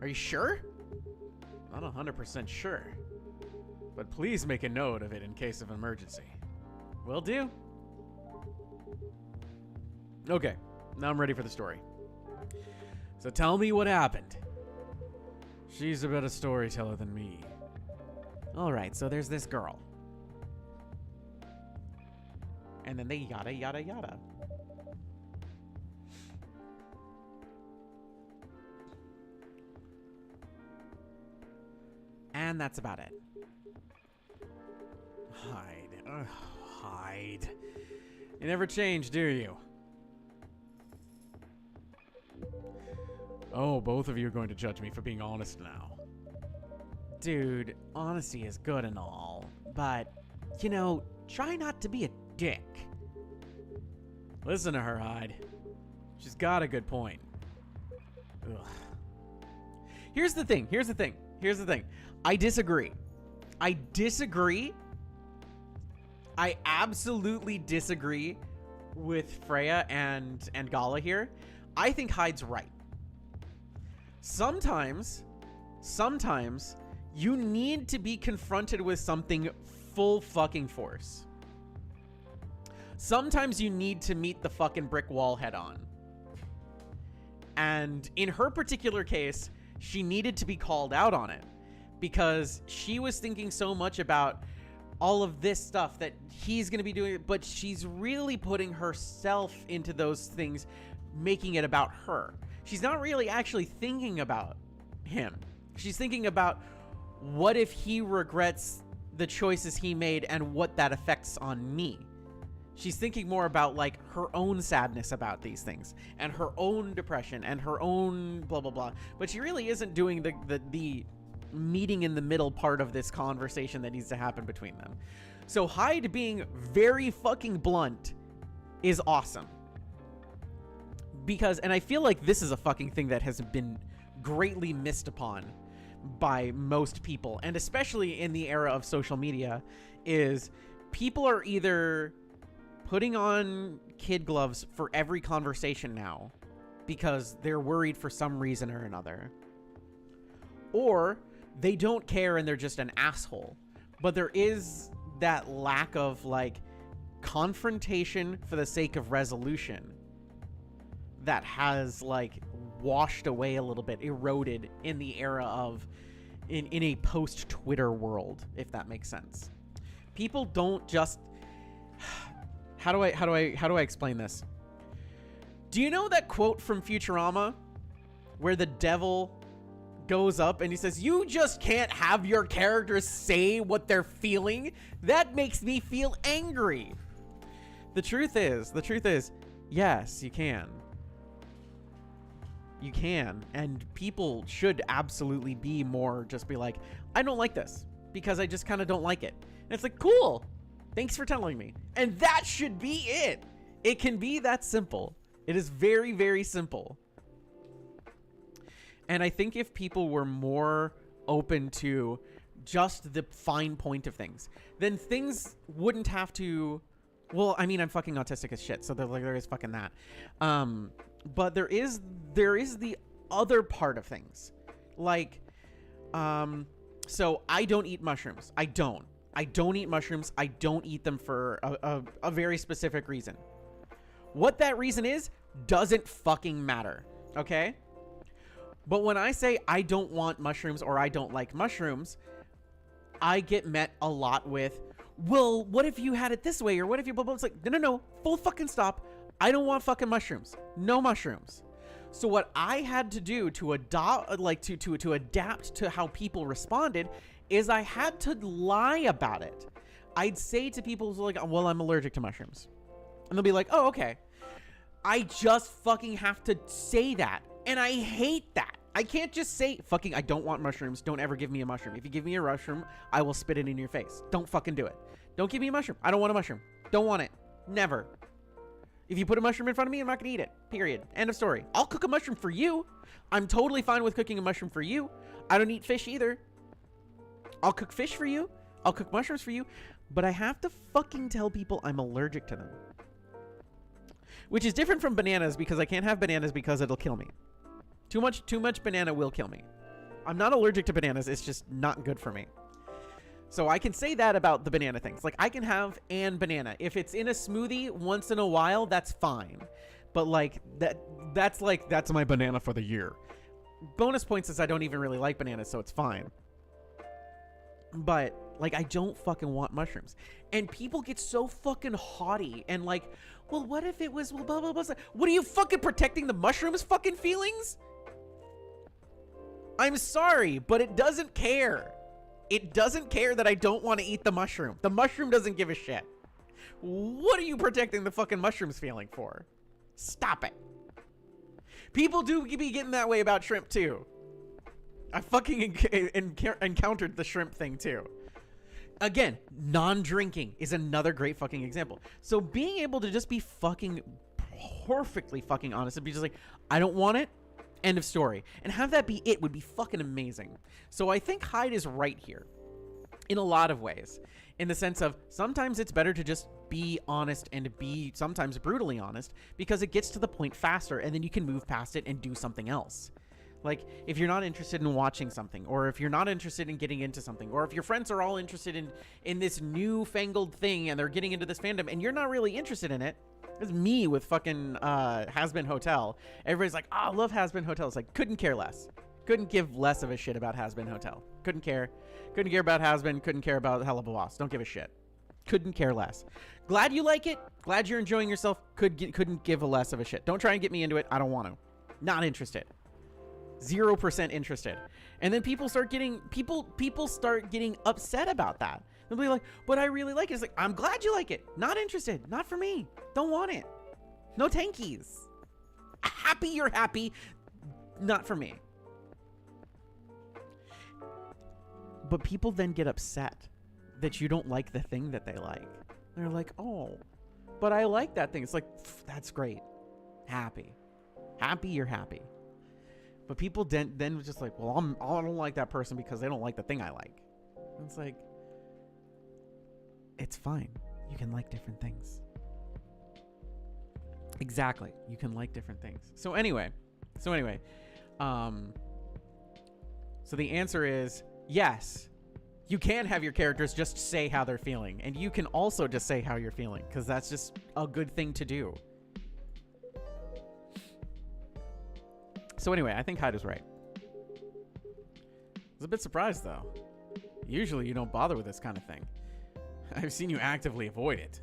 Are you sure? Not 100% sure. But please make a note of it in case of emergency. Will do. Okay, now I'm ready for the story. So tell me what happened. She's a better storyteller than me. All right, so there's this girl. And then they yada, yada, yada. And that's about it. Hide. Ugh, hide. You never change, do you? Oh, both of you are going to judge me for being honest now. Dude, honesty is good and all, but, you know, try not to be a dick. Listen to her, Hyde. She's got a good point. Ugh. Here's the thing. I disagree. I absolutely disagree with Freya and Gala here. I think Hyde's right. Sometimes you need to be confronted with something full fucking force. Sometimes you need to meet the fucking brick wall head on. And in her particular case, she needed to be called out on it because she was thinking so much about all of this stuff that he's going to be doing, but she's really putting herself into those things, making it about her. She's not really actually thinking about him. She's thinking about what if he regrets the choices he made and what that affects on me. She's thinking more about like her own sadness about these things and her own depression and her own blah, blah, blah. But she really isn't doing the meeting in the middle part of this conversation that needs to happen between them. So Hyde being very fucking blunt is awesome. Because, and I feel like this is a fucking thing that has been greatly missed upon by most people, and especially in the era of social media, is people are either putting on kid gloves for every conversation now because they're worried for some reason or another, or they don't care and they're just an asshole. But there is that lack of like confrontation for the sake of resolution that has like washed away a little bit, eroded in the era of in a post-Twitter world, if that makes sense. People don't just how do I explain this? Do you know that quote from Futurama where the devil goes up and he says, "You just can't have your characters say what they're feeling. That makes me feel angry." The truth is, yes, you can. You can, and people should absolutely be more just be like, I don't like this because I just kind of don't like it. And it's like, cool, thanks for telling me. And that should be it. It can be that simple. It is very, very simple. And I think if people were more open to just the fine point of things, then things wouldn't have to, well, I mean, I'm fucking autistic as shit, so there is fucking that. But there is the other part of things. Like, so I don't eat mushrooms. I don't eat mushrooms. I don't eat them for a very specific reason. What that reason is doesn't fucking matter, okay? But when I say I don't want mushrooms or I don't like mushrooms, I get met a lot with, well, what if you had it this way? Or what if you blah, blah. It's like, no, full fucking stop. I don't want fucking mushrooms. No mushrooms. So what I had to do to adopt, like to adapt to how people responded is I had to lie about it. I'd say to people like, well, I'm allergic to mushrooms. And they'll be like, oh, okay. I just fucking have to say that. And I hate that. I can't just say fucking, I don't want mushrooms. Don't ever give me a mushroom. If you give me a mushroom, I will spit it in your face. Don't fucking do it. Don't give me a mushroom. I don't want a mushroom. Don't want it. Never. If you put a mushroom in front of me, I'm not going to eat it. Period. End of story. I'll cook a mushroom for you. I'm totally fine with cooking a mushroom for you. I don't eat fish either. I'll cook fish for you. I'll cook mushrooms for you. But I have to fucking tell people I'm allergic to them. which is different from bananas because I can't have bananas because it'll kill me. Too much banana will kill me. I'm not allergic to bananas. It's just not good for me. So I can say that about the banana things. Like, I can have an banana. If it's in a smoothie once in a while, that's fine. But like that's my banana for the year. Bonus points is I don't even really like bananas, so it's fine. But like, I don't fucking want mushrooms. And people get so fucking haughty and like, well, what if it was blah blah blah. What are you fucking protecting the mushrooms fucking feelings? I'm sorry, but it doesn't care. It doesn't care that I don't want to eat the mushroom. The mushroom doesn't give a shit. What are you protecting the fucking mushrooms feeling for? Stop it. People do be getting that way about shrimp too. I fucking encountered the shrimp thing too. Again, non-drinking is another great fucking example. So being able to just be fucking perfectly fucking honest and be just like, I don't want it. End of story. And have that be it would be fucking amazing. So I think Hyde is right here in a lot of ways, in the sense of sometimes it's better to just be honest and be sometimes brutally honest, because it gets to the point faster and then you can move past it and do something else. Like, if you're not interested in watching something, or if you're not interested in getting into something, or if your friends are all interested in this newfangled thing and they're getting into this fandom and you're not really interested in it. It's me with fucking Has-Been Hotel. Everybody's like, oh, I love Has-Been Hotel. It's like, couldn't care less. Couldn't give less of a shit about Has-Been Hotel. Couldn't care. Couldn't care about Has-Been. Couldn't care about Hell of a Boss. Don't give a shit. Couldn't care less. Glad you like it. Glad you're enjoying yourself. Couldn't give a less of a shit. Don't try and get me into it. I don't want to. Not interested. 0% interested. And then people start getting upset about that. They'll be like, but I really like it. It's like, I'm glad you like it. Not interested. Not for me. Don't want it. No tankies. Happy you're happy. Not for me. But people then get upset that you don't like the thing that they like. They're like, oh, but I like that thing. It's like, that's great. Happy you're happy. But people then was just like, well, I don't like that person because they don't like the thing I like. And it's like, it's fine. You can like different things. Exactly. You can like different things. So anyway, so the answer is yes. You can have your characters just say how they're feeling, and you can also just say how you're feeling, because that's just a good thing to do. So anyway, I think Hyde was right. I was a bit surprised, though. Usually you don't bother with this kind of thing. I've seen you actively avoid it.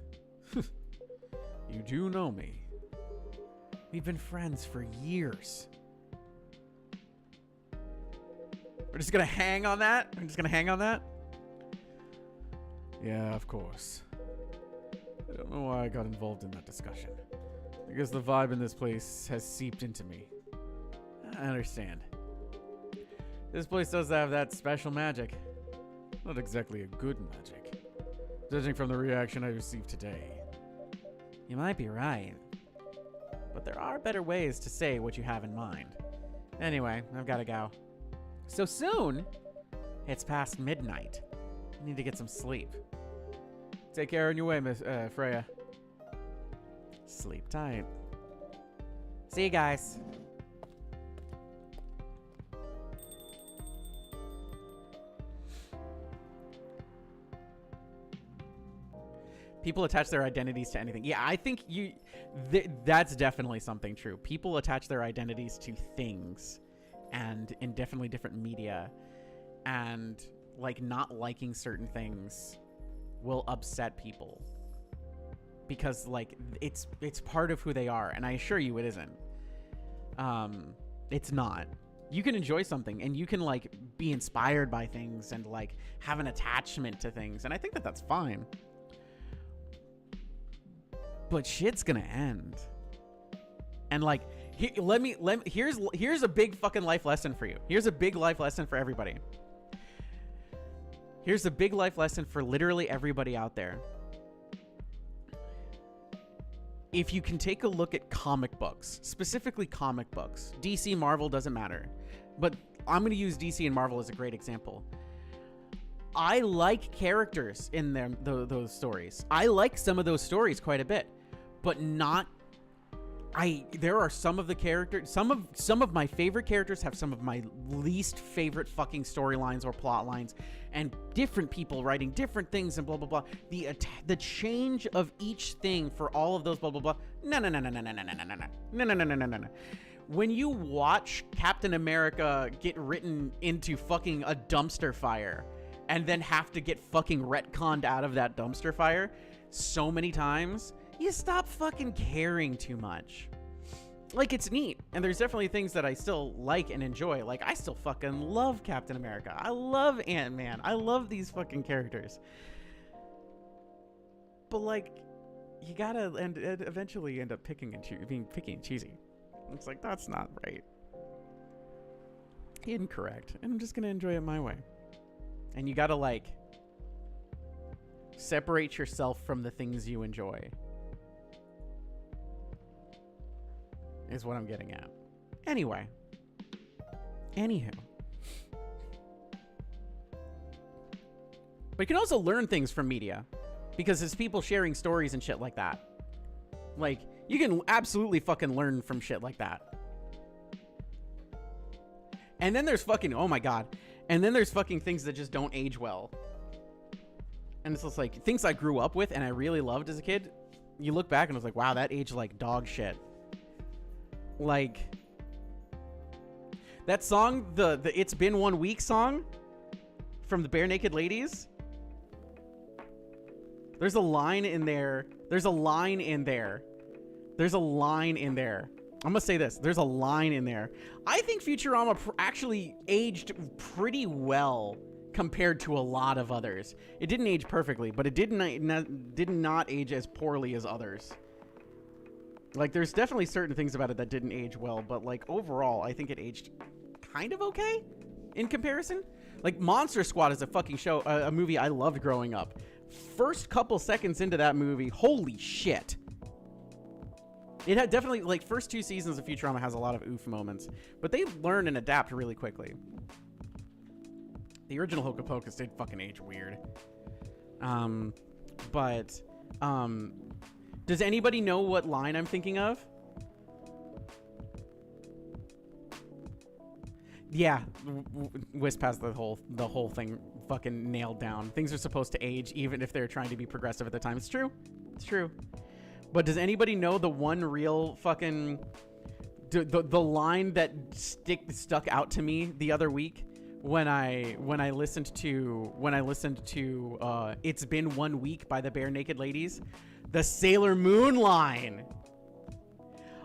You do know me. We've been friends for years. We're just gonna hang on that? Yeah, of course. I don't know why I got involved in that discussion. I guess the vibe in this place has seeped into me. I understand. This place does have that special magic. Not exactly a good magic, judging from the reaction I received today. You might be right, but there are better ways to say what you have in mind. Anyway, I've got to go. So soon, it's past midnight. I need to get some sleep. Take care on your way, Miss Freya. Sleep tight. See you guys. People attach their identities to anything. Yeah, I think that's definitely something true. People attach their identities to things, and in definitely different media, and like not liking certain things will upset people because like it's part of who they are, and I assure you it isn't. It's not. You can enjoy something and you can like be inspired by things and like have an attachment to things, and I think that that's fine. But shit's gonna end. And like, here's a big fucking life lesson for you. Here's a big life lesson for everybody. Here's a big life lesson for literally everybody out there. If you can take a look at comic books, specifically comic books, DC, Marvel, doesn't matter. But I'm going to use DC and Marvel as a great example. I like characters in those stories. I like some of those stories quite a bit, but not there are some of the characters, some of my favorite characters have some of my least favorite fucking storylines or plot lines, and different people writing different things and blah blah blah. The change of each thing for all of those blah blah blah. No. When you watch Captain America get written into fucking a dumpster fire and then have to get fucking retconned out of that dumpster fire so many times, you stop fucking caring too much. Like, it's neat, and there's definitely things that I still like and enjoy. Like, I still fucking love Captain America. I love Ant-Man. I love these fucking characters. But, like, you gotta eventually end up being picky and choosy. It's like, that's not right. Incorrect. And I'm just gonna enjoy it my way. And you gotta, like, separate yourself from the things you enjoy. Is what I'm getting at. Anyway. Anywho. But you can also learn things from media. Because there's people sharing stories and shit like that. Like, you can absolutely fucking learn from shit like that. And then there's fucking, oh my god. And then there's fucking things that just don't age well. And it's just like, things I grew up with and I really loved as a kid. You look back and it's like, wow, that aged like dog shit. Like, that song, the It's Been 1 Week song from the Bare Naked Ladies. There's a line in there. There's a line in there. I'm gonna say this. There's a line in there. I think Futurama actually aged pretty well compared to a lot of others. It didn't age perfectly, but it did not age as poorly as others. Like, there's definitely certain things about it that didn't age well, but, like, overall, I think it aged kind of okay in comparison. Like, Monster Squad is a fucking show, a movie I loved growing up. First couple seconds into that movie, holy shit. It had definitely, like, first 2 seasons of Futurama has a lot of oof moments, but they learn and adapt really quickly. The original Hocus Pocus did fucking age weird. Does anybody know what line I'm thinking of? Yeah, Wisp has the whole thing fucking nailed down. Things are supposed to age even if they're trying to be progressive at the time. It's true. It's true. But does anybody know the one real fucking the line that stuck out to me the other week when I listened to It's Been 1 Week by the Bare Naked Ladies? The Sailor Moon line.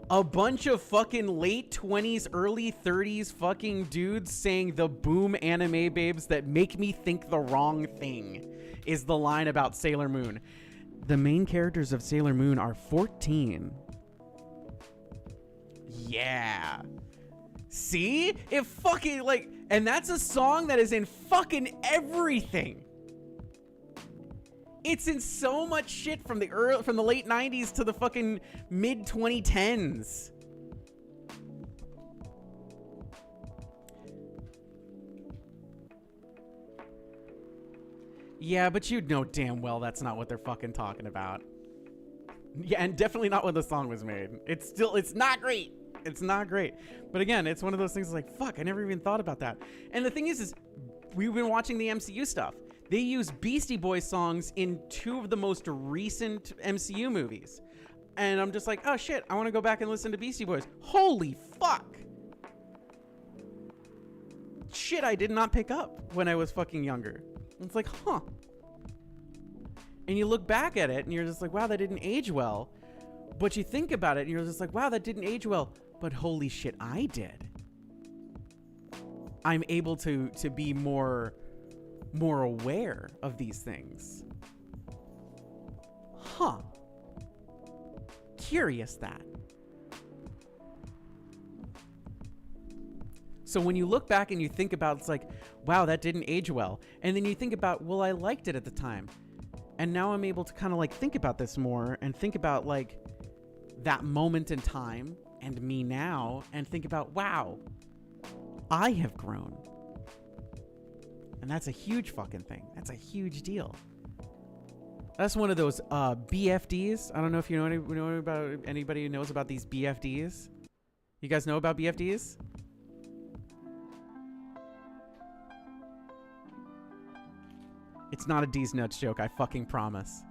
A bunch of fucking late 20s, early 30s fucking dudes saying the boom anime babes that make me think the wrong thing is the line about Sailor Moon. The main characters of Sailor Moon are 14. Yeah. See? It fucking, like, and that's a song that is in fucking everything. It's in so much shit from the late 90s to the fucking mid 2010s. Yeah, but you know damn well that's not what they're fucking talking about. Yeah, and definitely not when the song was made. It's not great. It's not great. But again, it's one of those things like, fuck, I never even thought about that. And the thing is we've been watching the MCU stuff. They use Beastie Boys songs in 2 of the most recent MCU movies. And I'm just like, oh shit, I want to go back and listen to Beastie Boys. Holy fuck. Shit I did not pick up when I was fucking younger. It's like, huh. And you look back at it and you're just like, wow, that didn't age well. But you think about it and you're just like, wow, that didn't age well. But holy shit, I did. I'm able to be more aware of these things. Huh. Curious that. So when you look back and you think about, it's like, wow, that didn't age well. And then you think about, well, I liked it at the time. And now I'm able to kind of like think about this more and think about like that moment in time and me now and think about, wow, I have grown. And that's a huge fucking thing. That's a huge deal. That's one of those BFDs. I don't know if you know about anybody who knows about these BFDs. You guys know about BFDs? It's not a D's Nuts joke, I fucking promise.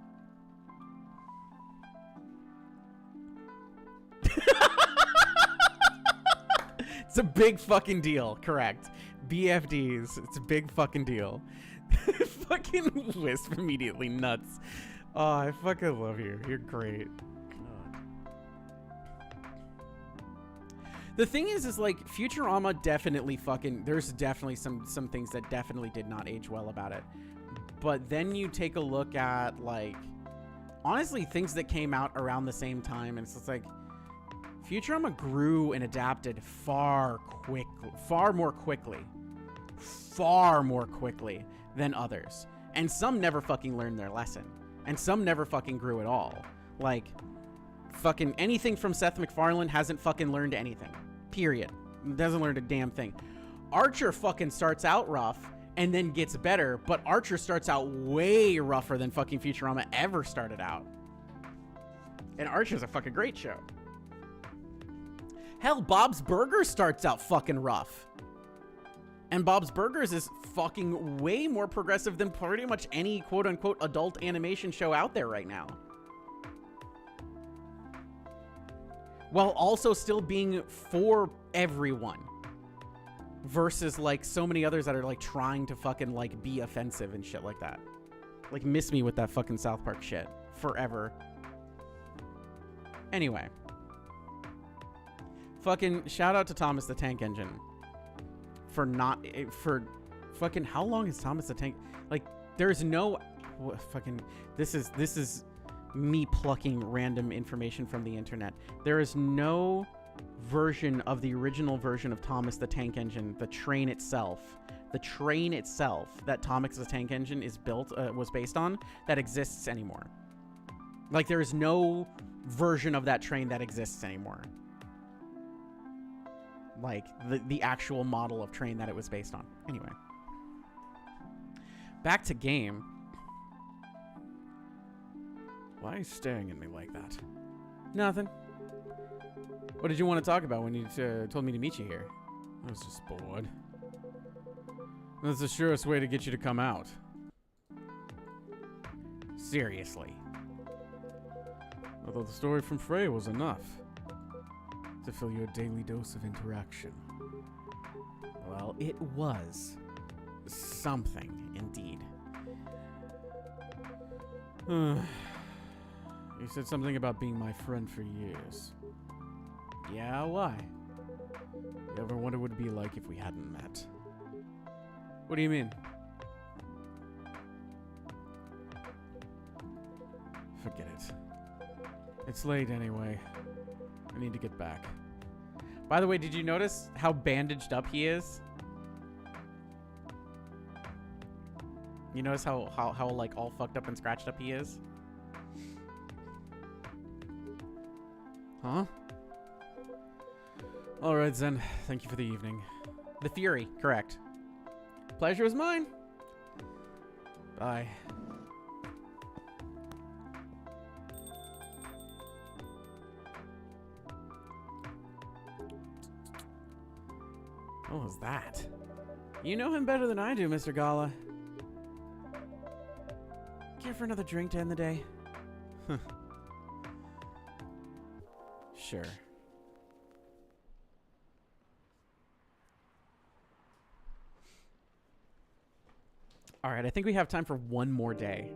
It's a big fucking deal, correct. BFDs, it's a big fucking deal. Fucking Wisp immediately nuts. Oh, I fucking love you. You're great. God. The thing is like Futurama definitely fucking, there's definitely some things that definitely did not age well about it. But then you take a look at like, honestly, things that came out around the same time, and it's just like Futurama grew and adapted far more quickly than others. And some never fucking learned their lesson. And some never fucking grew at all. Like, fucking anything from Seth MacFarlane hasn't fucking learned anything. Period. Doesn't learn a damn thing. Archer fucking starts out rough and then gets better, but Archer starts out way rougher than fucking Futurama ever started out. And Archer's a fucking great show. Hell, Bob's Burgers starts out fucking rough. And Bob's Burgers is fucking way more progressive than pretty much any quote-unquote adult animation show out there right now. While also still being for everyone. Versus like so many others that are like trying to fucking like be offensive and shit like that. Like miss me with that fucking South Park shit. Forever. Anyway. Fucking shout out to Thomas the Tank Engine. For fucking how long is Thomas the Tank? Like there's no fucking this is me plucking random information from the internet. There is no version of the original version of Thomas the Tank Engine, the train itself that Thomas the Tank Engine is was based on, that exists anymore. Like there is no version of that train that exists anymore. Like the actual model of train that it was based on. Anyway. Back to game. Why are you staring at me like that? Nothing. What did you want to talk about when you told me to meet you here? I was just bored. That's the surest way to get you to come out. Seriously. I thought the story from Frey was enough to fill your daily dose of interaction. Well, it was something, indeed. You said something about being my friend for years. Yeah, why? You ever wonder what it'd be like if we hadn't met? What do you mean? Forget it. It's late anyway. I need to get back. By the way, did you notice how bandaged up he is? You notice how like all fucked up and scratched up he is? Huh? Alright, Zen. Thank you for the evening. The Fury, correct. Pleasure is mine. Bye. What was that? You know him better than I do, Mr. Gala. Care for another drink to end the day? Sure. All right, I think we have time for one more day.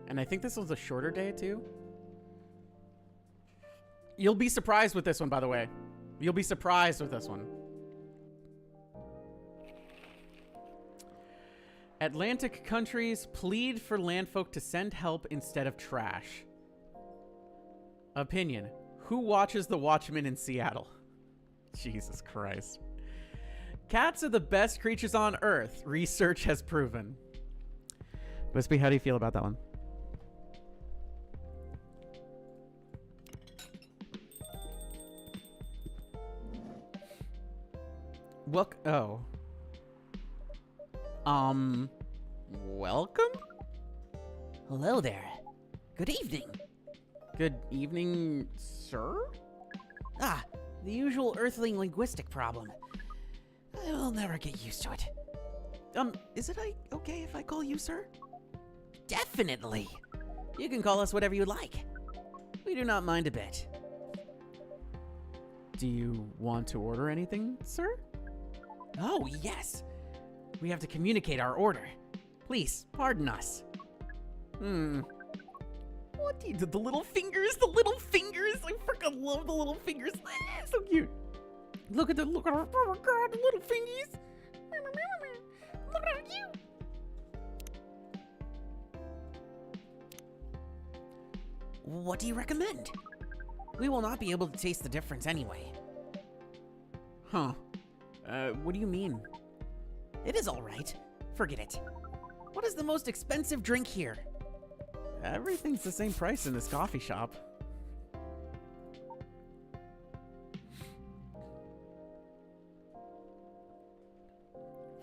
And I think this was a shorter day, too. You'll be surprised with this one, by the way. You'll be surprised with this one. Atlantic countries plead for landfolk to send help instead of trash. Opinion. Who watches The Watchmen in Seattle? Jesus Christ. Cats are the best creatures on Earth. Research has proven. Wispy, how do you feel about that one? Oh. Welcome? Hello there. Good evening. Good evening, sir? Ah, the usual Earthling linguistic problem. I'll never get used to it. Is it okay if I call you sir? Definitely. You can call us whatever you like. We do not mind a bit. Do you want to order anything, sir? Oh, yes. We have to communicate our order. Please, pardon us. What do you do? The little fingers, the little fingers. I freaking love the little fingers. So cute. Look at oh my god, the little fingies. Look how cute. What do you recommend? We will not be able to taste the difference anyway. Huh. What do you mean? It is all right. Forget it. What is the most expensive drink here? Everything's the same price in this coffee shop.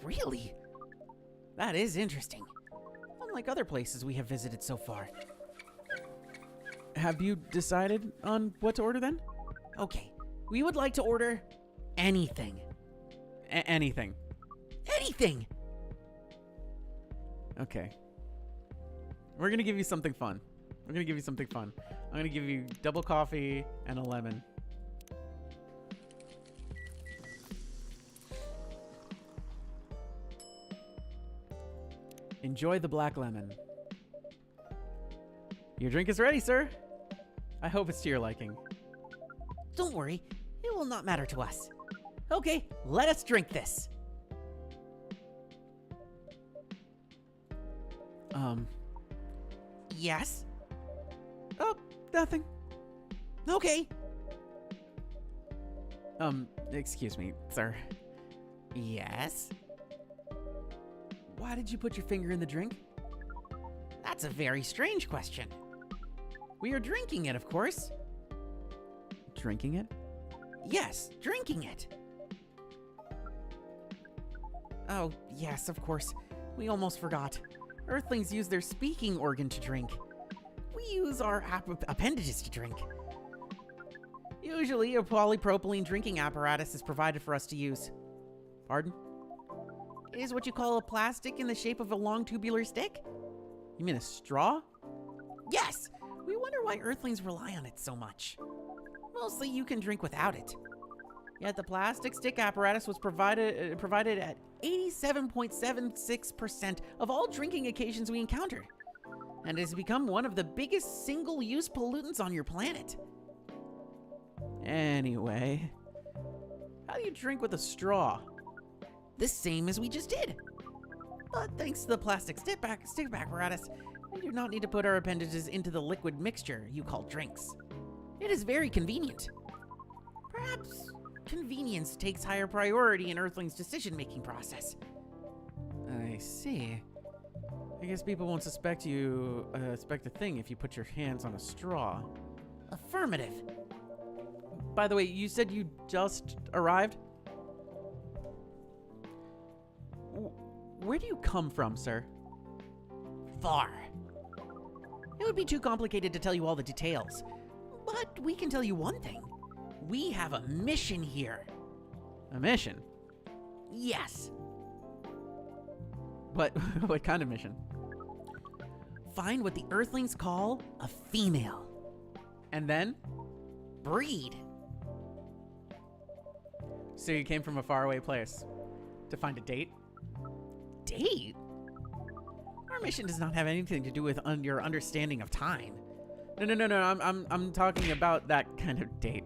Really? That is interesting. Unlike other places we have visited so far. Have you decided on what to order then? Okay, we would like to order anything. Anything. Anything! Okay. We're gonna give you something fun. I'm gonna give you double coffee and a lemon. Enjoy the black lemon. Your drink is ready, sir. I hope it's to your liking. Don't worry, it will not matter to us. Okay, let us drink this. Yes? Oh, nothing. Okay. Excuse me, sir. Yes? Why did you put your finger in the drink? That's a very strange question. We are drinking it, of course. Drinking it? Yes, drinking it. Oh, yes, of course. We almost forgot. Earthlings use their speaking organ to drink. We use our appendages to drink. Usually, a polypropylene drinking apparatus is provided for us to use. Pardon? It is what you call a plastic in the shape of a long tubular stick? You mean a straw? Yes! We wonder why Earthlings rely on it so much. Mostly you can drink without it. Yet the plastic stick apparatus was provided at 87.76% of all drinking occasions we encounter, and has become one of the biggest single-use pollutants on your planet. Anyway, how do you drink with a straw? The same as we just did. But thanks to the plastic stick apparatus, we do not need to put our appendages into the liquid mixture you call drinks. It is very convenient. Perhaps convenience takes higher priority in Earthling's decision-making process. I see. I guess people won't suspect a thing if you put your hands on a straw. Affirmative. By the way, you said you just arrived? Where do you come from, sir? Far. It would be too complicated to tell you all the details, but we can tell you one thing. We have a mission here. A mission? Yes. What kind of mission? Find what the Earthlings call a female. And then? Breed. So you came from a faraway place to find a date? Date? Our mission does not have anything to do with your understanding of time. No. I'm talking about that kind of date.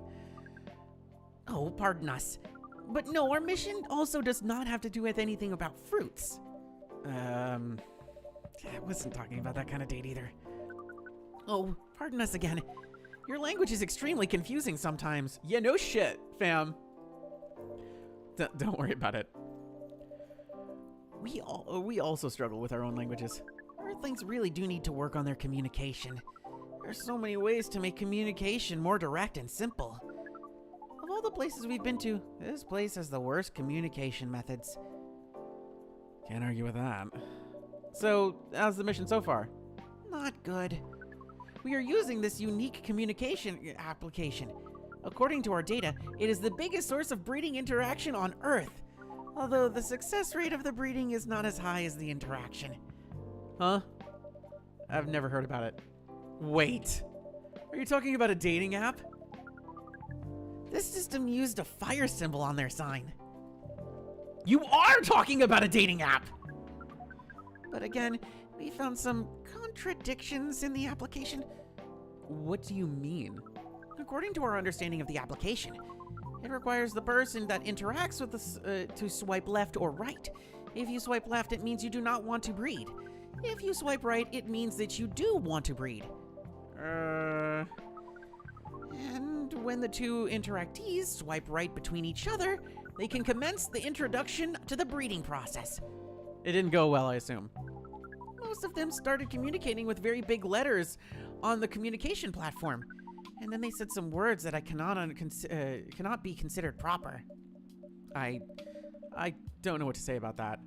Oh, pardon us. But no, our mission also does not have to do with anything about fruits. I wasn't talking about that kind of date either. Oh, pardon us again. Your language is extremely confusing sometimes. Yeah, no shit, fam. Don't worry about it. We also struggle with our own languages. Earthlings really do need to work on their communication. There's so many ways to make communication more direct and simple. Of all the places we've been to, this place has the worst communication methods. Can't argue with that. So, how's the mission so far? Not good. We are using this unique communication application. According to our data, it is the biggest source of breeding interaction on Earth. Although the success rate of the breeding is not as high as the interaction. Huh? I've never heard about it. Wait. Are you talking about a dating app? This system used a fire symbol on their sign. You are talking about a dating app! But again, we found some contradictions in the application. What do you mean? According to our understanding of the application, it requires the person that interacts with us to swipe left or right. If you swipe left, it means you do not want to breed. If you swipe right, it means that you do want to breed. And when the two interactees swipe right between each other, they can commence the introduction to the breeding process. It didn't go well, I assume. Most of them started communicating with very big letters on the communication platform. And then they said some words that I cannot be considered proper. I don't know what to say about that.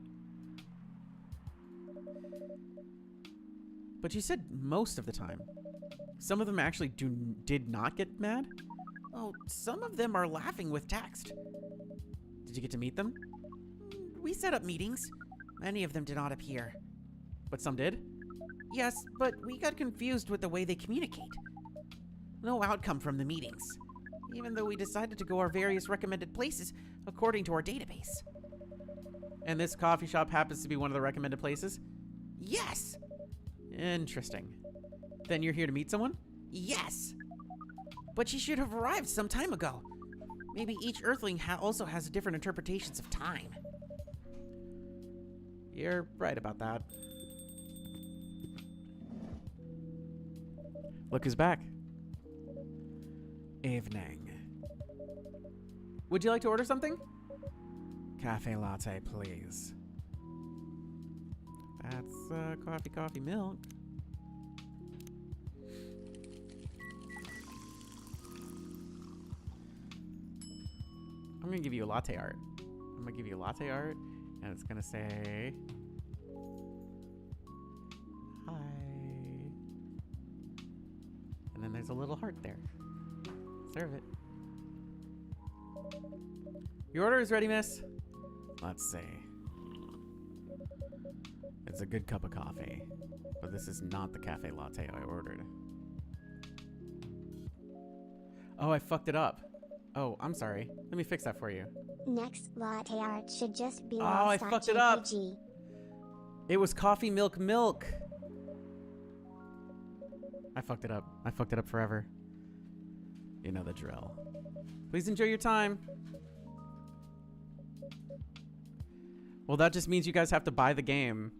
But you said most of the time. Some of them actually did not get mad? Oh, some of them are laughing with text. Did you get to meet them? We set up meetings. Many of them did not appear. But some did? Yes, but we got confused with the way they communicate. No outcome from the meetings, even though we decided to go our various recommended places according to our database. And this coffee shop happens to be one of the recommended places? Yes! Interesting. Then you're here to meet someone? Yes! But she should have arrived some time ago. Maybe each Earthling also has different interpretations of time. You're right about that. Look who's back. Evening. Would you like to order something? Cafe latte, please. That's coffee, milk. I'm gonna give you a latte art. I'm gonna give you a latte art, and it's gonna say, hi. And then there's a little heart there. Serve it. Your order is ready, miss. Let's see. It's a good cup of coffee, but this is not the cafe latte I ordered. Oh, I fucked it up. Oh, I'm sorry. Let me fix that for you. Next latte art should just be I fucked it up. JPG. It was coffee, milk. I fucked it up. I fucked it up forever. You know the drill. Please enjoy your time. Well, that just means you guys have to buy the game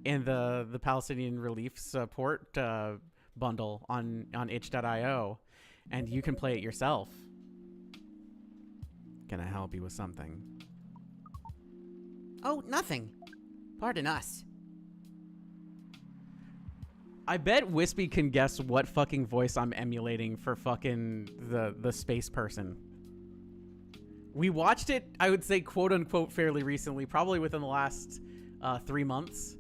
in the Palestinian Relief Support bundle on itch.io, and you can play it yourself. Can I help you with something? Oh, nothing. Pardon us. I bet Wispy can guess what fucking voice I'm emulating for fucking the space person. We watched it, I would say, quote unquote, fairly recently, probably within the last 3 months.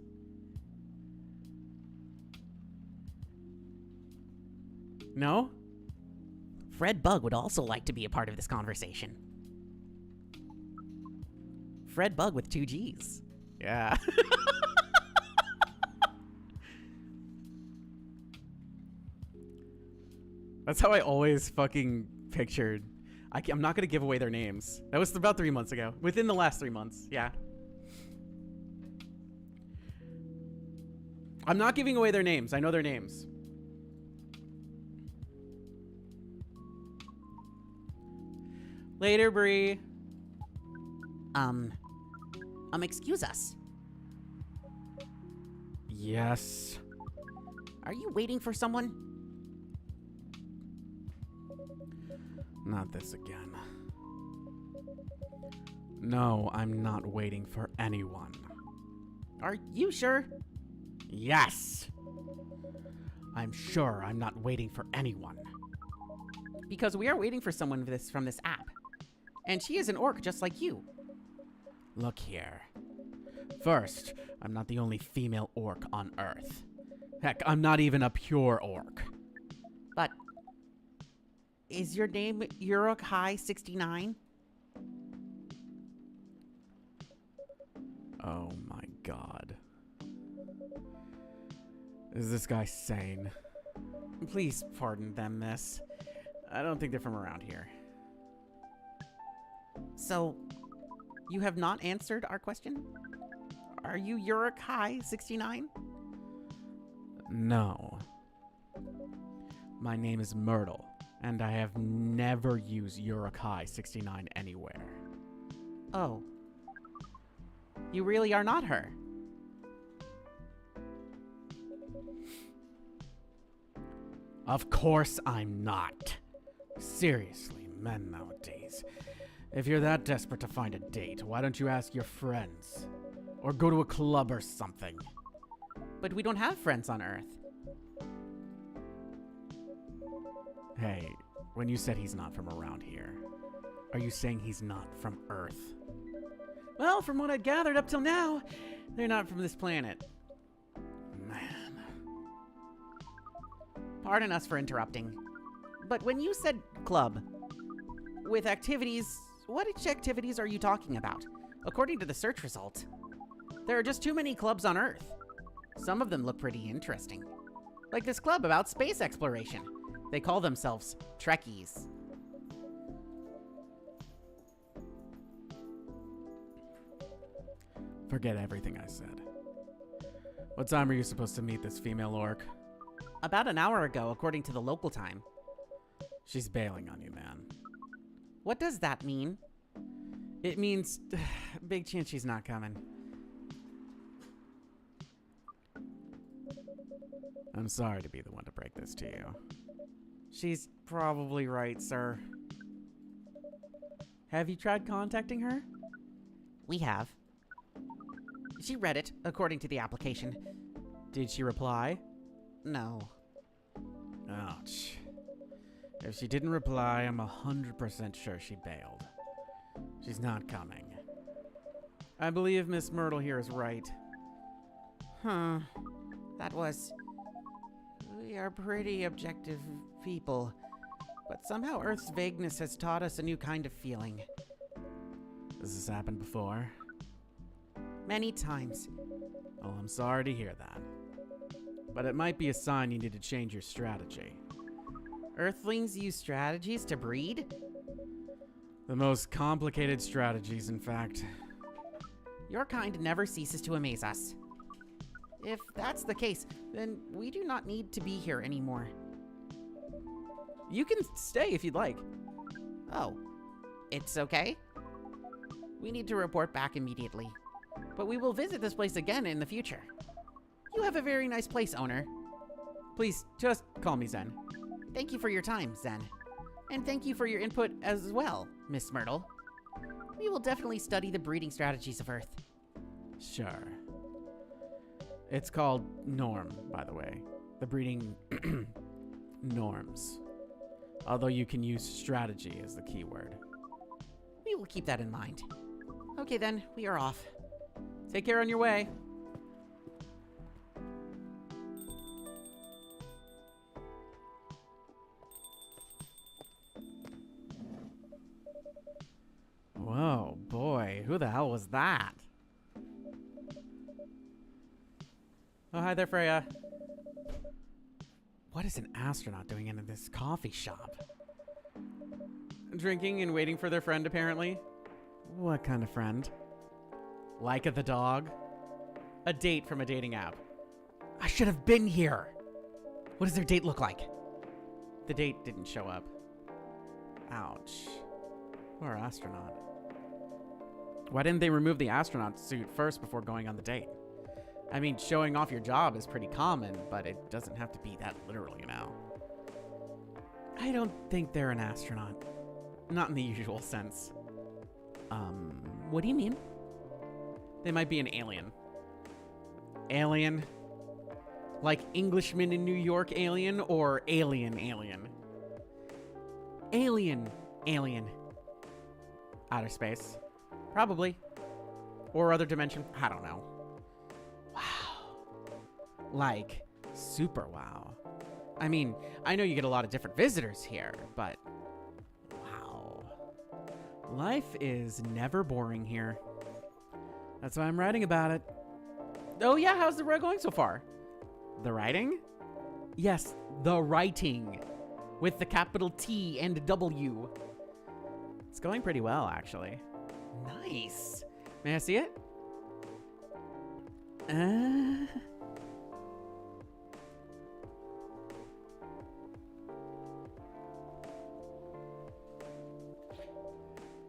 No? Fred Bug would also like to be a part of this conversation. Fred Bug with 2 G's. Yeah. That's how I always fucking pictured. I'm not going to give away their names. That was about 3 months ago. Within the last 3 months. Yeah. I'm not giving away their names. I know their names. Later, Bree. Excuse us. Yes. Are you waiting for someone? Not this again. No, I'm not waiting for anyone. Are you sure? Yes! I'm sure I'm not waiting for anyone. Because we are waiting for someone from this app. And she is an orc just like you. Look here. First, I'm not the only female orc on Earth. Heck, I'm not even a pure orc. But is your name Uruk-hai 69? Oh my god. Is this guy sane? Please pardon them, miss. I don't think they're from around here. So, you have not answered our question? Are you Uruk-hai 69? No. My name is Myrtle, and I have never used Uruk-hai 69 anywhere. Oh. You really are not her? Of course I'm not. Seriously, men nowadays. If you're that desperate to find a date, why don't you ask your friends? Or go to a club or something. But we don't have friends on Earth. Hey, when you said he's not from around here, are you saying he's not from Earth? Well, from what I'd gathered up till now, they're not from this planet. Man. Pardon us for interrupting. But when you said club, with activities, what activities are you talking about? According to the search result, there are just too many clubs on Earth. Some of them look pretty interesting. Like this club about space exploration. They call themselves Trekkies. Forget everything I said. What time are you supposed to meet this female orc? About an hour ago, according to the local time. She's bailing on you, man. What does that mean? It means big chance she's not coming. I'm sorry to be the one to break this to you. She's probably right, sir. Have you tried contacting her? We have. She read it, according to the application. Did she reply? No. Ouch. If she didn't reply, I'm 100% sure she bailed. She's not coming. I believe Miss Myrtle here is right. Huh. That was... We are pretty objective people. But somehow Earth's vagueness has taught us a new kind of feeling. Has this happened before? Many times. Oh, I'm sorry to hear that. But it might be a sign you need to change your strategy. Earthlings use strategies to breed? The most complicated strategies, in fact. Your kind never ceases to amaze us. If that's the case, then we do not need to be here anymore. You can stay if you'd like. Oh, it's okay? We need to report back immediately. But we will visit this place again in the future. You have a very nice place, owner. Please, just call me Zen. Thank you for your time, Zen. And thank you for your input as well, Miss Myrtle. We will definitely study the breeding strategies of Earth. Sure. It's called norm, by the way. The breeding norms. Although you can use strategy as the key word. We will keep that in mind. Okay then, we are off. Take care on your way. Whoa, boy, who the hell was that? Oh, hi there, Freya. What is an astronaut doing in this coffee shop? Drinking and waiting for their friend, apparently. What kind of friend? Like the dog? A date from a dating app. I should have been here. What does their date look like? The date didn't show up. Ouch. Poor astronaut. Why didn't they remove the astronaut suit first before going on the date? I mean, showing off your job is pretty common, but it doesn't have to be that literal, you know. I don't think they're an astronaut. Not in the usual sense. What do you mean? They might be an alien. Alien? Like Englishman in New York alien or alien alien? Alien alien. Outer space. Probably. Or other dimension. I don't know. Wow. Like, super wow. I mean, I know you get a lot of different visitors here, but wow. Life is never boring here. That's why I'm writing about it. Oh yeah, how's the road going so far? The writing? Yes, the writing. With the capital T and W. It's going pretty well, actually. Nice. May I see it?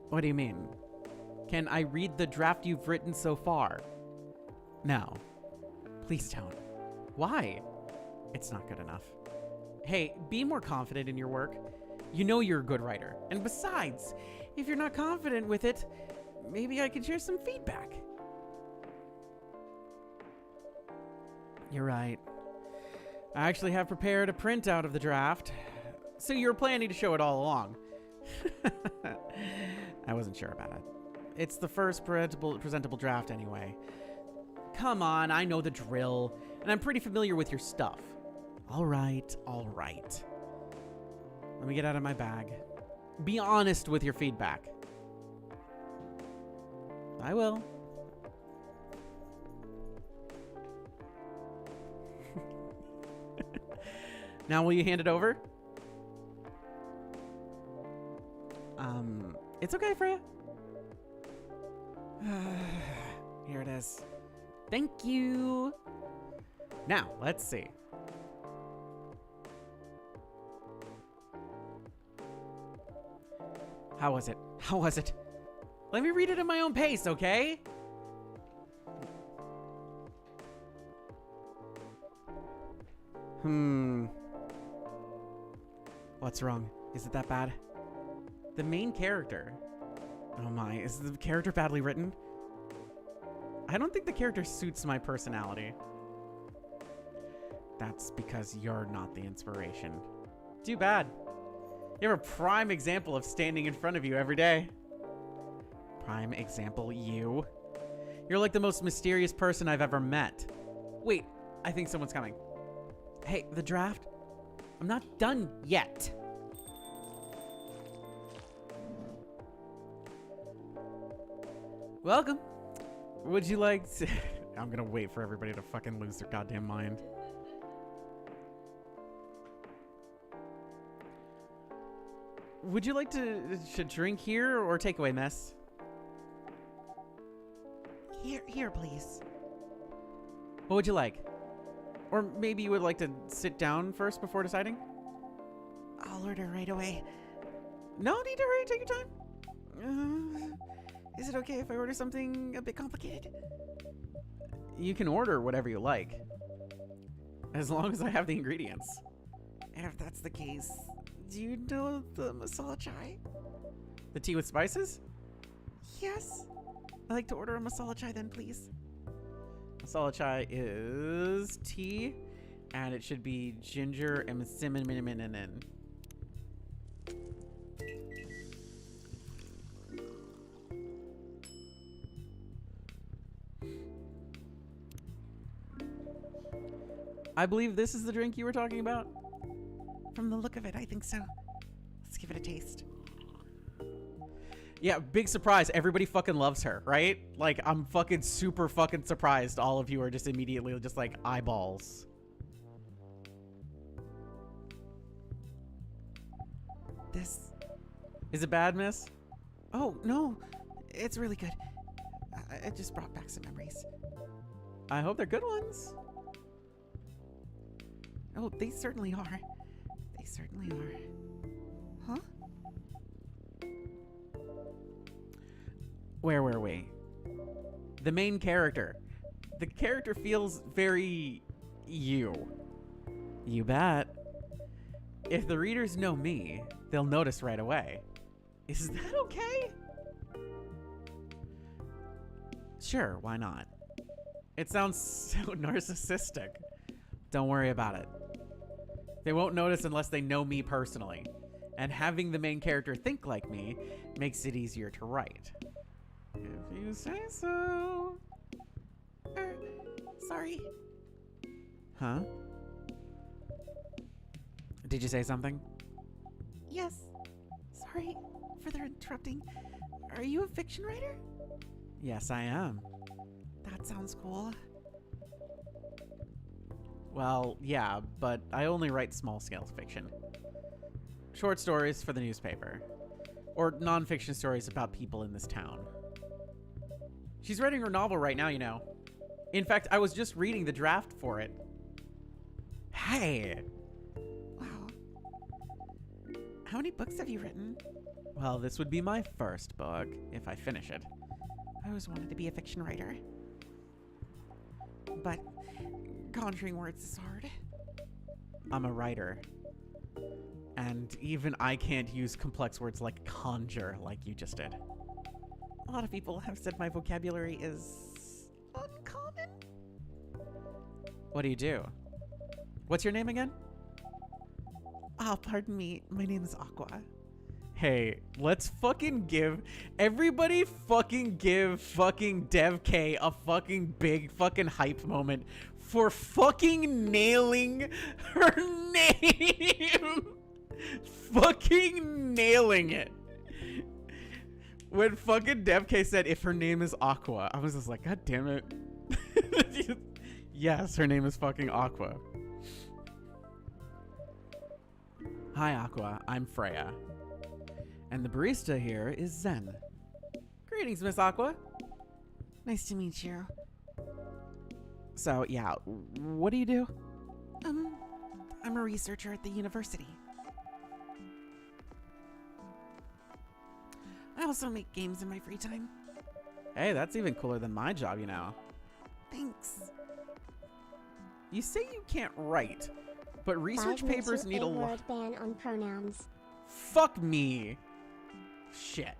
What do you mean? Can I read the draft you've written so far? No. Please don't. Why? It's not good enough. Hey, be more confident in your work. You know you're a good writer. And besides, if you're not confident with it, maybe I can share some feedback. You're right. I actually have prepared a printout of the draft. So you were planning to show it all along. I wasn't sure about it. It's the first presentable draft anyway. Come on, I know the drill, and I'm pretty familiar with your stuff. All right, all right. Let me get out of my bag. Be honest with your feedback. I will. Now will you hand it over? It's okay, Freya. Here it is. Thank you. Now, let's see. How was it? How was it? Let me read it at my own pace, okay? What's wrong? Is it that bad? The main character. Oh my, is the character badly written? I don't think the character suits my personality. That's because you're not the inspiration. Too bad. You have a prime example of standing in front of you every day. Prime example, you? You're like the most mysterious person I've ever met. Wait, I think someone's coming. Hey, the draft? I'm not done yet. Welcome. Would you like to... I'm gonna wait for everybody to fucking lose their goddamn mind. Would you like to drink here or take away, miss? Here, please. What would you like? Or maybe you would like to sit down first before deciding? I'll order right away. No need to hurry. Take your time. Is it okay if I order something a bit complicated? You can order whatever you like. As long as I have the ingredients. If that's the case, do you know the masala chai? The tea with spices? Yes. I'd like to order a masala chai then, please. Masala chai is tea, and it should be ginger and cinnamon. I believe this is the drink you were talking about? From the look of it, I think so. Let's give it a taste. Yeah, big surprise. Everybody fucking loves her, right? Like, I'm fucking super fucking surprised all of you are just immediately just like eyeballs. This... Is it bad, miss? Oh, no. It's really good. It just brought back some memories. I hope they're good ones. Oh, they certainly are. They certainly are. Huh? Where were we? The main character. The character feels very you. You bet. If the readers know me, they'll notice right away. Is that okay? Sure, why not? It sounds so narcissistic. Don't worry about it. They won't notice unless they know me personally. And having the main character think like me makes it easier to write. If you say so. Sorry. Huh? Did you say something? Yes. Sorry for the interrupting. Are you a fiction writer? Yes, I am. That sounds cool. Well, yeah, but I only write small-scale fiction. Short stories for the newspaper. Or non-fiction stories about people in this town. She's writing her novel right now, you know. In fact, I was just reading the draft for it. Hey! Wow. How many books have you written? Well, this would be my first book, if I finish it. I always wanted to be a fiction writer. But conjuring words is hard. I'm a writer. And even I can't use complex words like conjure like you just did. A lot of people have said my vocabulary is uncommon. What do you do? What's your name again? Oh, pardon me. My name is Aqua. Hey, let's fucking give everybody give fucking Dev K a fucking big fucking hype moment for fucking nailing her name. Fucking nailing it. When fucking Dev K said if her name is Aqua, I was just like, God damn it. Yes, her name is fucking Aqua. Hi, Aqua. I'm Freya. And the barista here is Zen. Greetings, Miss Aqua. Nice to meet you. So, yeah, what do you do? I'm a researcher at the university. I also make games in my free time. Hey, that's even cooler than my job, you know. Thanks. You say you can't write, but research 5 papers need a lot. word ban on pronouns. Fuck me. Shit.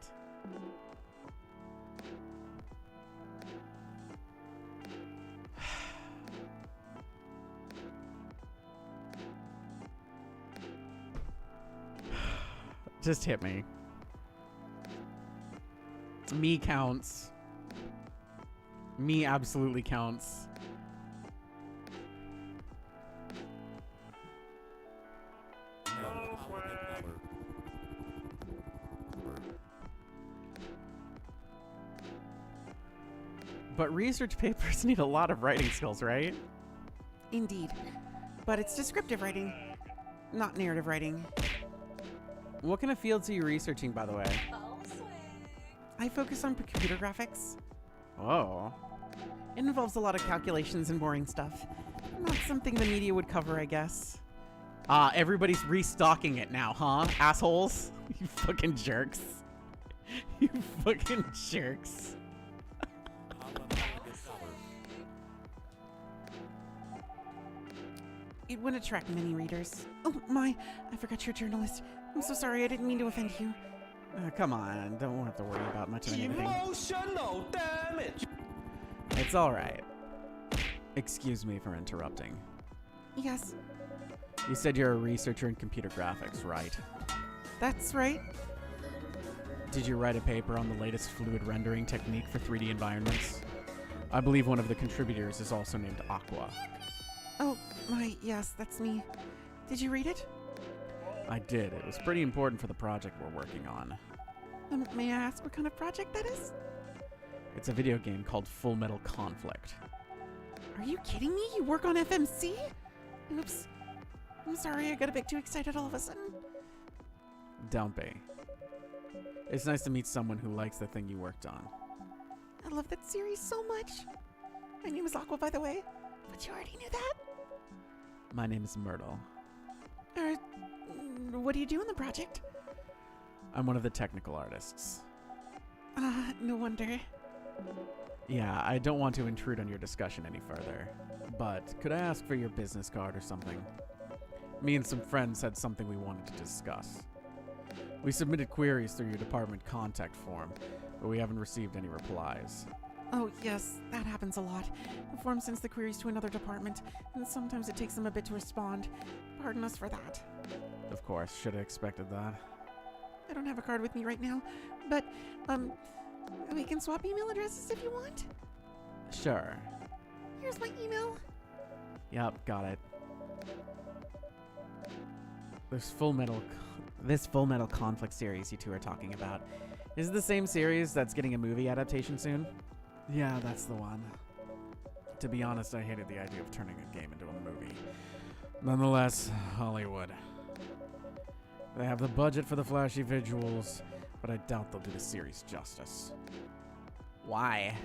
Just hit me. Me counts. Me absolutely counts. But research papers need a lot of writing skills, right? Indeed. But it's descriptive writing, not narrative writing. What kind of fields are you researching, by the way? I focus on computer graphics. Whoa. It involves a lot of calculations and boring stuff. Not something the media would cover, I guess. Everybody's restocking it now, huh? Assholes? You fucking jerks. You fucking jerks. It would attract many readers. Oh my, I forgot you're a journalist. I'm so sorry, I didn't mean to offend you. Come on, don't have to worry about much of anything. Emotional damage. It's alright. Excuse me for interrupting. Yes, You said you're a researcher in computer graphics, right? that's right. Did you write a paper on the latest fluid rendering technique for 3D environments? I believe one of the contributors is also named Aqua. Oh my, yes, that's me. Did you read it? I did. It was pretty important for the project we're working on. May I ask what kind of project that is? It's a video game called Full Metal Conflict. Are you kidding me? You work on FMC? Oops. I'm sorry, I got a bit too excited all of a sudden. Don't be. It's nice to meet someone who likes the thing you worked on. I love that series so much. My name is Aqua, by the way. But you already knew that? My name is Myrtle. What do you do in the project? I'm one of the technical artists. No wonder. Yeah, I don't want to intrude on your discussion any further, but could I ask for your business card or something? Me and some friends had something we wanted to discuss. We submitted queries through your department contact form, but we haven't received any replies. Oh, yes, that happens a lot. The form sends the queries to another department, and sometimes it takes them a bit to respond. Pardon us for that. Of course, should have expected that. I don't have a card with me right now, but, We can swap email addresses if you want. Sure. Here's my email. Yep, got it. This Full Metal Conflict series you two are talking about. Is it the same series that's getting a movie adaptation soon? Yeah, that's the one. To be honest, I hated the idea of turning a game into a movie. Nonetheless, Hollywood. They have the budget for the flashy visuals, but I doubt they'll do the series justice. Why?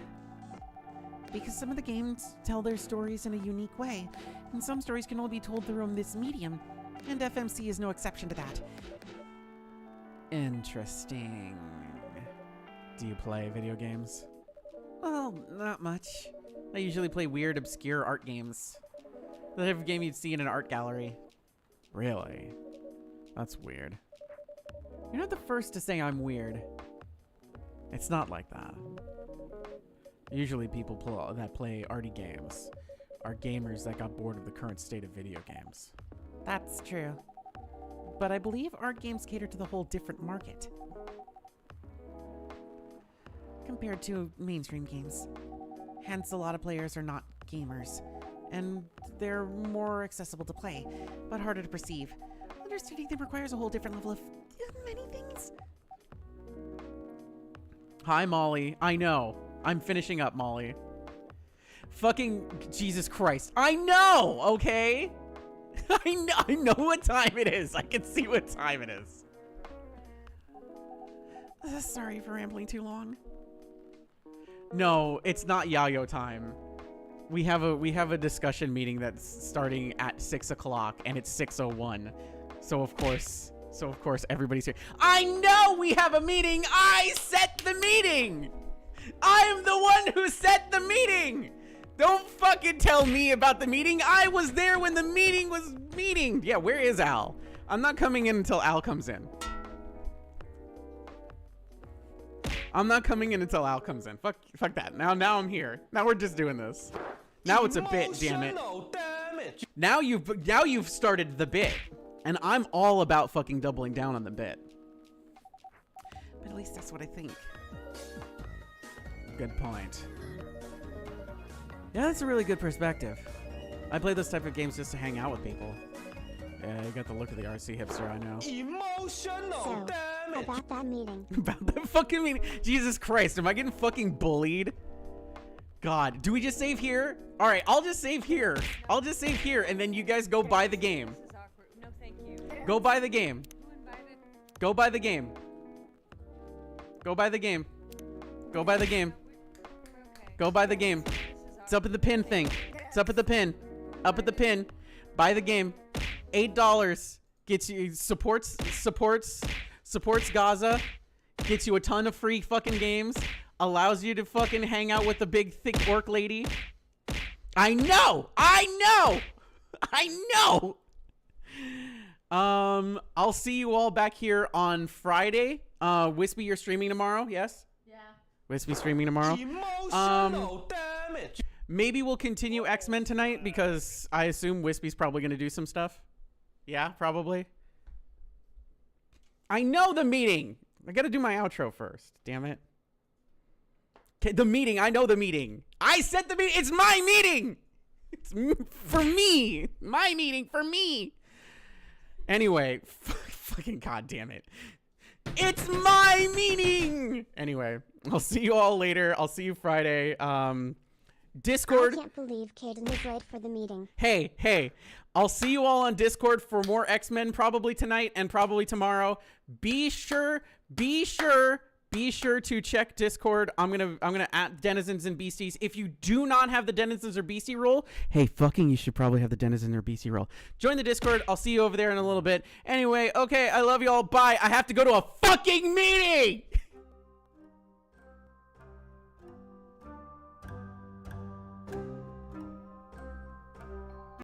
Because some of the games tell their stories in a unique way, and some stories can only be told through this medium, and FMC is no exception to that. Interesting. Do you play video games? Well, not much. I usually play weird, obscure art games. The type of game you'd see in an art gallery. Really? That's weird. You're not the first to say I'm weird. It's not like that. Usually people that play arty games are gamers that got bored of the current state of video games. That's true. But I believe art games cater to the whole different market compared to mainstream games. Hence, a lot of players are not gamers, and they're more accessible to play, but harder to perceive. Understanding them requires a whole different level of many things. Hi, Molly. I know. I'm finishing up, Molly. Fucking Jesus Christ. I know, okay? I know what time it is. I can see what time it is. Sorry for rambling too long. No, it's not Yayo time. We have a discussion meeting that's starting at 6 o'clock and it's 6:01. So of course everybody's here. I know we have a meeting. I set the meeting. I'm the one who set the meeting. Don't fucking tell me about the meeting. I was there when the meeting was meeting. Yeah, where is Al? I'm not coming in until Al comes in. I'm not coming in until Al comes in. Fuck that. Now I'm here. Now we're just doing this. Now it's a bit, damn it. Damage. Now you've started the bit. And I'm all about fucking doubling down on the bit. But at least that's what I think. Good point. Yeah, that's a really good perspective. I play this type of games just to hang out with people. Yeah, you got the look of the RC hipster, I know. Emotional So, damage. about that meeting. About the fucking meeting. Jesus Christ, am I getting fucking bullied? God, do we just save here? All right, I'll just save here. I'll just save here, and then you guys go buy the game. This is awkward. No, thank you. Go buy the game. Who invited? Go buy the game. Go buy the game. Go buy the game. Okay. Go buy the game. This is It's up at the pin thing. It's up at the pin. Up at the pin. Buy the game. $8 gets you supports Gaza. Gets you a ton of free fucking games. Allows you to fucking hang out with the big thick orc lady. I know. I'll see you all back here on Friday. Wispy, you're streaming tomorrow, yes? Yeah. Wispy streaming tomorrow. Emotional damage. Maybe we'll continue X-Men tonight because I assume Wispy's probably going to do some stuff. Yeah, probably. I know the meeting. I got to do my outro first. Damn it. Okay, the meeting. I know the meeting. I said the meeting. It's my meeting. It's for me. My meeting for me. Anyway, fucking goddamn it. It's my meeting. Anyway, I'll see you all later. I'll see you Friday. Discord. I can't believe Kdin is late for the meeting. Hey, I'll see you all on Discord for more X-Men probably tonight and probably tomorrow. Be sure to check Discord. I'm gonna at Denizens and Beasties. If you do not have the Denizens or Beastie role, hey, fucking you should probably have the Denizens or Beastie role. Join the Discord. I'll see you over there in a little bit. Anyway, okay, I love you all. Bye. I have to go to a fucking meeting.